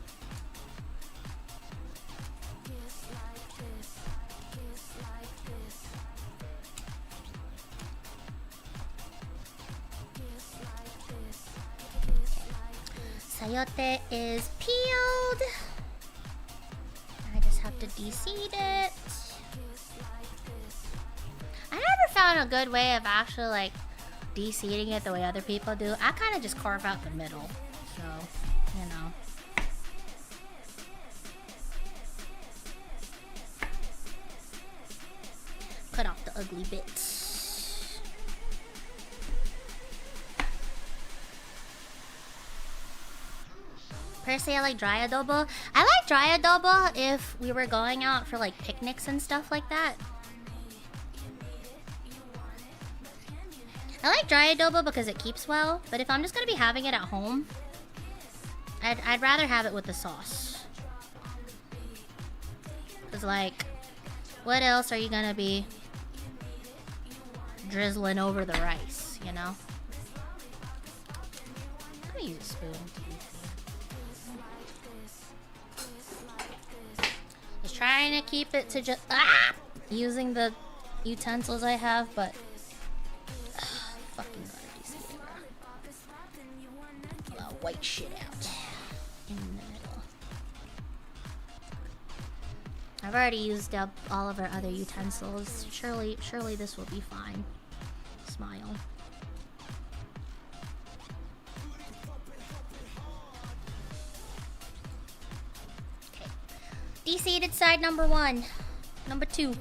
Sayote is peeled. I just have to de-seed it. I never found a good way of actually like de-seeding it the way other people do. I kind of just carve out the middle, so you know. Cut off the ugly bits. Personally, I like dry adobo. I like dry adobo if we were going out for like picnics and stuff like that. I like dry adobo because it keeps well, but if I'm just gonna be having it at home, I'd rather have it with the sauce. Cause like, what else are you gonna be drizzling over the rice, you know? Let me use a spoon. Just trying to keep it to just using the utensils I have, but fucking gotta de-seed it, bro. All that white shit out in the middle. I've already used up all of our other utensils. Surely this will be fine. Smile. Okay. De-seeded side number 1. Number 2.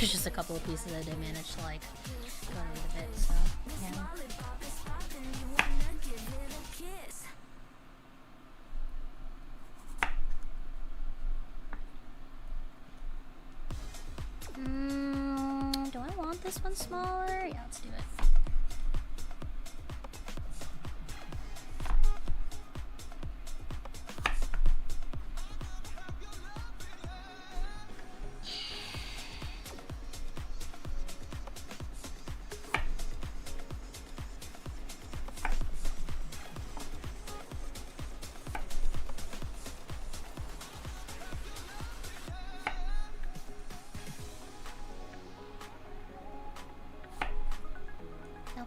There's just a couple of pieces I did manage to like go rid of it, so yeah. Do I want this one smaller? Yeah, let's do it.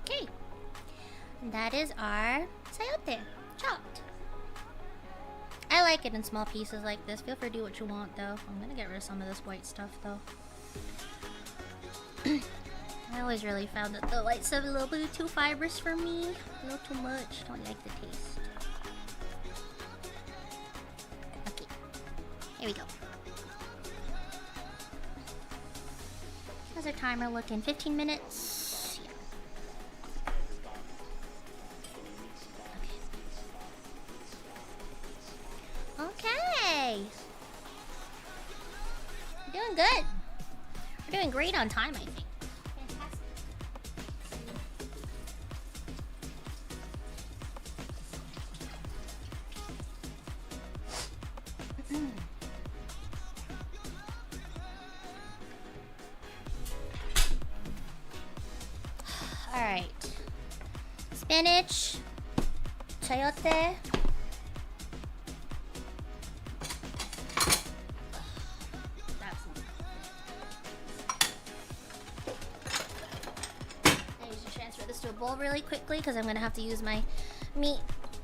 Okay, that is our sayote, chopped. I like it in small pieces like this. Feel free to do what you want though. I'm gonna get rid of some of this white stuff though. I always really found that the white stuff is a little bit too fibrous for me. A little too much. Don't like the taste. Okay, here we go. How's our timer looking? 15 minutes. Okay. We're doing good. We're doing great on time, I think. All right. Spinach, chayote. bowl really quickly because I'm gonna have to use my meat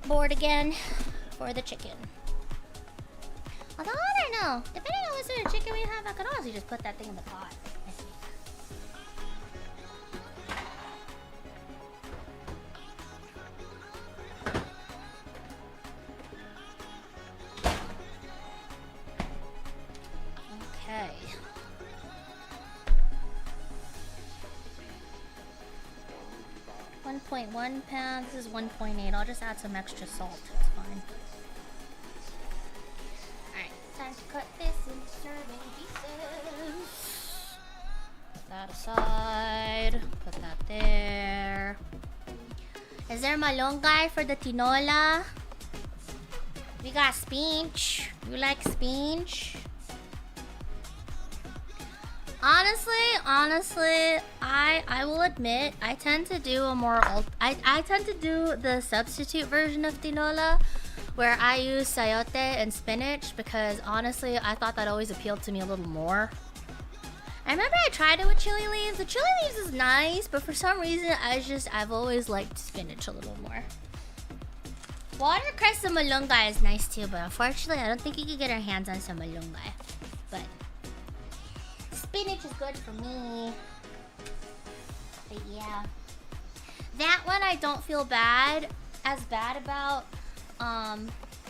board again for the chicken. Although I don't know, depending on what sort of chicken we have, I could honestly just put that thing in the pot. I think. Okay. £1.1 pound. This is 1.8. I'll just add some extra salt. It's fine. Alright, time to cut this into serving pieces. Put that aside. Put that there. Is there malunggay for the tinola? We got spinach. You like spinach? Honestly, I will admit I tend to do a more I tend to do the substitute version of tinola where I use sayote and spinach because honestly I thought that always appealed to me a little more. I remember I tried it with chili leaves. The chili leaves is nice, but for some reason I've always liked spinach a little more. Watercress and malunggay is nice too, but unfortunately I don't think you can get our hands on some malunggay. But spinach is good for me. But yeah. That one I don't feel as bad about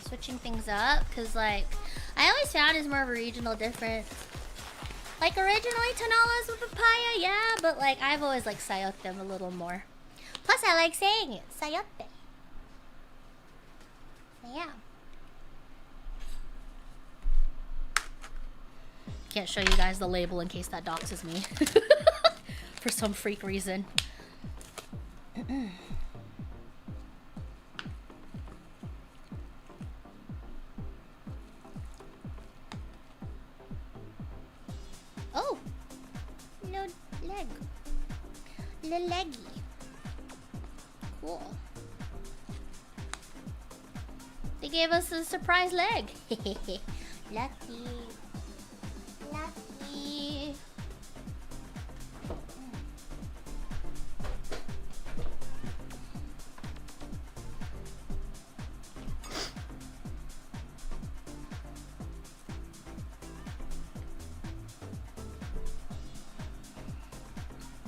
switching things up. Cause like, I always found it's more of a regional difference. Like originally tinolas with papaya, yeah. But like, I've always like sayote them a little more. Plus I like saying it, sayote. Yeah. Can't show you guys the label in case that doxes me for some freak reason. Oh, no leg, little leggy. Cool. They gave us a surprise leg. Lucky. Lucky.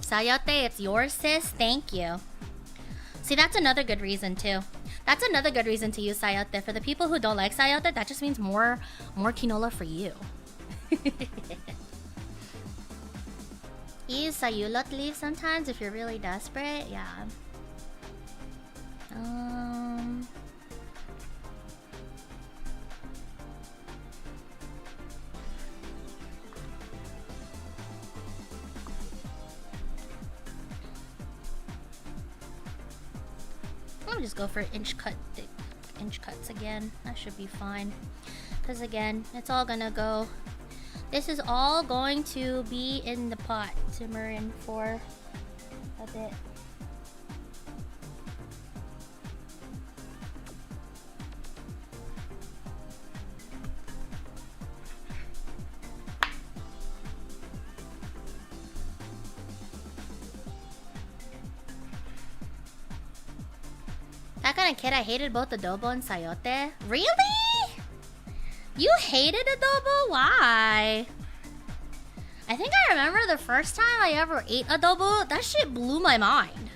Sayote, it's yours, sis. Thank you. See, that's another good reason too. That's another good reason to use sayote. For the people who don't like sayote, that just means more quinola for you. You use sayulot leaf sometimes if you're really desperate. Yeah. I'll just go for inch cuts again. That should be fine. Because again, it's all gonna go. This is all going to be in the pot, simmering for a bit. That kind of kid, I hated both adobo and sayote. Really? You hated adobo? Why? I think I remember the first time I ever ate adobo, that shit blew my mind.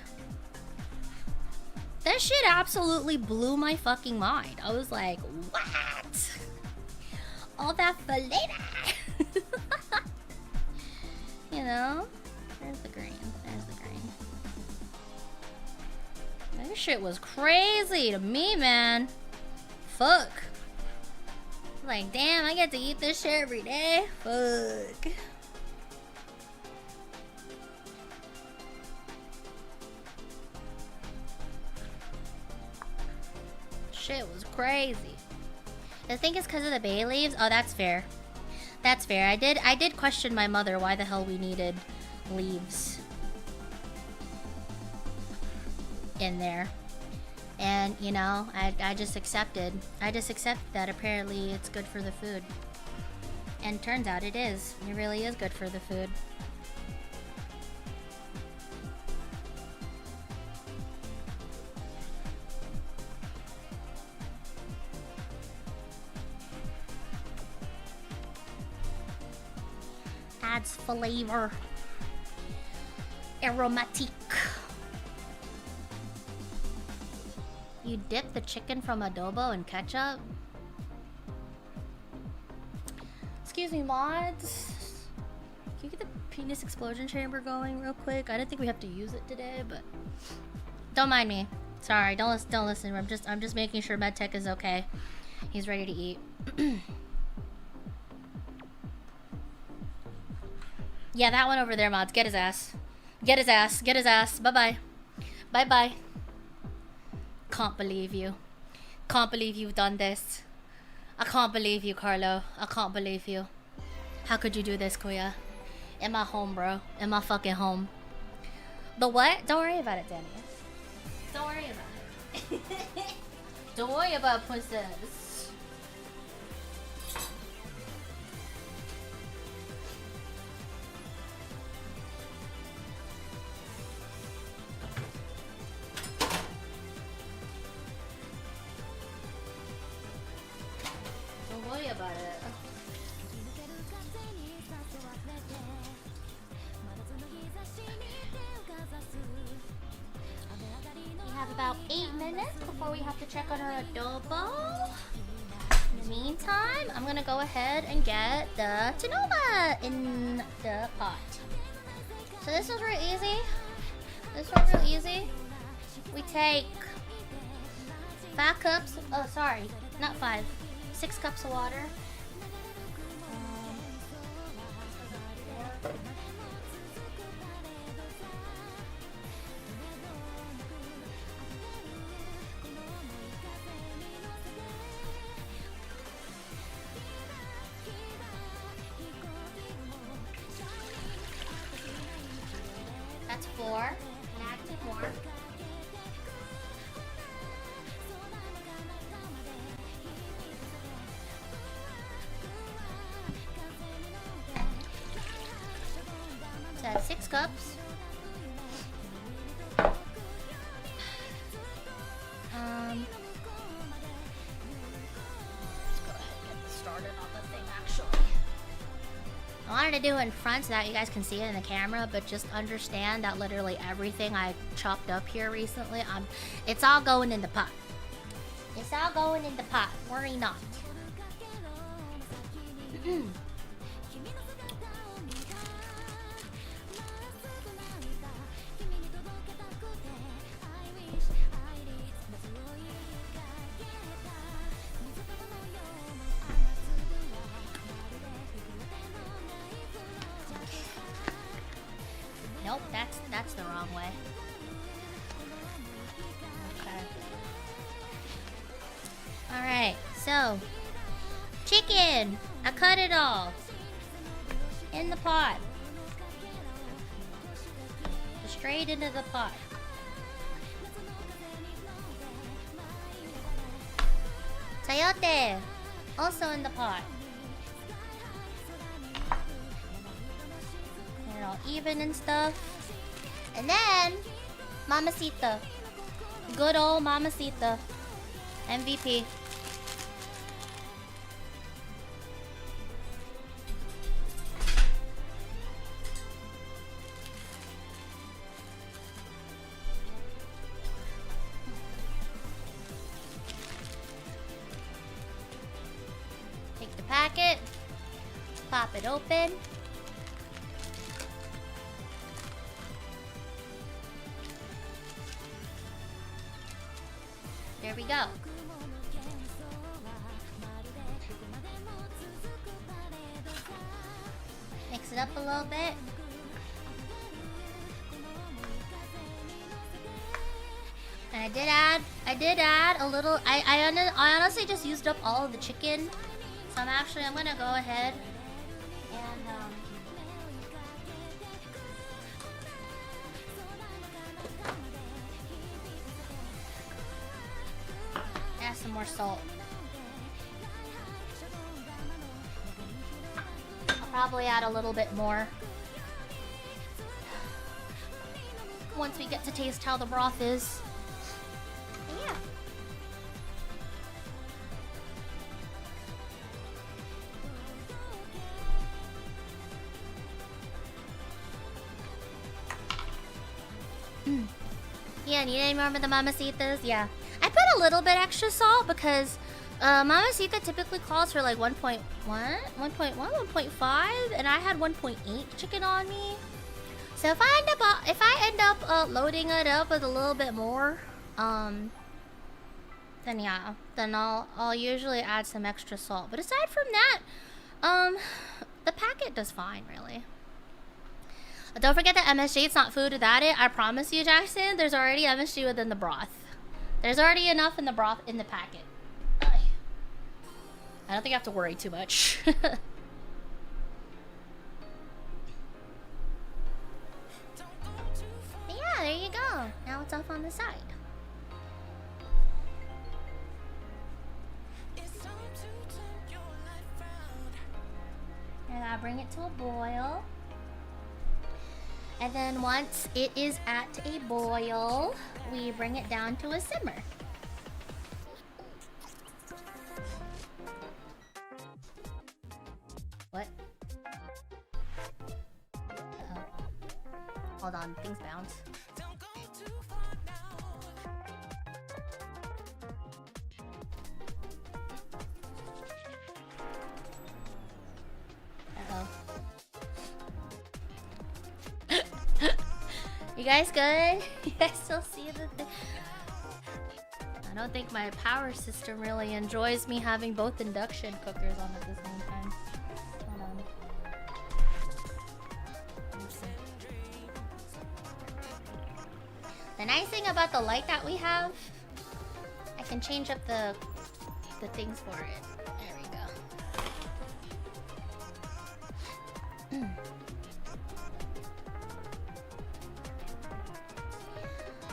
That shit absolutely blew my fucking mind. I was like, what? All that fileta? You know? There's the green. There's the green. That shit was crazy to me, man. Fuck. Like, damn, I get to eat this shit every day. Fuck. Shit was crazy. I think it's because of the bay leaves. Oh, that's fair. That's fair. I did question my mother why the hell we needed leaves in there. And, you know, I just accepted. I just accepted that apparently it's good for the food. And turns out it is. It really is good for the food. adds flavor. Aromatic. You dip the chicken from adobo in ketchup? Excuse me, mods. Can you get the penis explosion chamber going real quick? I didn't think we have to use it today, but don't mind me. Sorry, don't listen. I'm just making sure MedTech is okay. He's ready to eat. Yeah, that one over there, mods. Get his ass. Get his ass. Get his ass. Bye-bye. Bye-bye. Can't believe you. Can't believe you've done this. I can't believe you, Carlo. I can't believe you. How could you do this, Kuya? In my home, bro. In my fucking home. The what? Don't worry about it, Danny. Don't worry about it. Don't worry about princess. Don't worry about it. We have about 8 minutes before we have to check on our adobo. In the meantime, I'm gonna go ahead and get the tinola in the pot. So this was real easy. This one's real easy. We take 5 cups. Oh, sorry, not 5. 6 cups of water. That's 4. And add 2 more. So that's 6 cups. Let's go ahead and get started on the thing actually. I wanted to do it in front so that you guys can see it in the camera, but just understand that literally everything I chopped up here recently, it's all going in the pot. It's all going in the pot. Worry not. Nope, that's the wrong way. Okay. Alright, so chicken! I cut it all in the pot. Straight into the pot. Sayote! Also in the pot. Get it all even and stuff. And then Mamacita. Good old Mamacita. MVP. Take the packet, pop it open. There we go. Mix it up a little bit. And I did add a little. I honestly just used up all of the chicken, so I'm gonna go ahead and add some more salt. I'll probably add a little bit more once we get to taste how the broth is. Yeah. Yeah, and you remember the mamacitas? Yeah. I put a little bit extra salt because mamacita typically calls for like 1.1, 1.5, and I had 1.8 chicken on me. So if I end up loading it up with a little bit more, then yeah, then I'll usually add some extra salt. But aside from that, the packet does fine, really. Don't forget that MSG, it's not food without it. I promise you, Jackson, there's already MSG within the broth. There's already enough in the broth in the packet. I don't think I have to worry too much. Yeah, there you go. Now it's off on the side. And I bring it to a boil. And then once it is at a boil, we bring it down to a simmer. What? Uh-oh. Hold on, things bounce. Uh-oh. You guys good? You guys still see the thing? I don't think my power system really enjoys me having both induction cookers on at the same time. Hold on. The nice thing about the light that we have, I can change up the things for it. There we go.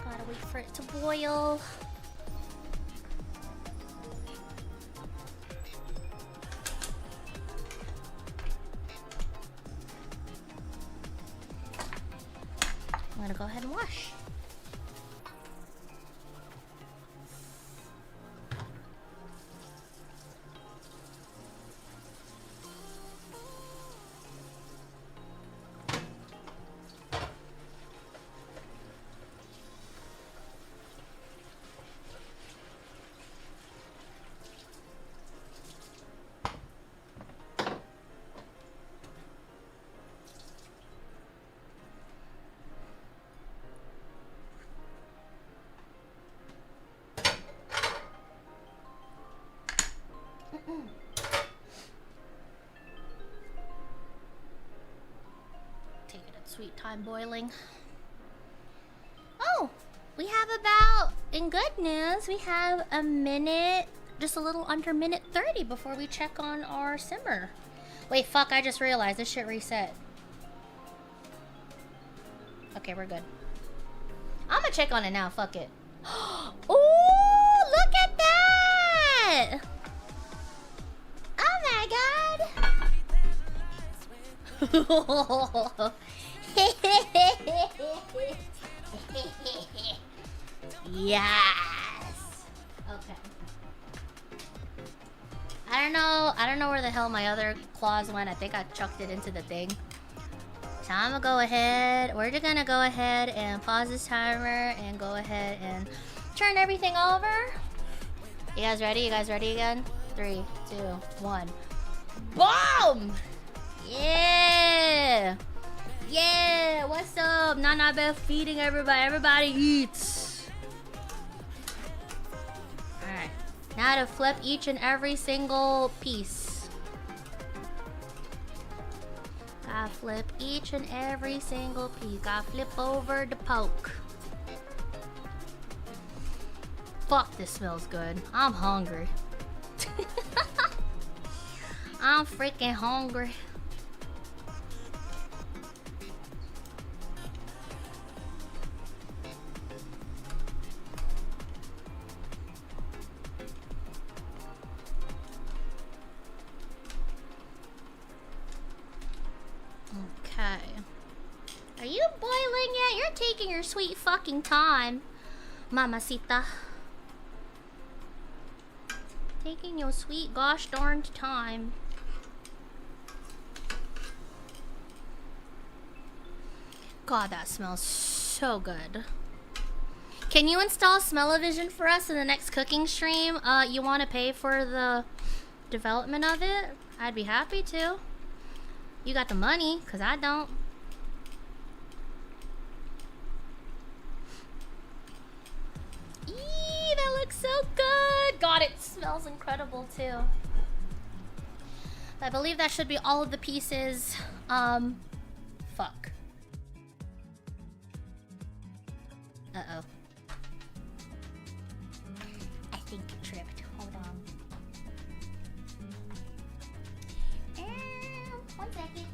Gotta wait for it to boil. I'm gonna go ahead and wash. Take it at sweet time boiling. Oh, we have about, in good news, we have a minute, just a little under minute 30 before we check on our simmer. Wait, fuck, I just realized this shit reset. Okay, we're good. I'm gonna check on it now, fuck it. Ooh, look at that! Oh my god! Yes! Okay. I don't know where the hell my other claws went. I think I chucked it into the thing. So I'm gonna go ahead. We're just gonna go ahead and pause this timer and go ahead and turn everything over. You guys ready? You guys ready again? 3, 2, 1. Boom! Yeah! Yeah! What's up? Nana Beth feeding everybody. Everybody eats. Alright. Now to flip each and every single piece. Gotta flip each and every single piece. Gotta flip over the poke. Fuck, this smells good. I'm hungry. I'm freaking hungry. Okay. Are you boiling yet? You're taking your sweet fucking time, Mamacita. Taking your sweet gosh darned time. God, that smells so good. Can you install smell-o-vision for us in the next cooking stream? You want to pay for the development of it? I'd be happy to. You got the money, because I don't. Eee, that looks so good. God, it smells incredible too. I believe that should be all of the pieces. Fuck. Uh-oh. I think it tripped. Hold on. 1 second.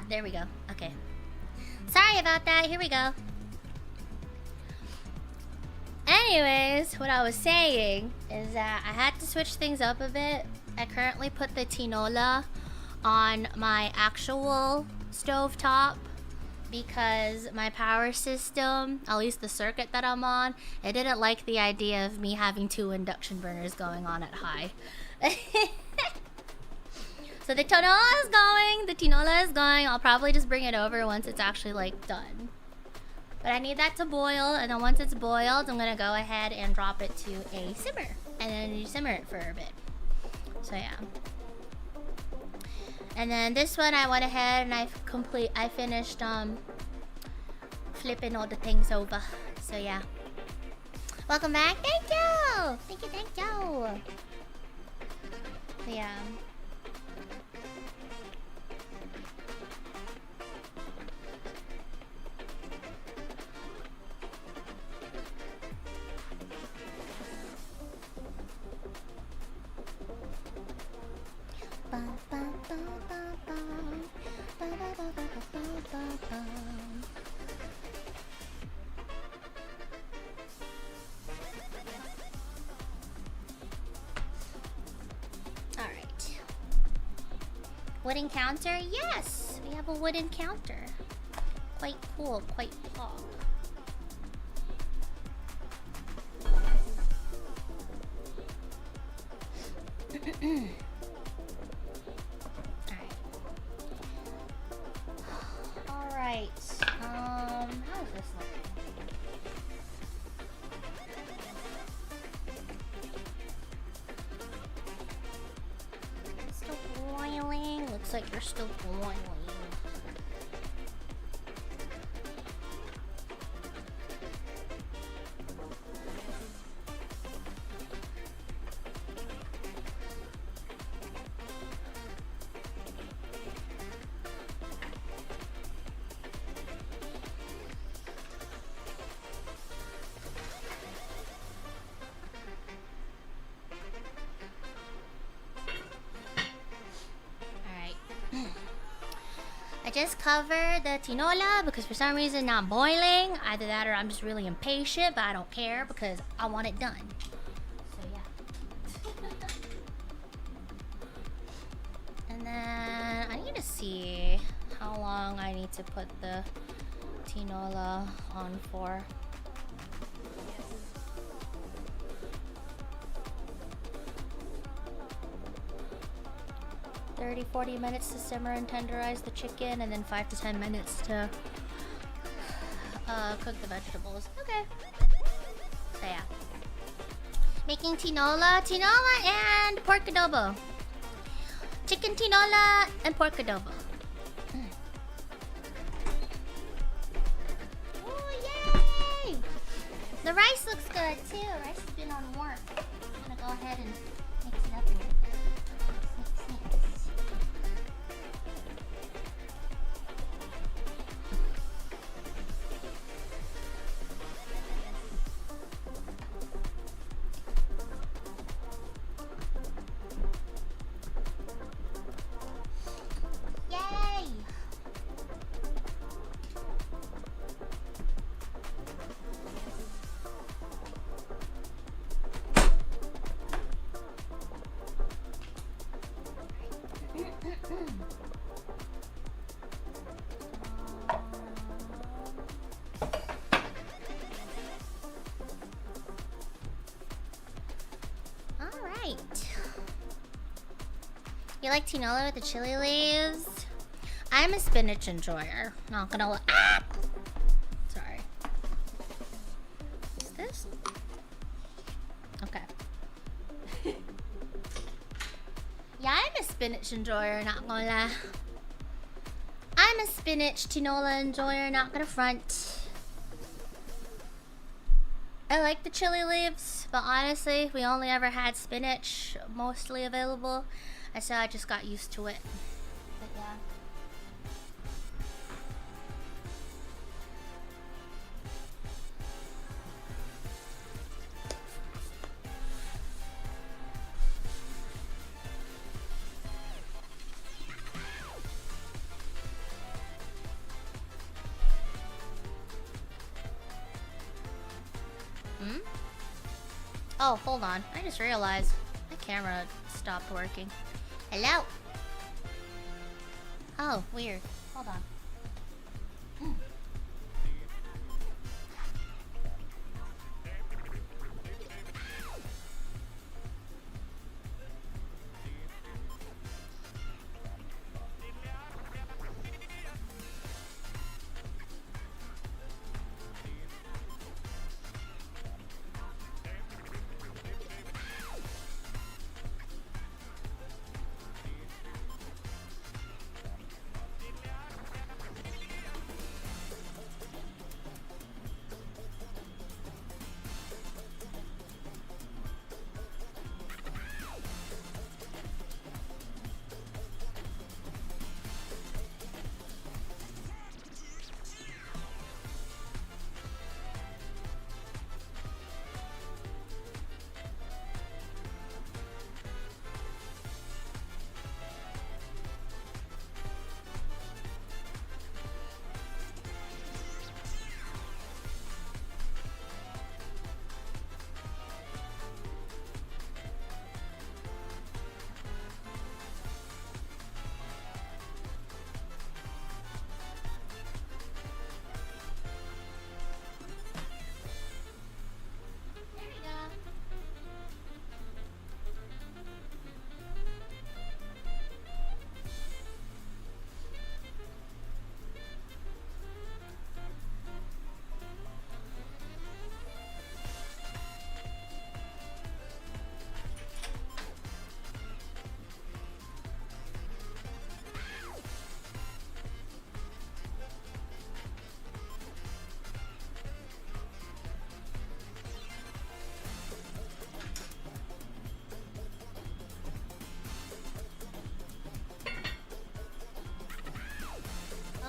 There we go. Okay. Sorry about that. Here we go. Anyways, what I was saying is that I had to switch things up a bit. I currently put the tinola on my actual stovetop because my power system, at least the circuit that I'm on, it didn't like the idea of me having 2 induction burners going on at high. So the tinola is going, I'll probably just bring it over once it's actually like done. But I need that to boil, and then once it's boiled, I'm gonna go ahead and drop it to a simmer. And then you simmer it for a bit. So yeah. And then this one I went ahead and I finished flipping all the things over. So yeah. Welcome back. Thank you. Thank you. So yeah. Alright. Wooden counter? Yes! We have a wooden counter. Quite cool, quite pog. Alright. How is this looking? Still boiling? Looks like you're still boiling. Just cover the tinola because for some reason not boiling. Either that or I'm just really impatient, but I don't care because I want it done. So yeah. And then I need to see how long I need to put the tinola on for. 30-40 minutes to simmer and tenderize the chicken, and then 5 to 10 minutes to cook the vegetables. Okay. So yeah. Making tinola and pork adobo. Chicken tinola and pork adobo. Oh yay! The rice looks good too. Rice has been on warm. I'm gonna go ahead and mix it up a little bit. You like tinola with the chili leaves? I'm a spinach enjoyer. Not gonna lie. Ah! Sorry. Is this? Okay. Yeah, I'm a spinach enjoyer, not gonna lie. I'm a spinach tinola enjoyer, not gonna front. I like the chili leaves, but honestly, we only ever had spinach mostly available. So I just got used to it. But yeah. Oh, hold on. I just realized my camera stopped working. Hello? Oh, weird. Hold on.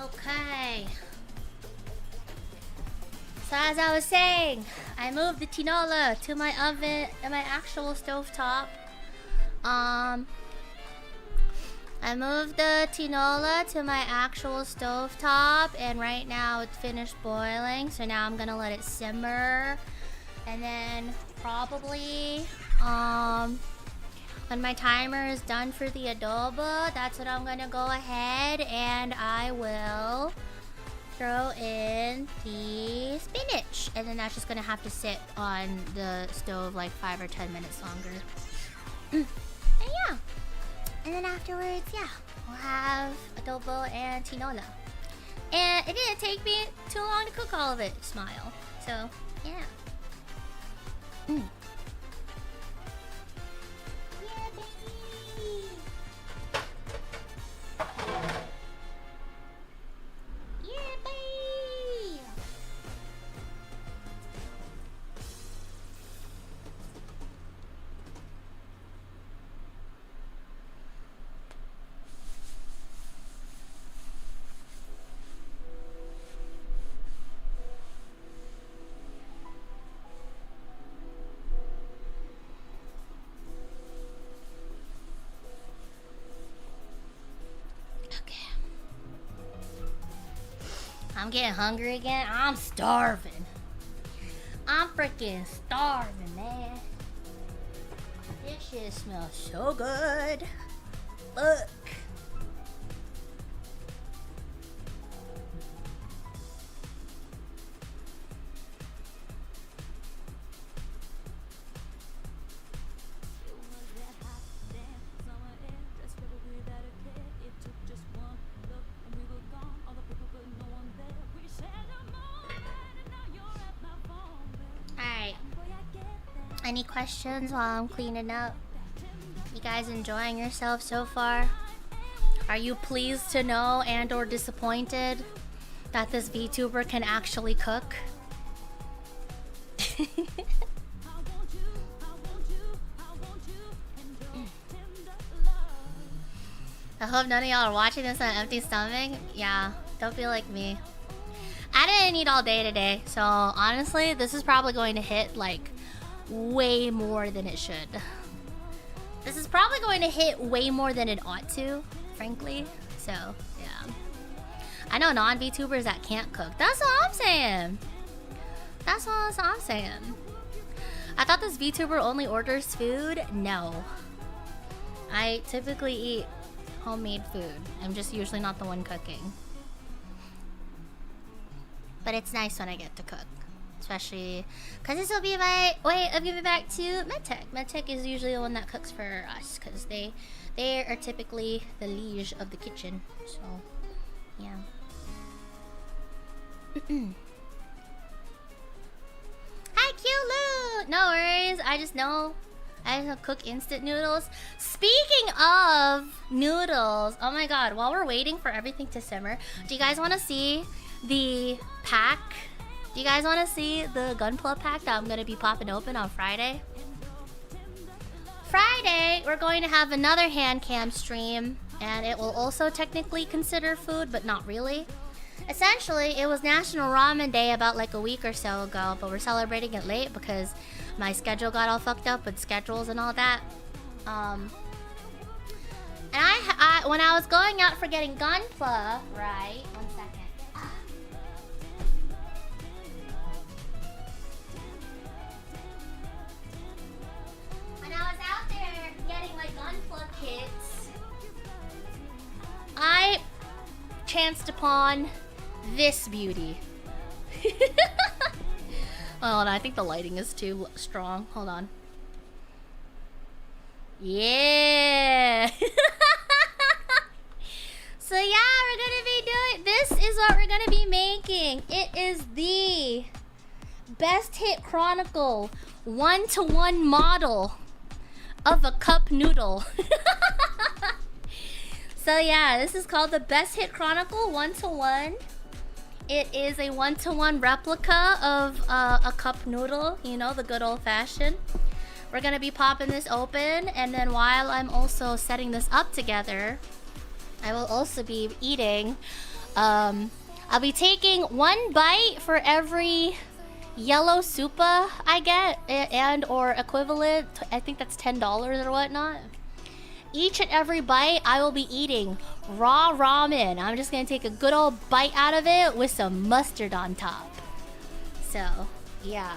Okay. So as I was saying, I moved the tinola to my oven and my actual stovetop. I moved the tinola to my actual stovetop, and right now it's finished boiling. So now I'm gonna let it simmer, and then probably when my timer is done for the adobo, that's when I'm gonna go ahead and I will throw in the spinach, and then that's just gonna have to sit on the stove like 5 or 10 minutes longer. And yeah, and then afterwards, yeah, we'll have adobo and tinola. And it didn't take me too long to cook all of it. Smile. So yeah. Yeah, baby. Yeah, baby. Okay. I'm getting hungry again. I'm starving. I'm freaking starving, man. This shit smells so good. Look. Alright. Any questions while I'm cleaning up? You guys enjoying yourself so far? Are you pleased to know and or disappointed that this VTuber can actually cook? I hope none of y'all are watching this on an empty stomach. Yeah, don't be like me. I didn't eat all day today, so honestly, this is probably going to hit like way more than it should. This is probably going to hit way more than it ought to, frankly. So, yeah. I know non-VTubers that can't cook. That's all I'm saying. That's all I'm saying. I thought this VTuber only orders food. No. I typically eat homemade food. I'm just usually not the one cooking. But it's nice when I get to cook. Especially because this will be my way of giving back to MedTech. MedTech is usually the one that cooks for us because they are typically the liege of the kitchen. So, yeah. Hi, Q-Lu! No worries. I just know cook instant noodles. Speaking of noodles, oh my god, while we're waiting for everything to simmer, do you guys want to see the pack? Do you guys want to see the Gunpla pack that I'm going to be popping open on Friday? Friday, we're going to have another hand cam stream, and it will also technically consider food, but not really. Essentially, it was National Ramen Day about like a week or so ago, but we're celebrating it late because my schedule got all fucked up with schedules and all that. And I when I was going out for getting Gunpla, right? One second. When I was out there getting my Gunpla kits, I chanced upon this beauty. Hold on, I think the lighting is too strong. Hold on. Yeah. So yeah, we're gonna be doing, this is what we're gonna be making. It is the Best Hit Chronicle 1-to-1 model of a cup noodle. So yeah, this is called the Best Hit Chronicle 1-to-1. It is a 1-to-1 replica of a cup noodle, you know, the good old fashioned. We're gonna be popping this open, and then while I'm also setting this up together, I will also be eating I'll be taking 1 bite for every yellow supa I get, and or equivalent. I think that's $10 or whatnot. Each and every bite, I will be eating raw ramen. I'm just gonna take a good old bite out of it with some mustard on top. So, yeah.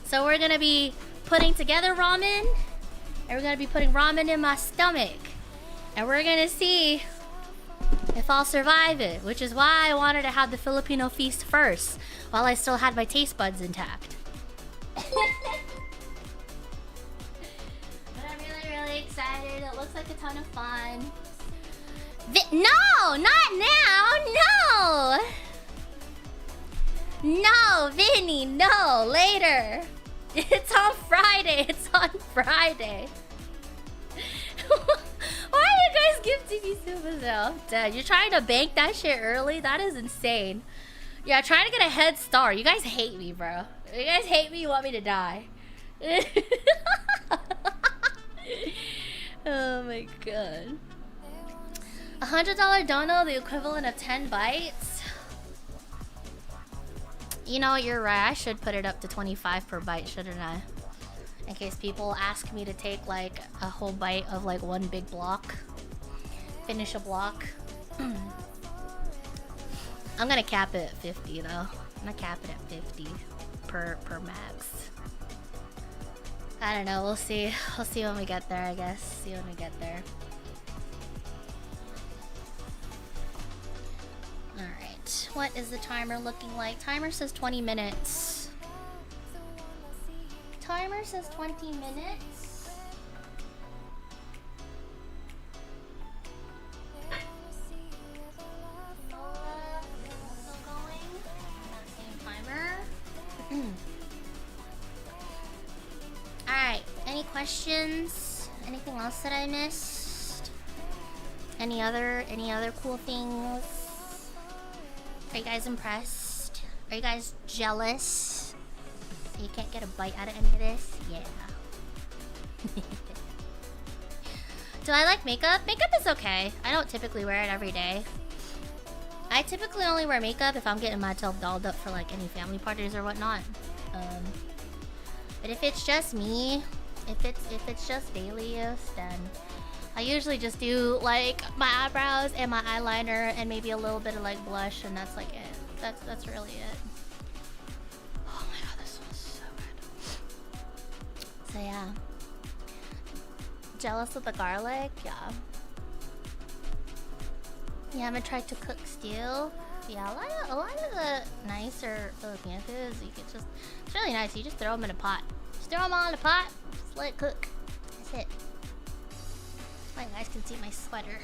So we're gonna be putting together ramen, and we're gonna be putting ramen in my stomach. And we're gonna see if I'll survive it, which is why I wanted to have the Filipino feast first, while I still had my taste buds intact. But I'm really excited. It looks like a ton of fun. No, not now. No. No, Vinny, no, later. It's on Friday. It's on Friday. Why are you guys gifting me super now? Dad, you're trying to bank that shit early? That is insane. Yeah, trying to get a head start. You guys hate me, bro. You guys hate me. You want me to die. Oh my god. $100 dono, the equivalent of 10 bites. You know, you're right. I should put it up to 25 per bite, shouldn't I? In case people ask me to take like a whole bite of like one big block. Finish a block. I'm gonna cap it at 50 though. I'm gonna cap it at 50 per max. I don't know, we'll see. We'll see when we get there, I guess. See when we get there. Alright, what is the timer looking like? Timer says 20 minutes. Timer says 20 minutes. Still going. That same timer. Alright, any questions? Anything else that I missed? Any other cool things? Are you guys impressed? Are you guys jealous? So you can't get a bite out of any of this? Yeah. Do I like makeup? Makeup is okay. I don't typically wear it every day. I typically only wear makeup if I'm getting myself dolled up for like any family parties or whatnot. But if it's just me, if it's just daily use, then I usually just do like my eyebrows and my eyeliner and maybe a little bit of like blush, and that's like it. That's really it. Oh my god, this smells so good. So yeah. Jealous of the garlic? Yeah. You haven't tried to cook stew? Yeah, a lot of the nicer Filipino foods, you can just, it's really nice. You just throw them in a pot. Just throw them all in a pot, just let it cook. That's it. Oh, you guys can see my sweater.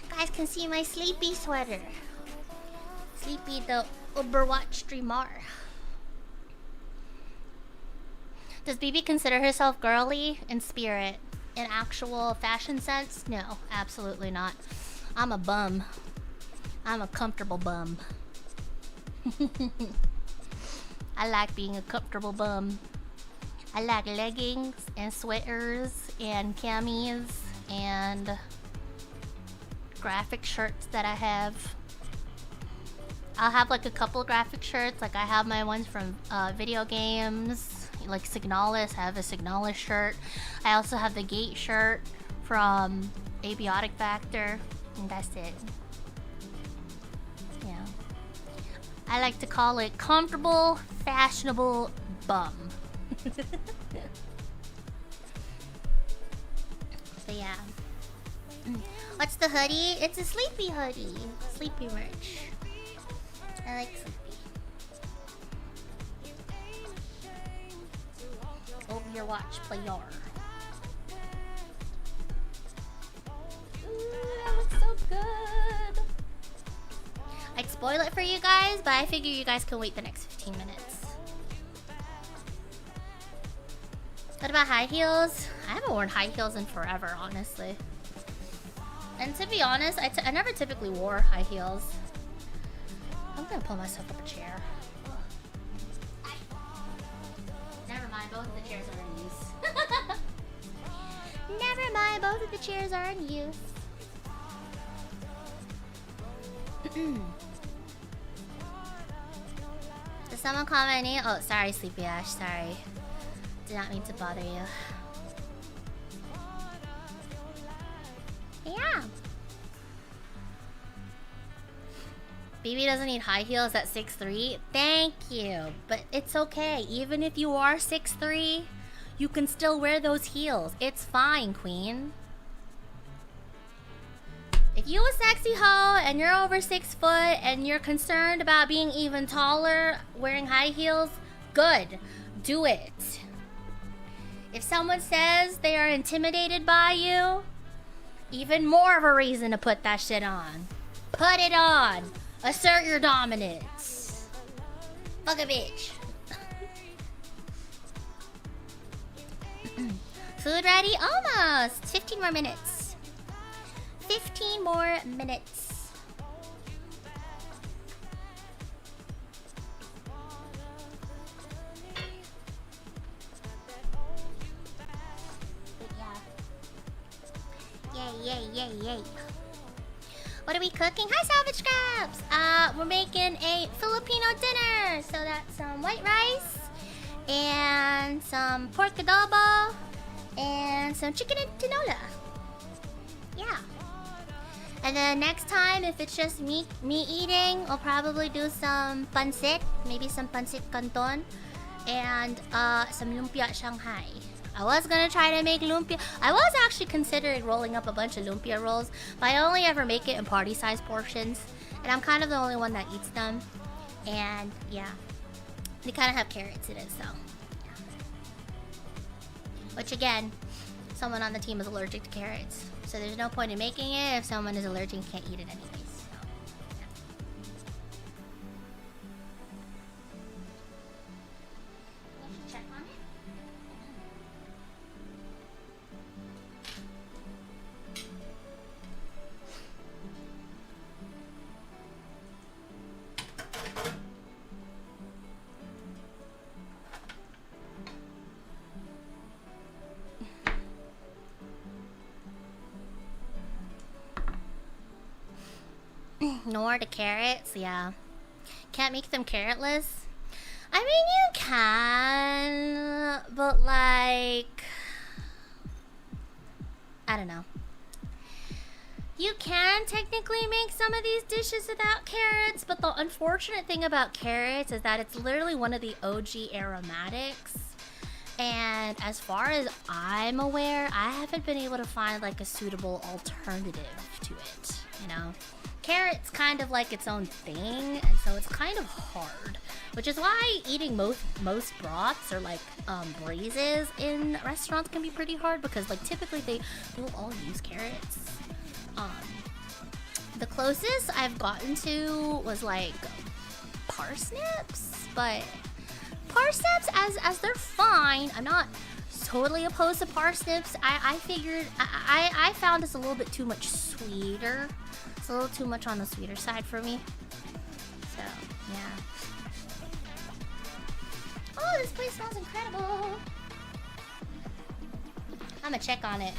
Guys can see my sleepy sweater. Sleepy the Overwatch streamer. Does BB consider herself girly in spirit? In actual fashion sense? No, absolutely not. I'm a bum. I'm a comfortable bum. I like being a comfortable bum. I like leggings and sweaters and camis and graphic shirts that I have. I'll have like a couple graphic shirts. Like I have my ones from video games, like Signalis. I have a Signalis shirt. I also have the Gate shirt from Abiotic Factor. And that's it. Yeah. I like to call it comfortable, fashionable bum. So yeah. What's the hoodie? It's a sleepy hoodie. Sleepy merch. I like sleepy. Overwatch player. Ooh, that looks so good. I'd spoil it for you guys, but I figure you guys can wait the next 15 minutes. What about high heels? I haven't worn high heels in forever, honestly. And to be honest, I never typically wore high heels. I'm gonna pull myself up a chair. Ugh. Never mind, both of the chairs are in use. Never mind, both of the chairs are in use. Did someone call my name? Oh, sorry, Sleepy Ash. Sorry. Did not mean to bother you. Yeah. BB doesn't need high heels at 6'3". Thank you. But it's okay. Even if you are 6'3", you can still wear those heels. It's fine, queen. If you a sexy hoe and you're over 6 foot and you're concerned about being even taller wearing high heels, good. Do it. If someone says they are intimidated by you, even more of a reason to put that shit on. Put it on. Assert your dominance. Fuck a bitch. Food ready? Almost. 15 more minutes. 15 more minutes. Yeah. Yay, yay, yay, yay. What are we cooking? Hi, Savage Scraps! We're making a Filipino dinner. So that's some white rice and some pork adobo and some chicken and tinola. Yeah. And then next time, if it's just me eating, I'll probably do some pancit, maybe some pancit canton, and some lumpia Shanghai. I was gonna try to make lumpia. I was actually considering rolling up a bunch of lumpia rolls, but I only ever make it in party-sized portions, and I'm kind of the only one that eats them. And yeah, they kind of have carrots in it, so yeah. Which again, someone on the team is allergic to carrots. So there's no point in making it if someone is allergic and can't eat it anyways. So, yeah. I should check on Nor the carrots, yeah. Can't make them carrotless. I mean, you can, but like, I don't know. You can technically make some of these dishes without carrots, but the unfortunate thing about carrots is that it's literally one of the OG aromatics. And as far as I'm aware, I haven't been able to find like a suitable alternative to it, you know? Carrot's kind of like its own thing, and so it's kind of hard, which is why eating most broths or like braises in restaurants can be pretty hard, because like typically they will all use carrots. The closest I've gotten to was like parsnips, but parsnips as they're fine. I'm not totally opposed to parsnips. I figured I found this a little bit too much sweeter. It's a little too much on the sweeter side for me. So, yeah. Oh, this place smells incredible. I'm gonna check on it.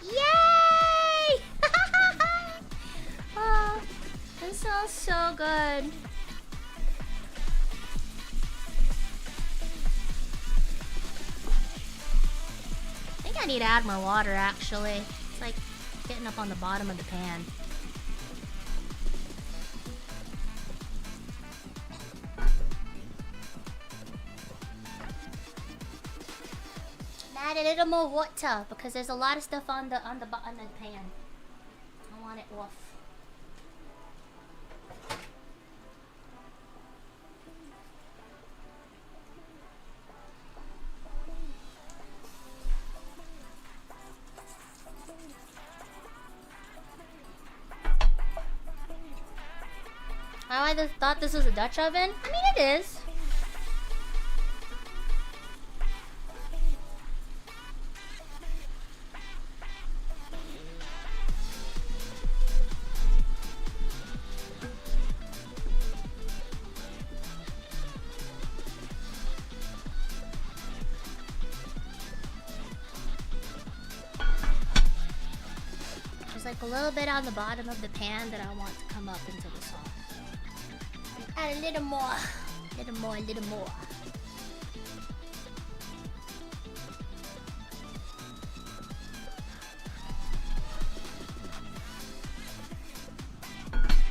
Yay! Oh, this smells so good. I think I need to add more water, actually. It's like getting up on the bottom of the pan. Add a little more water because there's a lot of stuff on the bottom of the pan. I want it off. I just thought this was a Dutch oven. I mean, it is. There's like like a little bit on the bottom of the pan that I want to come up into the sauce. Add a little more. Little more, little more.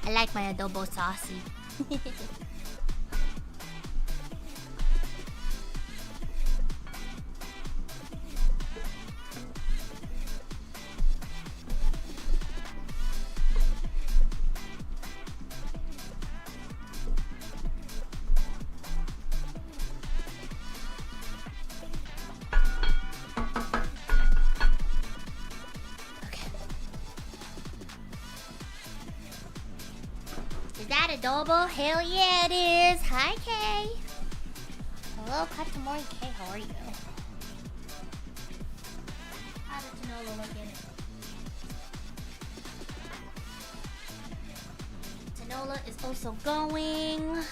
I like my adobo saucy. Is that adobo? Hell yeah, it is. Hi, Kay. Hello, Katamori Kay. How are you? How did Tinola look in it? Tinola is also going.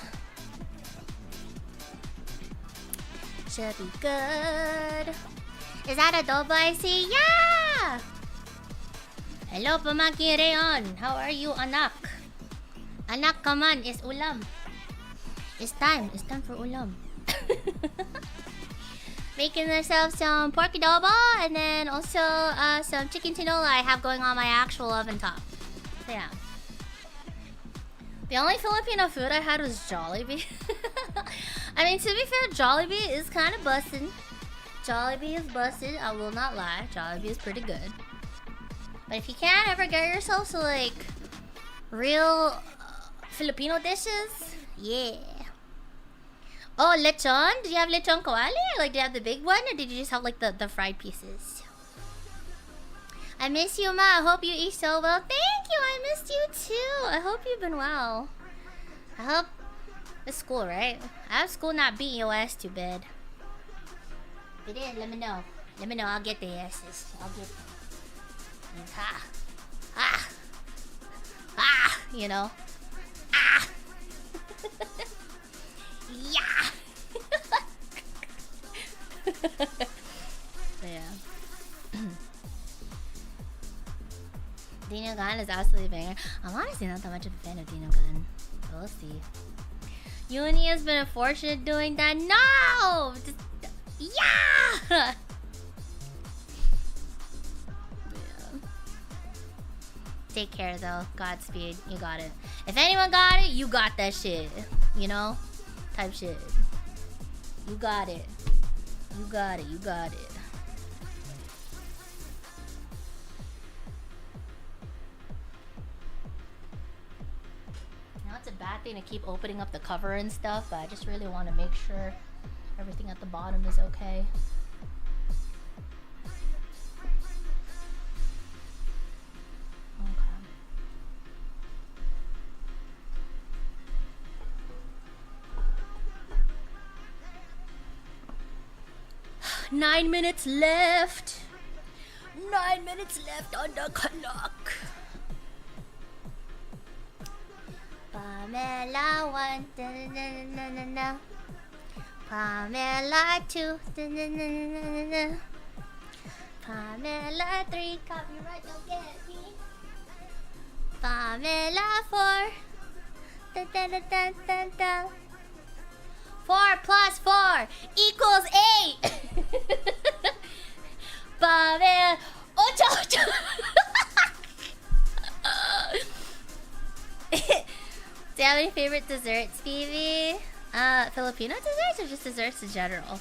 Should be good. Is that adobo I see? Yeah! Hello, Pamakireon. How are you, anak? Anak, come on, it's ulam. It's time for ulam. Making myself some pork adobo and then also some chicken tinola I have going on my actual oven top. So yeah. The only Filipino food I had was Jollibee. I mean, to be fair, Jollibee is kind of bussin'. Jollibee is busted, I will not lie. Jollibee is pretty good. But if you can't ever get yourself to like real Filipino dishes, yeah. Oh, lechon? Did you have lechon kawali? Like, did you have the big one, or did you just have like the fried pieces? I miss you, Ma. I hope you eat so well. Thank you. I missed you too. I hope you've been well. I hope it's school, right? I have school not beating your ass too bad. If it is, let me know. Let me know. I'll get the asses. I'll get them. Ha. Ah. Ah. You know. Ah. Yeah. Yeah. Dino Gun is absolutely a banger. I'm honestly not that much of a fan of Dino Gun. But we'll see. Uni has been unfortunate doing that. No! Just, yeah! Yeah. Take care though. Godspeed. You got it. If anyone got it, you got that shit. You know? Type shit. You got it. You got it. You got it. Now it's a bad thing to keep opening up the cover and stuff, but I just really want to make sure everything at the bottom is okay. Okay. 9 minutes left. 9 minutes left on the clock. Pamela 1, da, da, da, da, da. Pamela 2, da, da, da, da, da. Pamela 3, copyright, don't get me. Pamela 4, da, da, da, da, da, da. 4 plus 4 equals 8. Pamela 8. Do you have any favorite desserts, Phoebe? Filipino desserts or just desserts in general?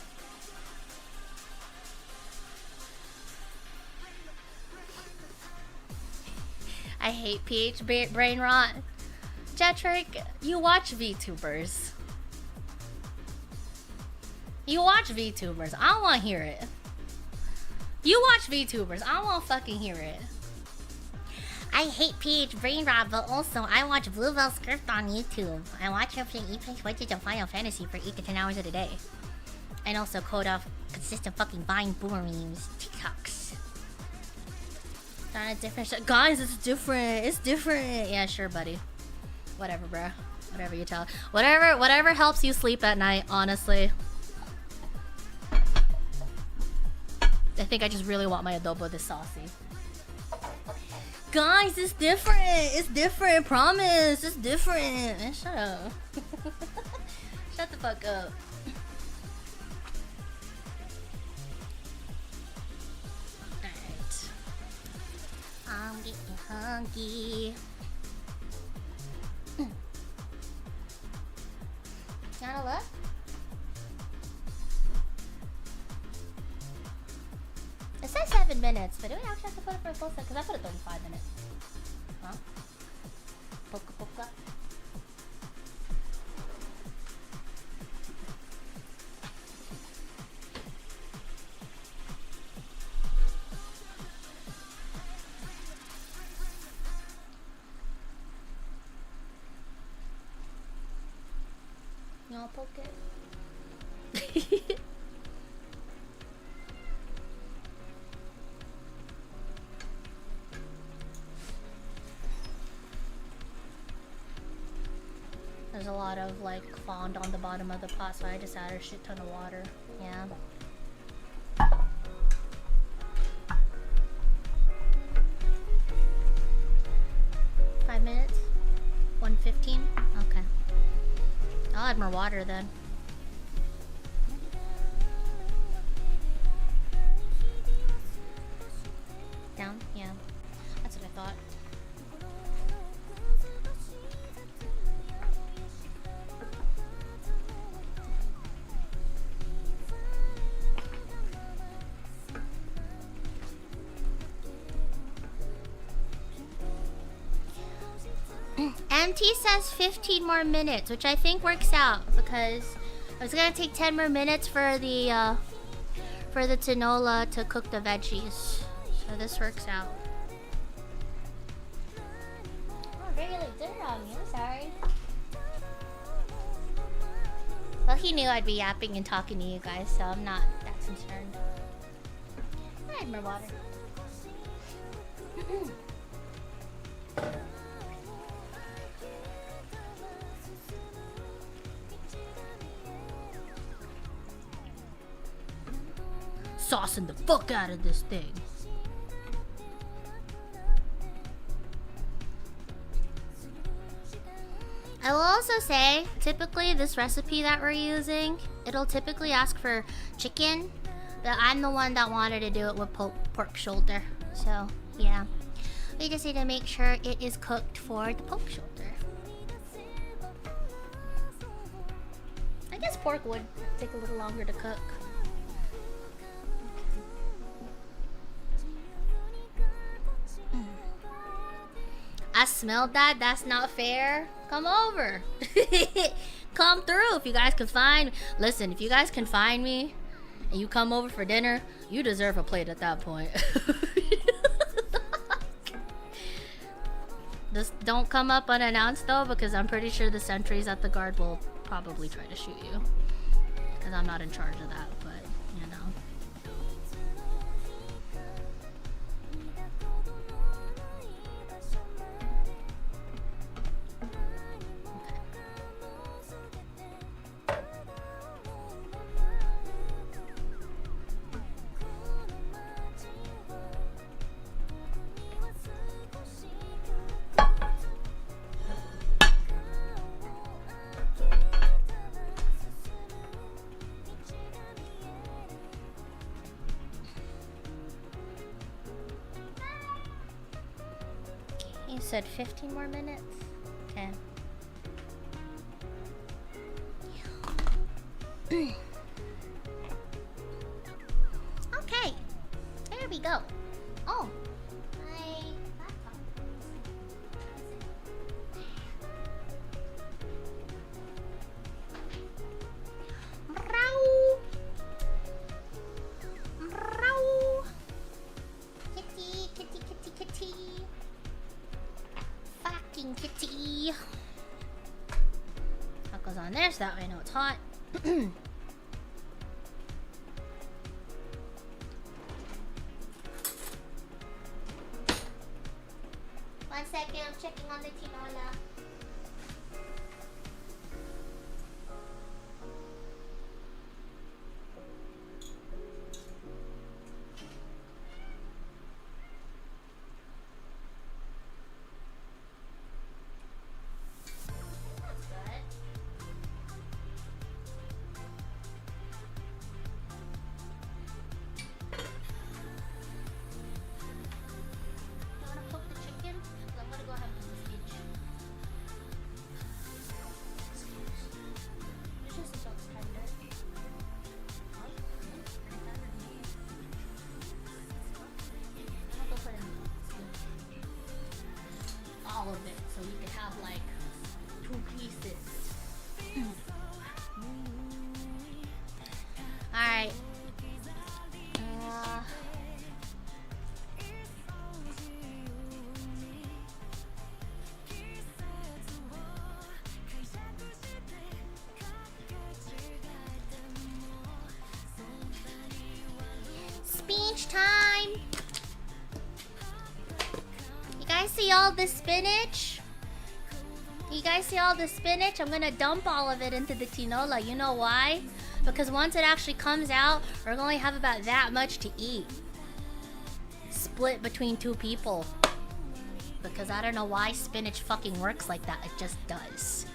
I hate pH brain rot. Jetrick, you watch VTubers. You watch VTubers. I don't want to hear it. You watch VTubers. I don't want to fucking hear it. I hate PH brain rot, but also I watch Bluebell script on YouTube. I watch her playing EVE.EXE Witches of Final Fantasy for 8 to 10 hours of the day. And also code off consistent fucking Vine boomer memes, TikToks. It's not a different show. Guys, it's different. It's different. Yeah, sure, buddy. Whatever, bruh. Whatever you tell. Whatever helps you sleep at night, honestly. I think I just really want my adobo this saucy. Guys, it's different. It's different. Promise. It's different. Man, shut up. Shut the fuck up. Alright. I'm getting hungry. You wanna look? It says 7 minutes, but do we actually have to put it for a full set? Because I put it 35 minutes. Huh? Poka poka. You wanna poke it? There's a lot of like fond on the bottom of the pot, so I just added a shit ton of water. Yeah. Five minutes? 1:15? Okay. I'll add more water then. Down? Yeah. That's what I thought. MT says 15 more minutes, which I think works out because I was gonna take 10 more minutes for the tinola to cook the veggies. So this works out. Oh, very late dinner on me. I'm sorry. Well, he knew I'd be yapping and talking to you guys, so I'm not that concerned. I had more water. Saucing the fuck out of this thing. I will also say, typically this recipe that we're using, it'll typically ask for chicken, but I'm the one that wanted to do it with pork shoulder. So, yeah. We just need to make sure it is cooked for the pork shoulder. I guess pork would take a little longer to cook. I smelled that. That's not fair. Come over. Come through if you guys can find. Listen, if you guys can find me and you come over for dinner, you deserve a plate at that point. Just don't come up unannounced though, because I'm pretty sure the sentries at the guard will probably try to shoot you. Because I'm not in charge of that, but you know. You said 15 more minutes? Okay. Okay. There we go. Oh. My laptop. Meow. Meow. Kitty, kitty, kitty, kitty. Fucking kitty. That goes on there so that way I know it's hot. 1 second, I'm checking on the tinola. all of it so you can have like 2 pieces. Alright. Speech time! You guys see all the spinach? You guys see all the spinach? I'm gonna dump all of it into the tinola. You know why? Because once it actually comes out, we're gonna have about that much to eat. Split between 2 people. Because I don't know why spinach fucking works like that. It just does.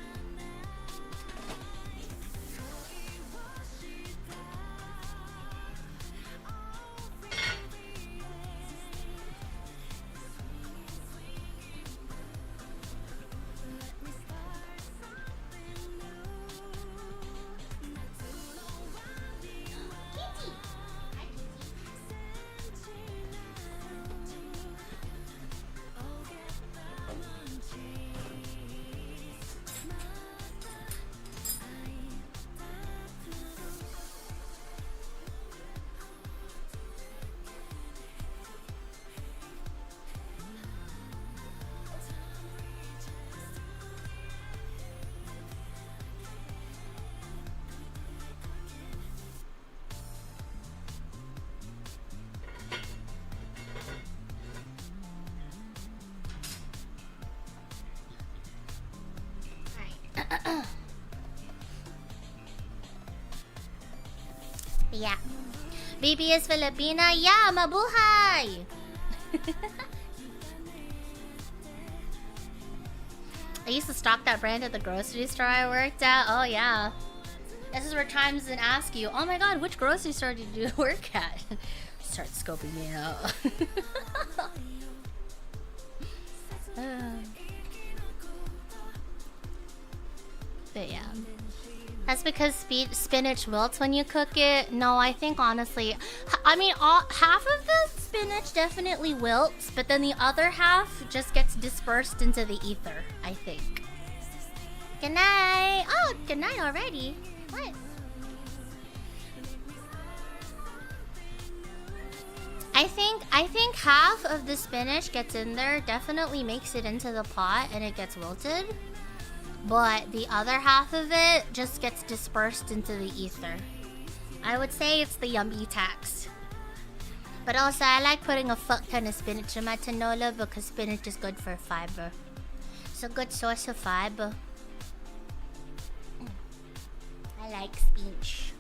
Yeah. BB is Filipina. Yeah, mabuhay! I used to stock that brand at the grocery store I worked at. Oh, yeah. This is where times then ask you, oh my god, which grocery store did you work at? Start scoping me out. But yeah. That's because spinach wilts when you cook it. No, I think honestly, I mean, half of the spinach definitely wilts, but then the other half just gets dispersed into the ether, I think. Good night. Oh, good night already. What? I think half of the spinach gets in there, definitely makes it into the pot, and it gets wilted. But the other half of it just gets dispersed into the ether. I would say it's the yummy tax. But also, I like putting a fuck ton of spinach in my tinola because spinach is good for fiber. It's a good source of fiber. I like spinach.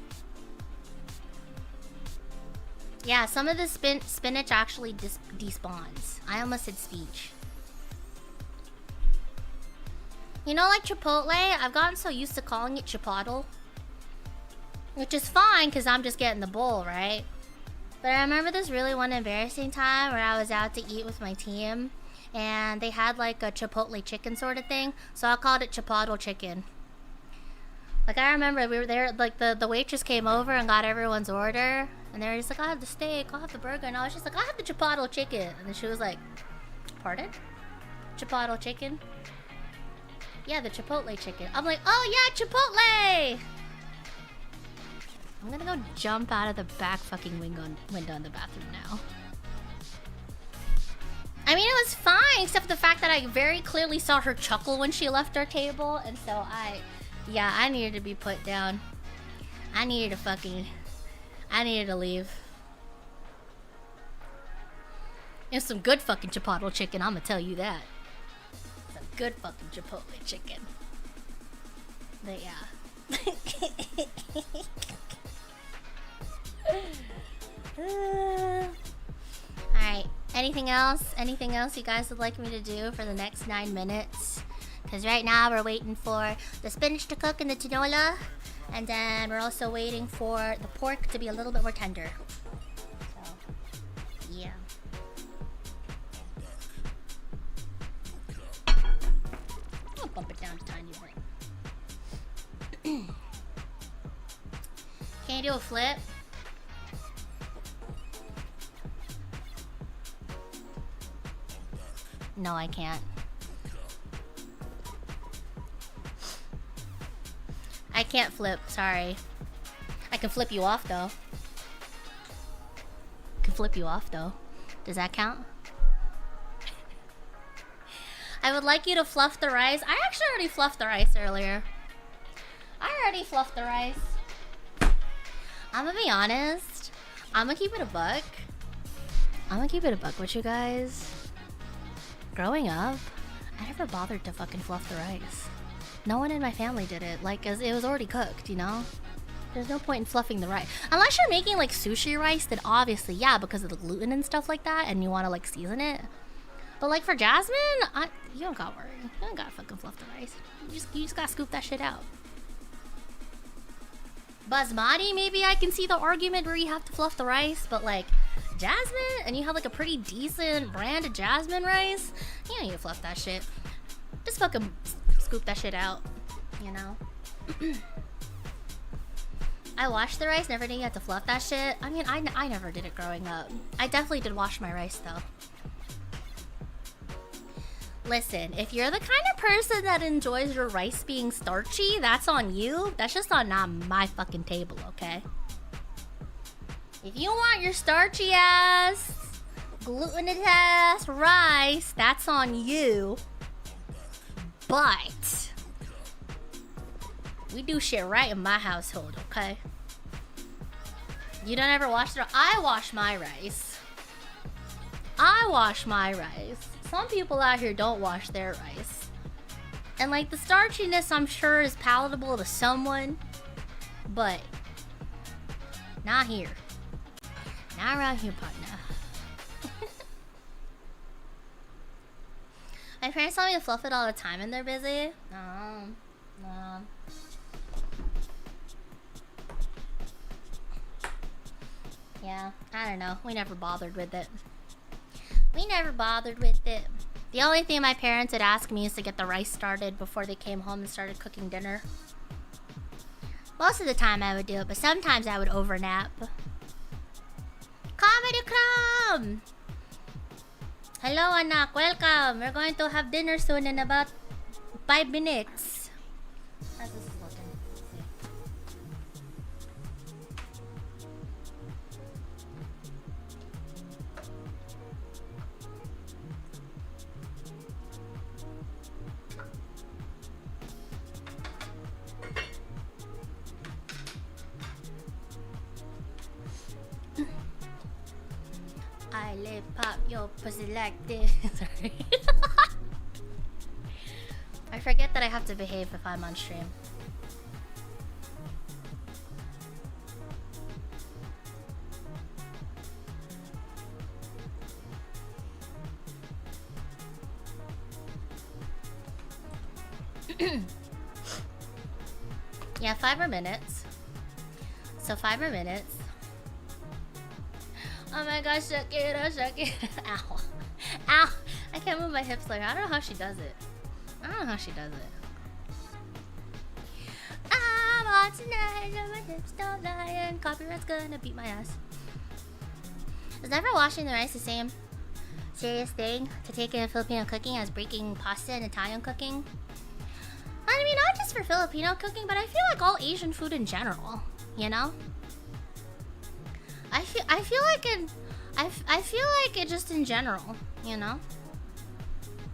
Yeah, some of the spinach actually despawns. I almost said speech. You know, like Chipotle, I've gotten so used to calling it Chipotle. Which is fine, because I'm just getting the bowl, right? But I remember this really one embarrassing time where I was out to eat with my team. And they had like a Chipotle chicken sort of thing. So I called it Chipotle chicken. Like, I remember we were there, like the waitress came over and got everyone's order. And they were just like, I have the steak, I'll have the burger. And I was just like, I have the Chipotle chicken. And then she was like, pardon? Chipotle chicken? Yeah, the Chipotle chicken. I'm like, oh yeah, Chipotle! I'm gonna go jump out of the back fucking window in the bathroom now. I mean, it was fine, except for the fact that I very clearly saw her chuckle when she left our table. And so I needed to be put down. I needed to leave. It's some good fucking Chipotle chicken, I'm gonna tell you that. Good fucking Chipotle chicken. But yeah. Alright. Anything else? Anything else you guys would like me to do for the next 9 minutes? Because right now we're waiting for the spinach to cook in the tinola. And then we're also waiting for the pork to be a little bit more tender. So, yeah. I'll bump it down a tiny bit. Can you do a flip? No, I can't. I can't flip, sorry. I can flip you off though. Can flip you off though. Does that count? I would like you to fluff the rice. I actually already fluffed the rice earlier. I already fluffed the rice. I'm gonna be honest. I'm gonna keep it a buck. I'm gonna keep it a buck with you guys. Growing up, I never bothered to fucking fluff the rice. No one in my family did it, like, as it was already cooked, you know? There's no point in fluffing the rice. Unless you're making, like, sushi rice, then obviously, yeah, because of the gluten and stuff like that, and you want to, like, season it. But, like, for Jasmine, you don't gotta worry. You don't gotta fucking fluff the rice. You just gotta scoop that shit out. Basmati, maybe I can see the argument where you have to fluff the rice, but, like, Jasmine, and you have, like, a pretty decent brand of Jasmine rice, you don't need to fluff that shit. Just fucking scoop that shit out, you know? I washed the rice, never knew you had to fluff that shit. I mean, I never did it growing up. I definitely did wash my rice, though. Listen, if you're the kind of person that enjoys your rice being starchy, that's on you. That's just on not my fucking table, okay? If you want your starchy ass, glutinous ass rice, that's on you. But we do shit right in my household, okay? You don't ever wash the rice? I wash my rice. I wash my rice. Some people out here don't wash their rice. And like the starchiness I'm sure is palatable to someone, but not here. Not around here, partner. My parents tell me to fluff it all the time and they're busy. No. Yeah, I don't know. We never bothered with it. The only thing my parents would ask me is to get the rice started before they came home and started cooking dinner. Most of the time I would do it, but sometimes I would overnap. Comedy Crumb! Hello, anak. Welcome. We're going to have dinner soon in about 5 minutes. How's this looking? I lip pop your pussy like this. Sorry. I forget that I have to behave if I'm on stream. Yeah, 5 more minutes. So 5 more minutes. Oh my gosh, Shakira. Ow. Ow. I can't move my hips like her. I don't know how she does it. I'm on tonight and my hips don't lie and copyright's gonna beat my ass. Is never washing the rice the same serious thing to take in Filipino cooking as breaking pasta in Italian cooking? I mean, not just for Filipino cooking, but I feel like all Asian food in general, you know? I feel like it just in general, you know?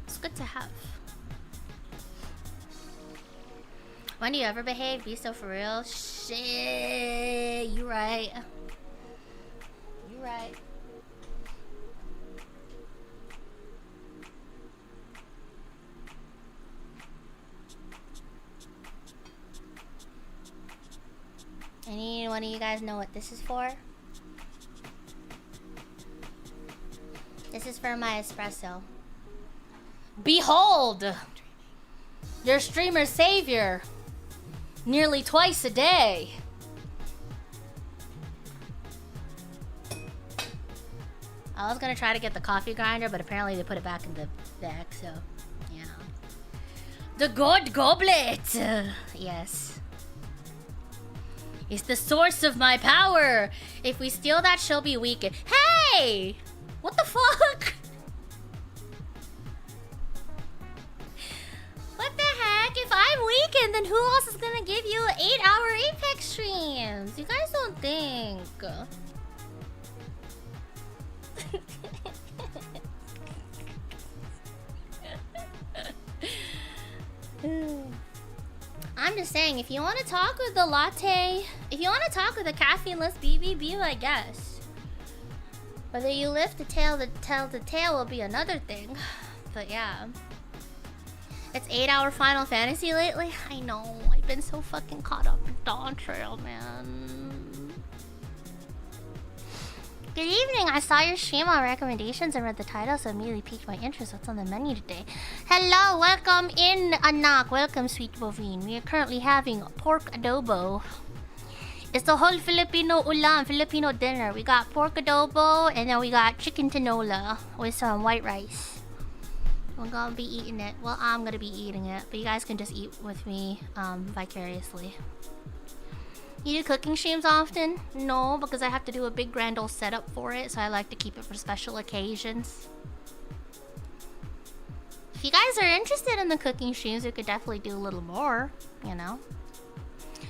It's good to have. When do you ever behave? Be so for real? Shit, you right. You right. Any one of you guys know what this is for? This is for my espresso. Behold! Your streamer savior! Nearly twice a day! I was gonna try to get the coffee grinder, but apparently they put it back in the bag, so, yeah. The God Goblet! Yes. It's the source of my power! If we steal that, she'll be weakened. Hey! What the fuck? What the heck? If I'm weakened, and then who else is gonna give you 8-hour Apex streams? You guys don't think. I'm just saying, if you want to talk with the latte, if you want to talk with a caffeineless BB, be my guest. Whether you lift the tail will be another thing. But yeah. It's 8-hour Final Fantasy lately? I know. I've been so fucking caught up in Dawn Trail, man. Good evening. I saw your stream on recommendations and read the title, so immediately piqued my interest. What's on the menu today? Hello, welcome in, ANAK. Welcome, sweet bovine. We are currently having pork adobo. It's the whole Filipino ulam, Filipino dinner. We got pork adobo, and then we got chicken tinola with some white rice. We're gonna be eating it. Well, I'm gonna be eating it, but you guys can just eat with me vicariously. You do cooking streams often? No, because I have to do a big grand old setup for it, so I like to keep it for special occasions. If you guys are interested in the cooking streams, we could definitely do a little more, you know.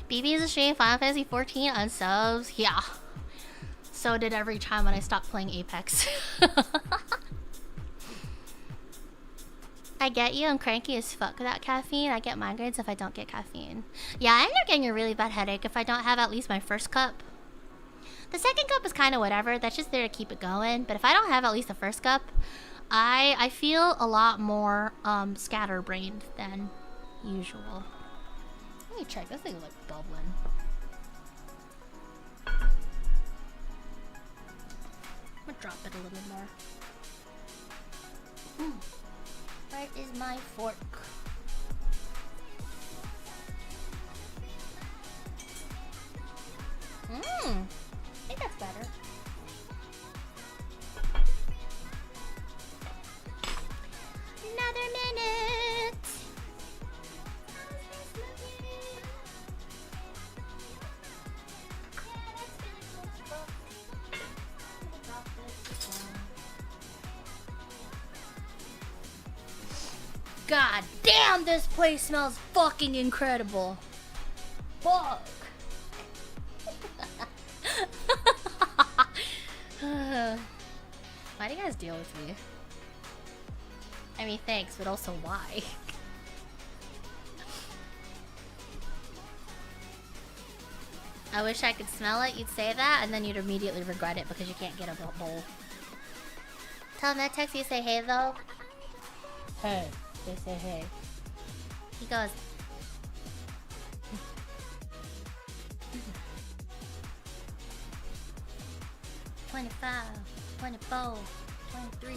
BB is a stream, Final Fantasy 14 on subs. Yeah. So did every time when I stopped playing Apex. I get you, I'm cranky as fuck without caffeine. I get migraines if I don't get caffeine. Yeah, I end up getting a really bad headache if I don't have at least my first cup. The second cup is kind of whatever, that's just there to keep it going. But if I don't have at least the first cup, I feel a lot more scatterbrained than usual. Let me check, this thing's like bubbling. I'm gonna drop it a little more. Where is my fork? I think that's better. Another minute. God damn, this place smells fucking incredible. Fuck. Why do you guys deal with me? I mean, thanks, but also why? I wish I could smell it. You'd say that, and then you'd immediately regret it because you can't get a bowl. Tell him that text you say hey though. Hey. They say hey. He goes. $25, $24, $23, $22, $21.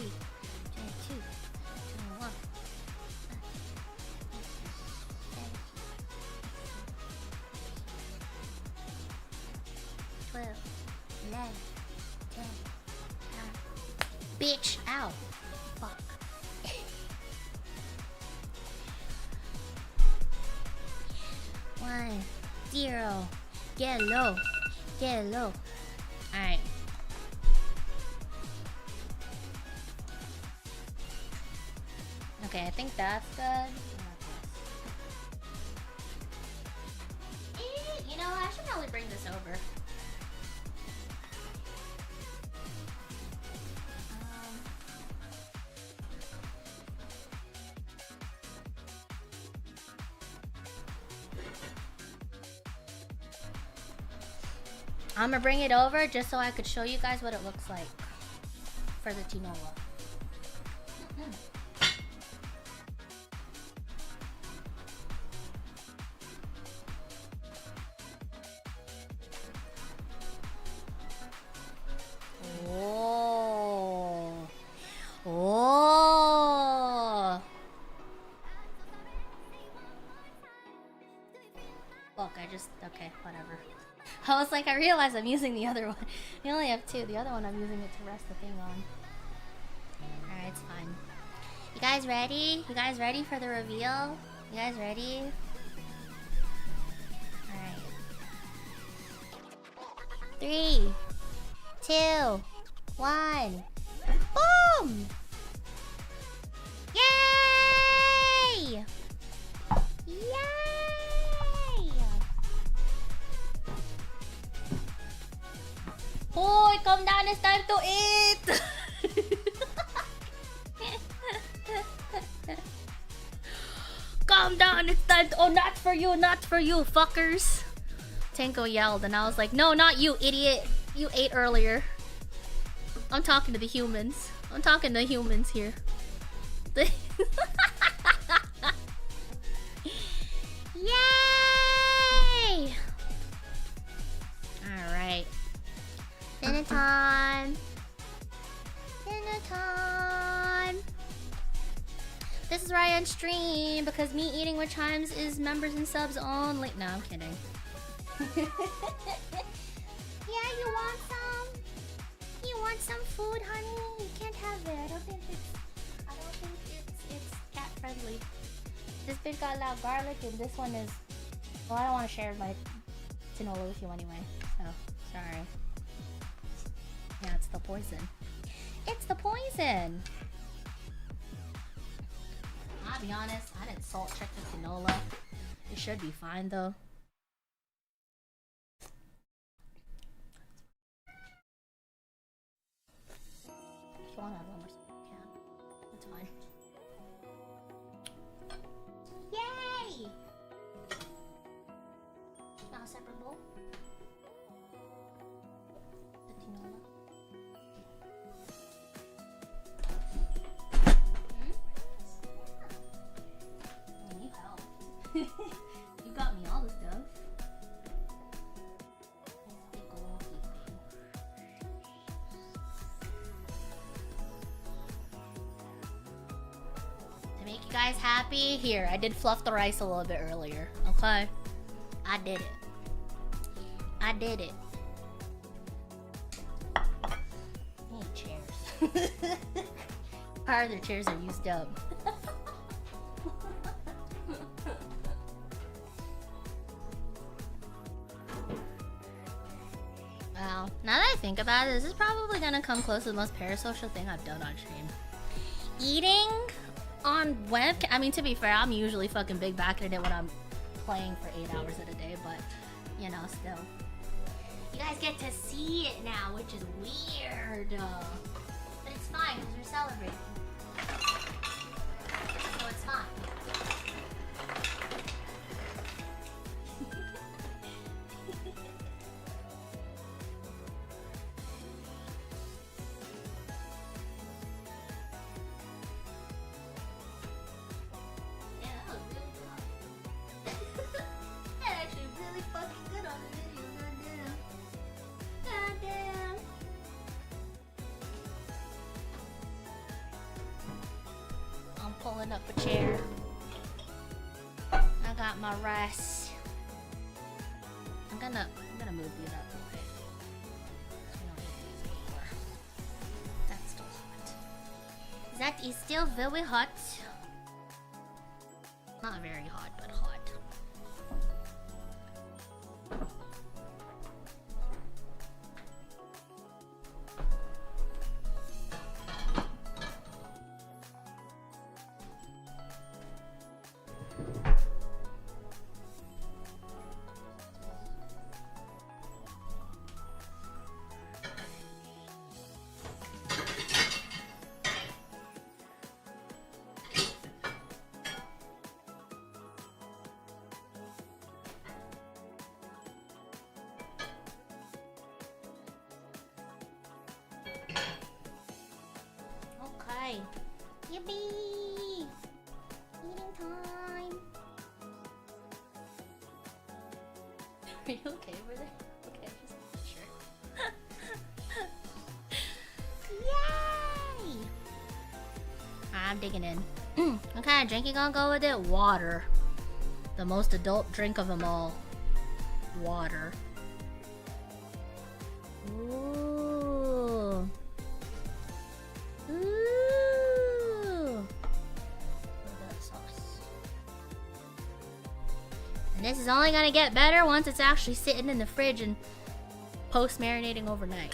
12, 11, 10, 9. Bitch, ow. Fuck. 1, 0. Get low. Get low. Alright. Okay, I think that's good. You know, I should probably bring this over. I'm gonna bring it over just so I could show you guys what it looks like for the tinola. Oh. Oh. Look, okay, whatever. I was like, I realized I'm using the other one. We only have two. The other one I'm using it to rest the thing on. Alright, it's fine. You guys ready? You guys ready for the reveal? You guys ready? Alright. 3, 2, 1. Boom! Yay! Yay! down, it's time to eat! Calm down, it's time to— oh, not for you, fuckers. Tanko yelled and I was like, no, not you, idiot. You ate earlier. I'm talking to the humans. I'm talking to humans here. Yay! Alright. Dinner time. Dinner time. This is Ryan stream because me eating with Chimes is members and subs only. No, I'm kidding. Yeah, you want some? You want some food, honey? You can't have it. I don't think it's cat friendly. This bit got a lot of garlic and this one is— well, I don't want to share my tinola with you anyway. So, sorry. Yeah, it's the poison. It's the poison! I'll be honest, I didn't salt check the tinola. It should be fine though. If you want to add one more salt, you can. That's fine. Yay! Now a separate bowl. The tinola. You help. You got me all the stuff. To make you guys happy, here, I did fluff the rice a little bit earlier. Okay? I did it. I did it. I need chairs. Part of their chairs are used up. Wow. Now that I think about it, this is probably gonna come close to the most parasocial thing I've done on stream. Eating on webcam. I mean, to be fair, I'm usually fucking big backing it when I'm playing for 8 hours at a day, but you know, still. You guys get to see it now, which is weird. But it's fine because we're celebrating. So it's fine. Pulling up a chair. I got my rice. I'm gonna move these up real quick. We don't need these anymore. That's still hot. That is still very hot. Not very hot, but hot. Yippee! Eating time! Are you okay over there? Okay, just sure. Yay! I'm digging in. What kind of drink you gonna go with it? Water. The most adult drink of them all. Water. Ooh. And this is only gonna get better once it's actually sitting in the fridge and post-marinating overnight.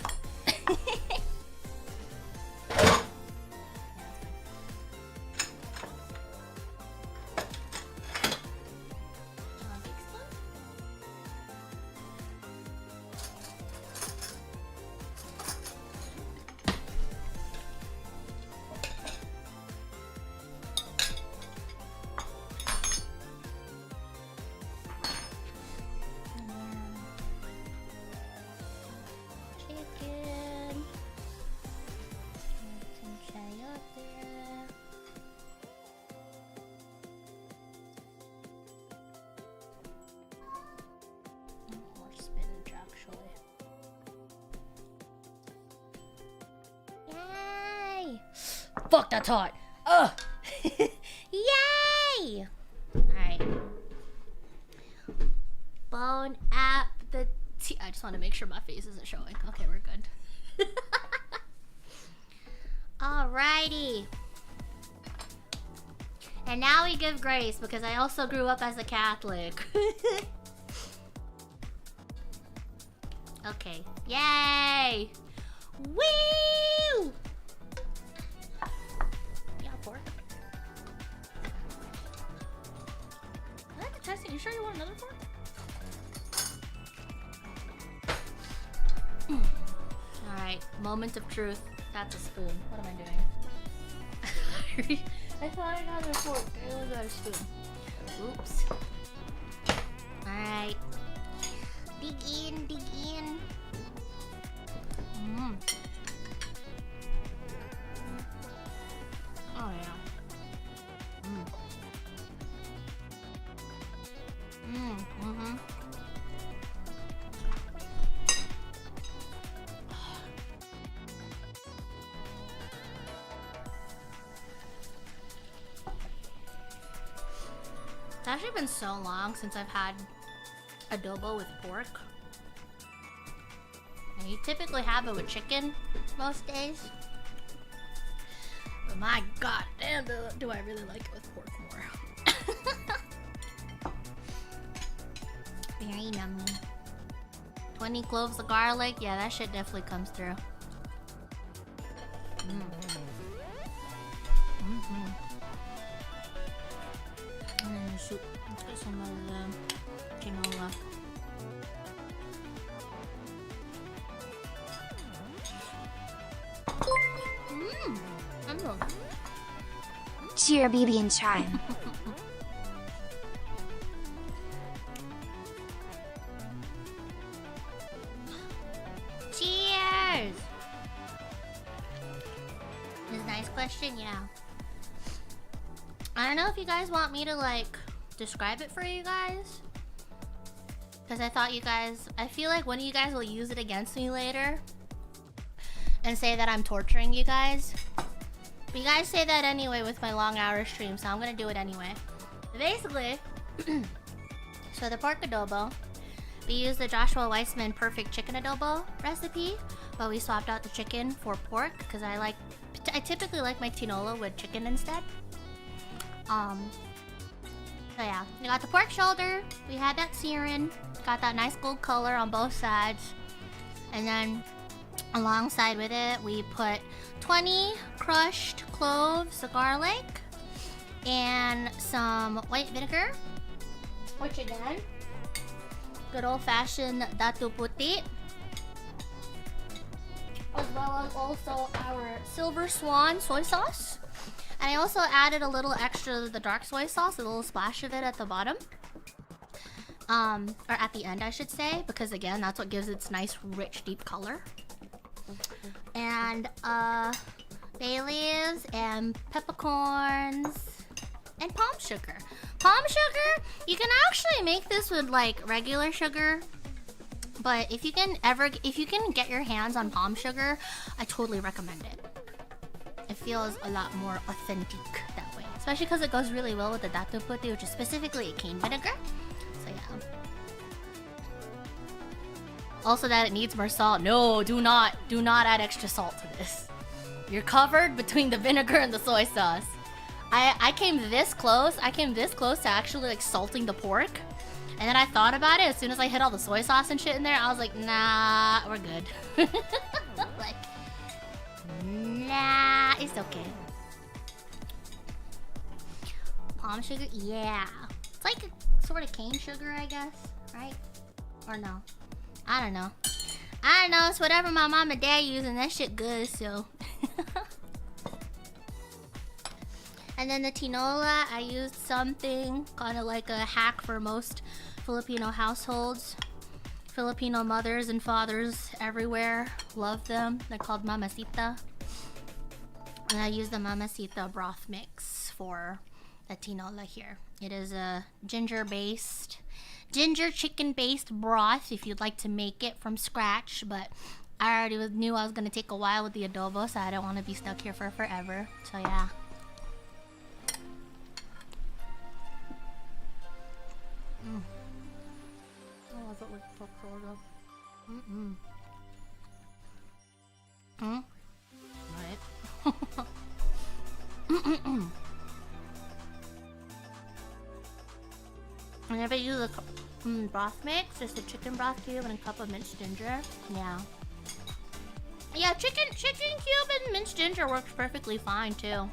fuck, that's hot. Ugh. Yay! Alright. Bone app the I just want to make sure my face isn't showing. Okay, we're good. Alrighty. And now we give grace because I also grew up as a Catholic. Okay. Yay! Woo! Yeah, fork. I like to test it. You sure you want another fork? Alright, moment of truth. That's a spoon. What am I doing? I thought I got a fork. I only got a spoon. Oops. Alright. Dig in, dig in. Mm. Oh yeah. Mm. Mm-hmm. It's actually been so long since I've had adobo with pork. And you typically have it with chicken most days. But my god damn, do I really like it with pork more. Very yummy. 20 cloves of garlic. Yeah, that shit definitely comes through. And then the soup. Let's get some of the tinola. Cheer, BB, and chime. Cheers! This is a nice question, yeah. I don't know if you guys want me to like describe it for you guys. Because I thought you guys, I feel like one of you guys will use it against me later and say that I'm torturing you guys. But you guys say that anyway with my long hour stream, so I'm gonna do it anyway. But basically, so the pork adobo, we used the Joshua Weissman perfect chicken adobo recipe, but we swapped out the chicken for pork because I typically like my tinola with chicken instead. So yeah, we got the pork shoulder, we had that searing, got that nice gold color on both sides, and then alongside with it, we put 20 crushed cloves of garlic and some white vinegar, which again, good old-fashioned datu puti, as well as also our silver swan soy sauce. And I also added a little extra of the dark soy sauce, a little splash of it at the bottom. Or at the end, I should say, because again, that's what gives its nice, rich, deep color. And bay leaves and peppercorns and palm sugar. Palm sugar, you can actually make this with like regular sugar, but if you can get your hands on palm sugar, I totally recommend it. It feels a lot more authentic that way, especially because it goes really well with the datu puti, which is specifically cane vinegar. So yeah. Also that it needs more salt. No, do not add extra salt to this. You're covered between the vinegar and the soy sauce. I came this close to actually like salting the pork. And then I thought about it as soon as I hit all the soy sauce and shit in there. I was like, nah, we're good. Like, nah, it's okay. Palm sugar, yeah. It's like a sort of cane sugar, I guess, right? Or no? I don't know. It's whatever my mom and dad use, and that shit good, so. And then the tinola, I used something kind of like a hack for most Filipino households. Filipino mothers and fathers everywhere love them. They're called mamacita. And I use the mamacita broth mix for the tinola here. It is a ginger chicken based broth if you'd like to make it from scratch, but I already knew I was gonna take a while with the adobo, so I don't want to be stuck here for forever. So yeah. Oh, I thought we talked sort of. Right. Whenever you use a broth mix, just a chicken broth cube and a cup of minced ginger. Yeah. Yeah, chicken cube and minced ginger works perfectly fine too.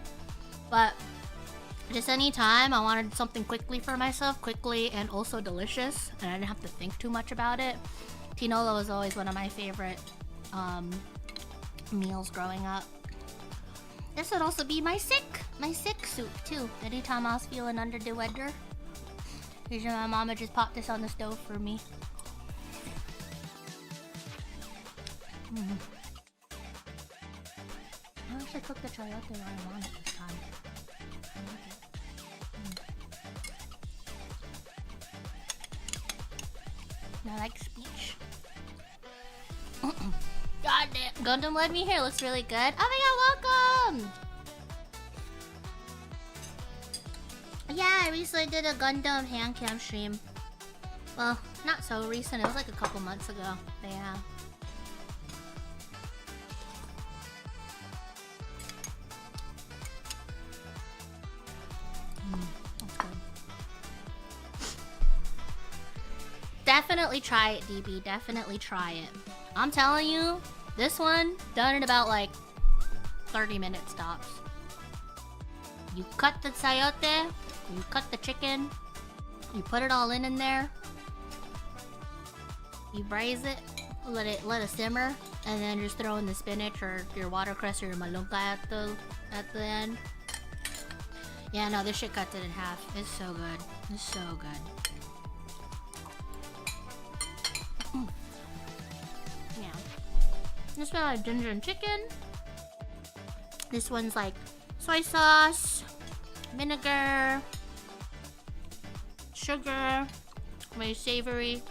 But just anytime I wanted something quickly for myself, quickly and also delicious, and I didn't have to think too much about it, tinola was always one of my favorite meals growing up. This would also be my sick soup too. Anytime I was feeling under the weather. Usually my mama just popped this on the stove for me. I actually cooked the chayote when I want it this time. I like it. I like speech. God damn. Gundam led me here. Looks really good. Oh my god, welcome! Yeah, I recently did a Gundam hand cam stream. Well, not so recent. It was like a couple months ago. But yeah. That's good. Definitely try it, DB. Definitely try it. I'm telling you, this one, done in about like 30 minutes tops. You cut the sayote, you cut the chicken, you put it all in there, you braise it, let it simmer, and then just throw in the spinach or your watercress or your malunga at the end. Yeah, no, this shit cuts it in half. It's so good. It's so good. Yeah. This one has ginger and chicken. This one's like soy sauce, vinegar, sugar, very savory.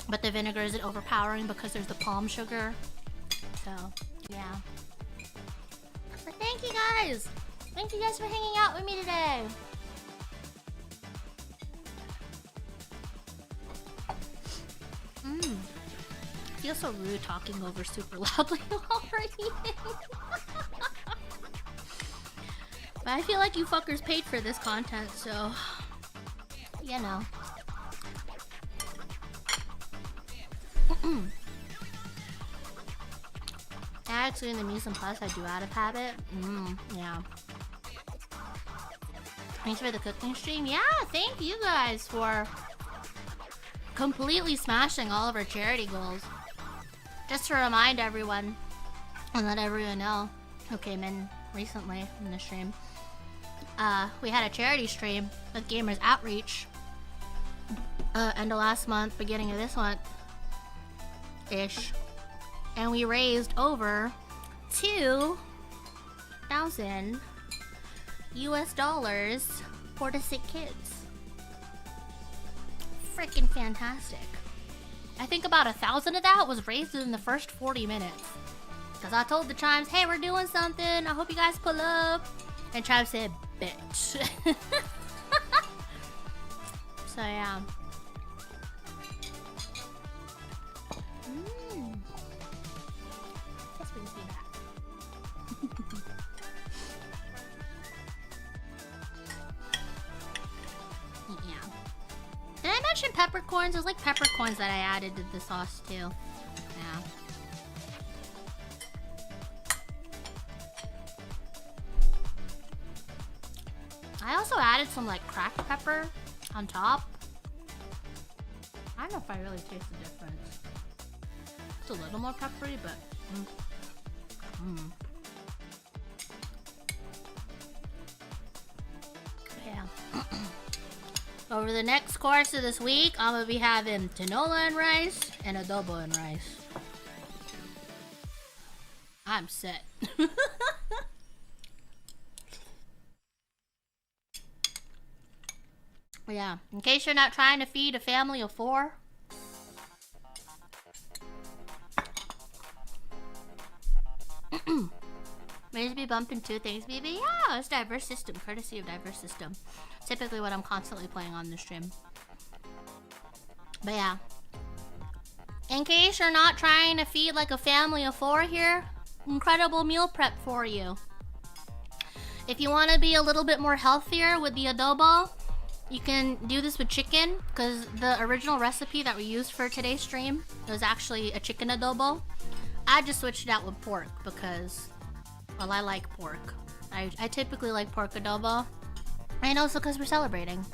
But the vinegar isn't overpowering because there's the palm sugar. So, yeah. But thank you guys! Thank you guys for hanging out with me today! I feel so rude talking over super loudly while we're eating. But I feel like you fuckers paid for this content, so... You know. Actually, in the mise en place, I do out of habit. Yeah. Thanks for the cooking stream. Yeah, thank you guys for completely smashing all of our charity goals. Just to remind everyone, and let everyone know who came in recently in the stream, we had a charity stream with Gamers Outreach end of last month, beginning of this month ish, and we raised over $2,000 US for the sick kids. Freaking fantastic. I think about 1,000 of that was raised in the first 40 minutes. Because I told the Chimes, hey, we're doing something. I hope you guys pull up. And Chimes said, bitch. So, yeah. This brings me back. Yeah. Did I mention peppercorns? It was like peppercorns that I added to the sauce too. Yeah. I also added some like cracked pepper on top. I don't know if I really taste the difference. It's a little more peppery, but yeah. Over the next course of this week, I'm gonna be having tinola and rice and adobo and rice. I'm set. Yeah, in case you're not trying to feed a family of 4, May be bumped in two things, BB. Yeah, it's diverse system, courtesy of diverse system. Typically what I'm constantly playing on the stream. But yeah. In case you're not trying to feed like a family of 4 here, incredible meal prep for you. If you want to be a little bit more healthier with the adobo, you can do this with chicken, because the original recipe that we used for today's stream was actually a chicken adobo. I just switched it out with pork because, well, I like pork. I typically like pork adobo, and also because we're celebrating.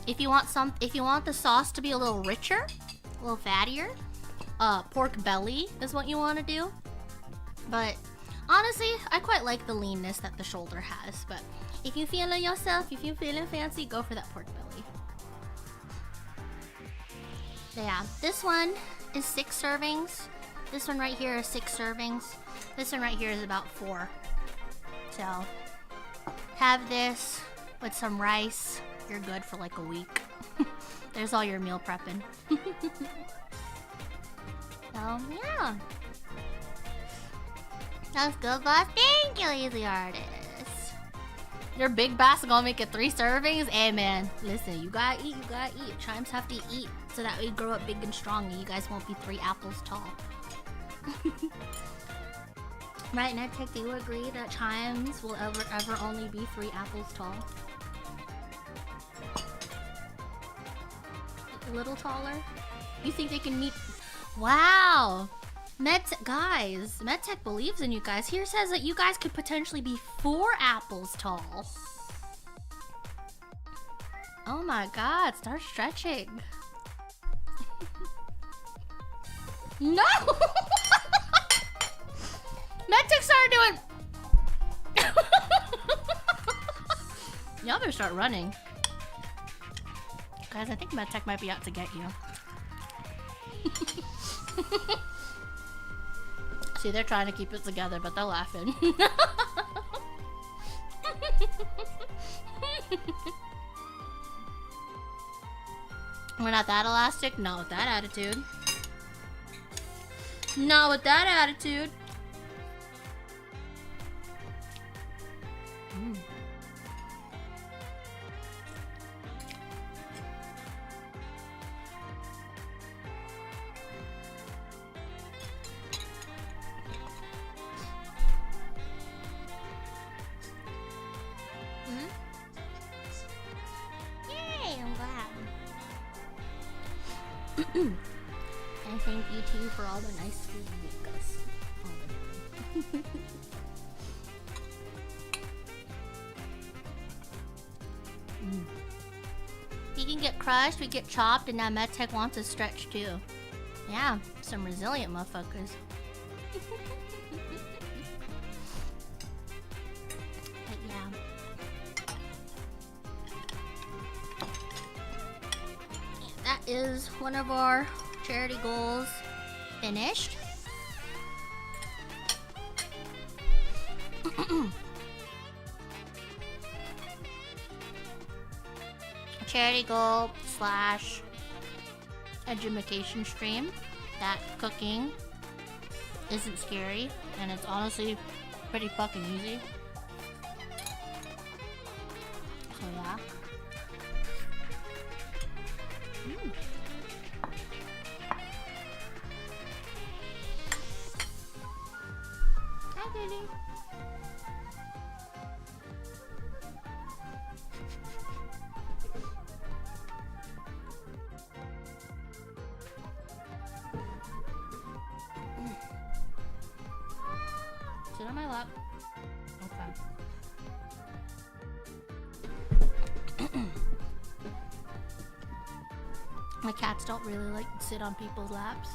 If you want the sauce to be a little richer, a little fattier, pork belly is what you want to do. But honestly, I quite like the leanness that the shoulder has. But if you feeling yourself, if you're feeling fancy, go for that pork belly. Yeah, this one is 6 servings. This one right here is 6 servings. This one right here is about 4. So have this with some rice. You're good for like a week. There's all your meal prepping. So yeah. That's good, boss. Thank you, Easy Artist. Your big bass gonna make it 3 servings? Hey man, listen, you gotta eat, you gotta eat. Chimes have to eat so that we grow up big and strong and you guys won't be 3 apples tall. Right, Nedtech, do you agree that Chimes will ever only be 3 apples tall? A little taller? You think they can meet? Wow! Guys, MedTech believes in you guys. Here says that you guys could potentially be 4 apples tall. Oh my god, start stretching. No! MedTech started doing... Y'all better start running. Guys, I think MedTech might be out to get you. See, they're trying to keep it together, but they're laughing. We're not that elastic? Not with that attitude. Not with that attitude. Yay, I'm glad. And thank you too for all the nice food you make us all the time. He can get crushed, we get chopped, and now MedTech wants to stretch too. Yeah, some resilient motherfuckers. But yeah. That is one of our charity goals finished. Charity goal / education stream that cooking isn't scary and it's honestly pretty fucking easy. So yeah. Hi, baby. Sit on my lap. Okay. My cats don't really like to sit on people's laps.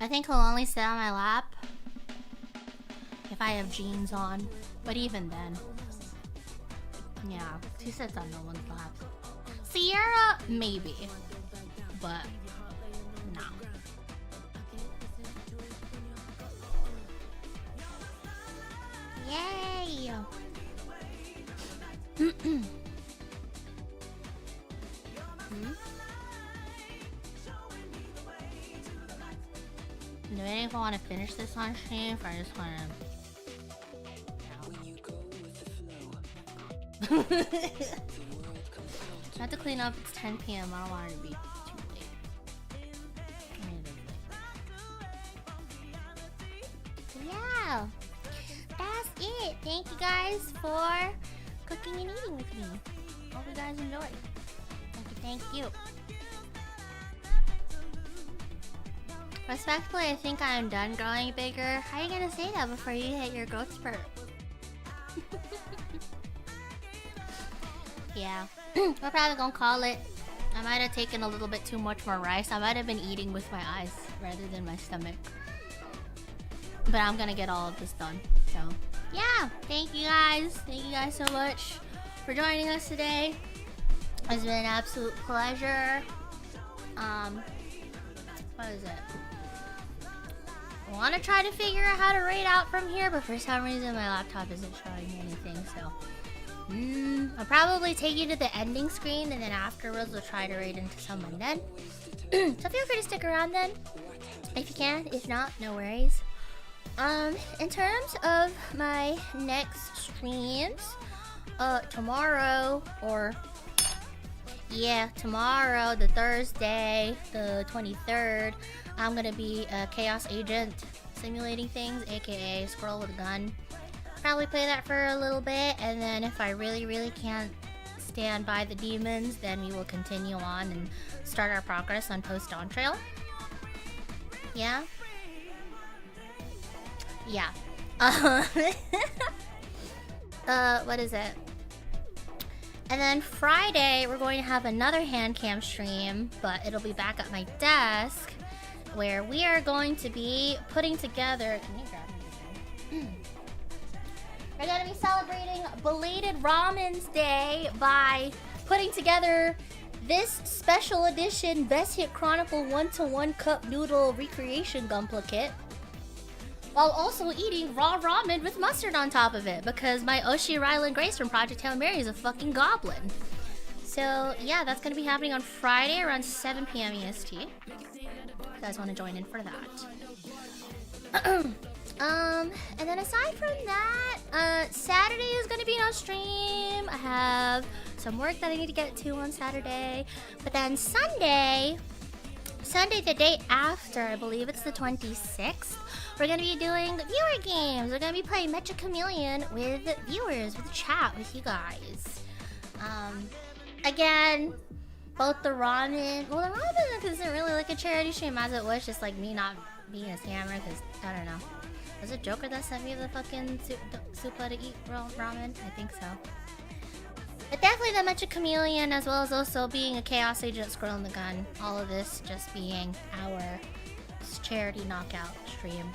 I think he'll only sit on my lap if I have jeans on, but even then. Yeah, he sits on no one's lap. Sierra, maybe, but no. Yay! if I want to finish this on stream, if I just want to... I have to clean up. It's 10 p.m. I don't want it to be too late. Yeah, that's it. Thank you guys for cooking and eating with me. Hope you guys enjoy. Thank you. Respectfully, I think I'm done growing bigger. How are you gonna say that before you hit your growth spurt? Yeah, we're probably gonna call it. I might have taken a little bit too much more rice. I might have been eating with my eyes rather than my stomach. But I'm gonna get all of this done. So, yeah, thank you guys. Thank you guys so much for joining us today. It's been an absolute pleasure. What is it? I want to try to figure out how to rate out from here, but for some reason my laptop isn't showing me anything, so... I'll probably take you to the ending screen, and then afterwards we'll try to rate into someone then. So feel free to stick around then, if you can. If not, no worries. In terms of my next streams, tomorrow, or... yeah, tomorrow, the Thursday, the 23rd, I'm gonna be a chaos agent simulating things, aka squirrel with a gun. Probably play that for a little bit, and then if I really can't stand by the demons, then we will continue on and start our progress on post-dawn trail. Yeah? Yeah. What is it? And then Friday, we're going to have another hand cam stream, but it'll be back at my desk, where we are going to be putting together... Can you grab me? We're going to be celebrating Belated Ramen's Day by putting together this special edition Best Hit Chronicle 1-to-1 Cup Noodle Recreation Gunpla Kit, while also eating raw ramen with mustard on top of it, because my Oshi Rylan Grace from Project Hail Mary is a fucking goblin. So yeah, that's gonna be happening on Friday around 7 p.m. EST. If you guys want to join in for that. And then aside from that, Saturday is gonna be no stream. I have some work that I need to get to on Saturday. But then Sunday, the day after, I believe it's the 26th, we're gonna be doing viewer games. We're gonna be playing Mecha Chameleon with viewers, with chat with you guys. Again, both the ramen, well, the ramen isn't really like a charity stream as it was just like me not being a scammer, because I don't know. Was it Joker that sent me the fucking soupa to eat ramen? I think so. But definitely the Mecha Chameleon, as well as also being a Chaos Agent Squirrel in the Gun. All of this just being our charity knockout stream.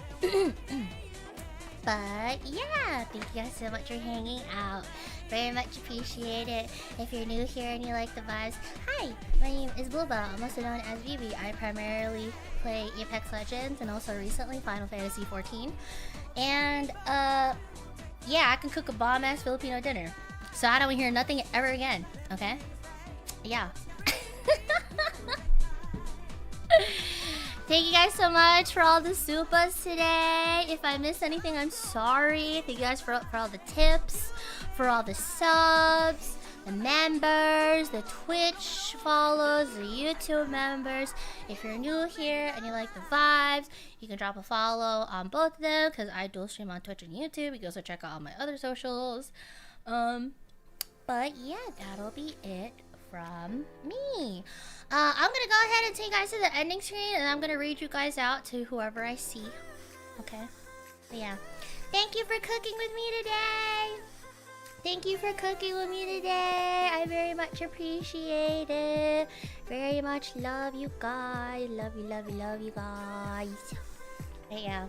But yeah, thank you guys so much for hanging out. Very much appreciate it. If you're new here and you like the vibes, hi, my name is Bluebell. I'm also known as Vivi. I primarily play Apex Legends and also recently Final Fantasy 14. And yeah, I can cook a bomb-ass Filipino dinner. So I don't hear nothing ever again, okay? Yeah. Thank you guys so much for all the supas today. If I missed anything, I'm sorry. Thank you guys for all the tips, for all the subs, the members, the Twitch follows, the YouTube members. If you're new here and you like the vibes, you can drop a follow on both of them, because I dual stream on Twitch and YouTube. You can also check out all my other socials. But yeah, that'll be it from me. I'm gonna go ahead and take you guys to the ending screen, and I'm gonna read you guys out to whoever I see. Okay? But yeah. Thank you for cooking with me today! Thank you for cooking with me today! I very much appreciate it. Very much love you guys. Love you guys. But yeah.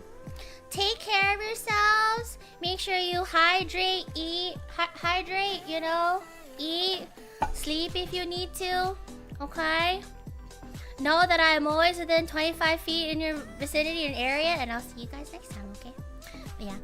Take care of yourselves. Make sure you hydrate, eat, hydrate, you know, eat, sleep if you need to, okay? Know that I am always within 25 feet in your vicinity and area, and I'll see you guys next time, okay? But yeah,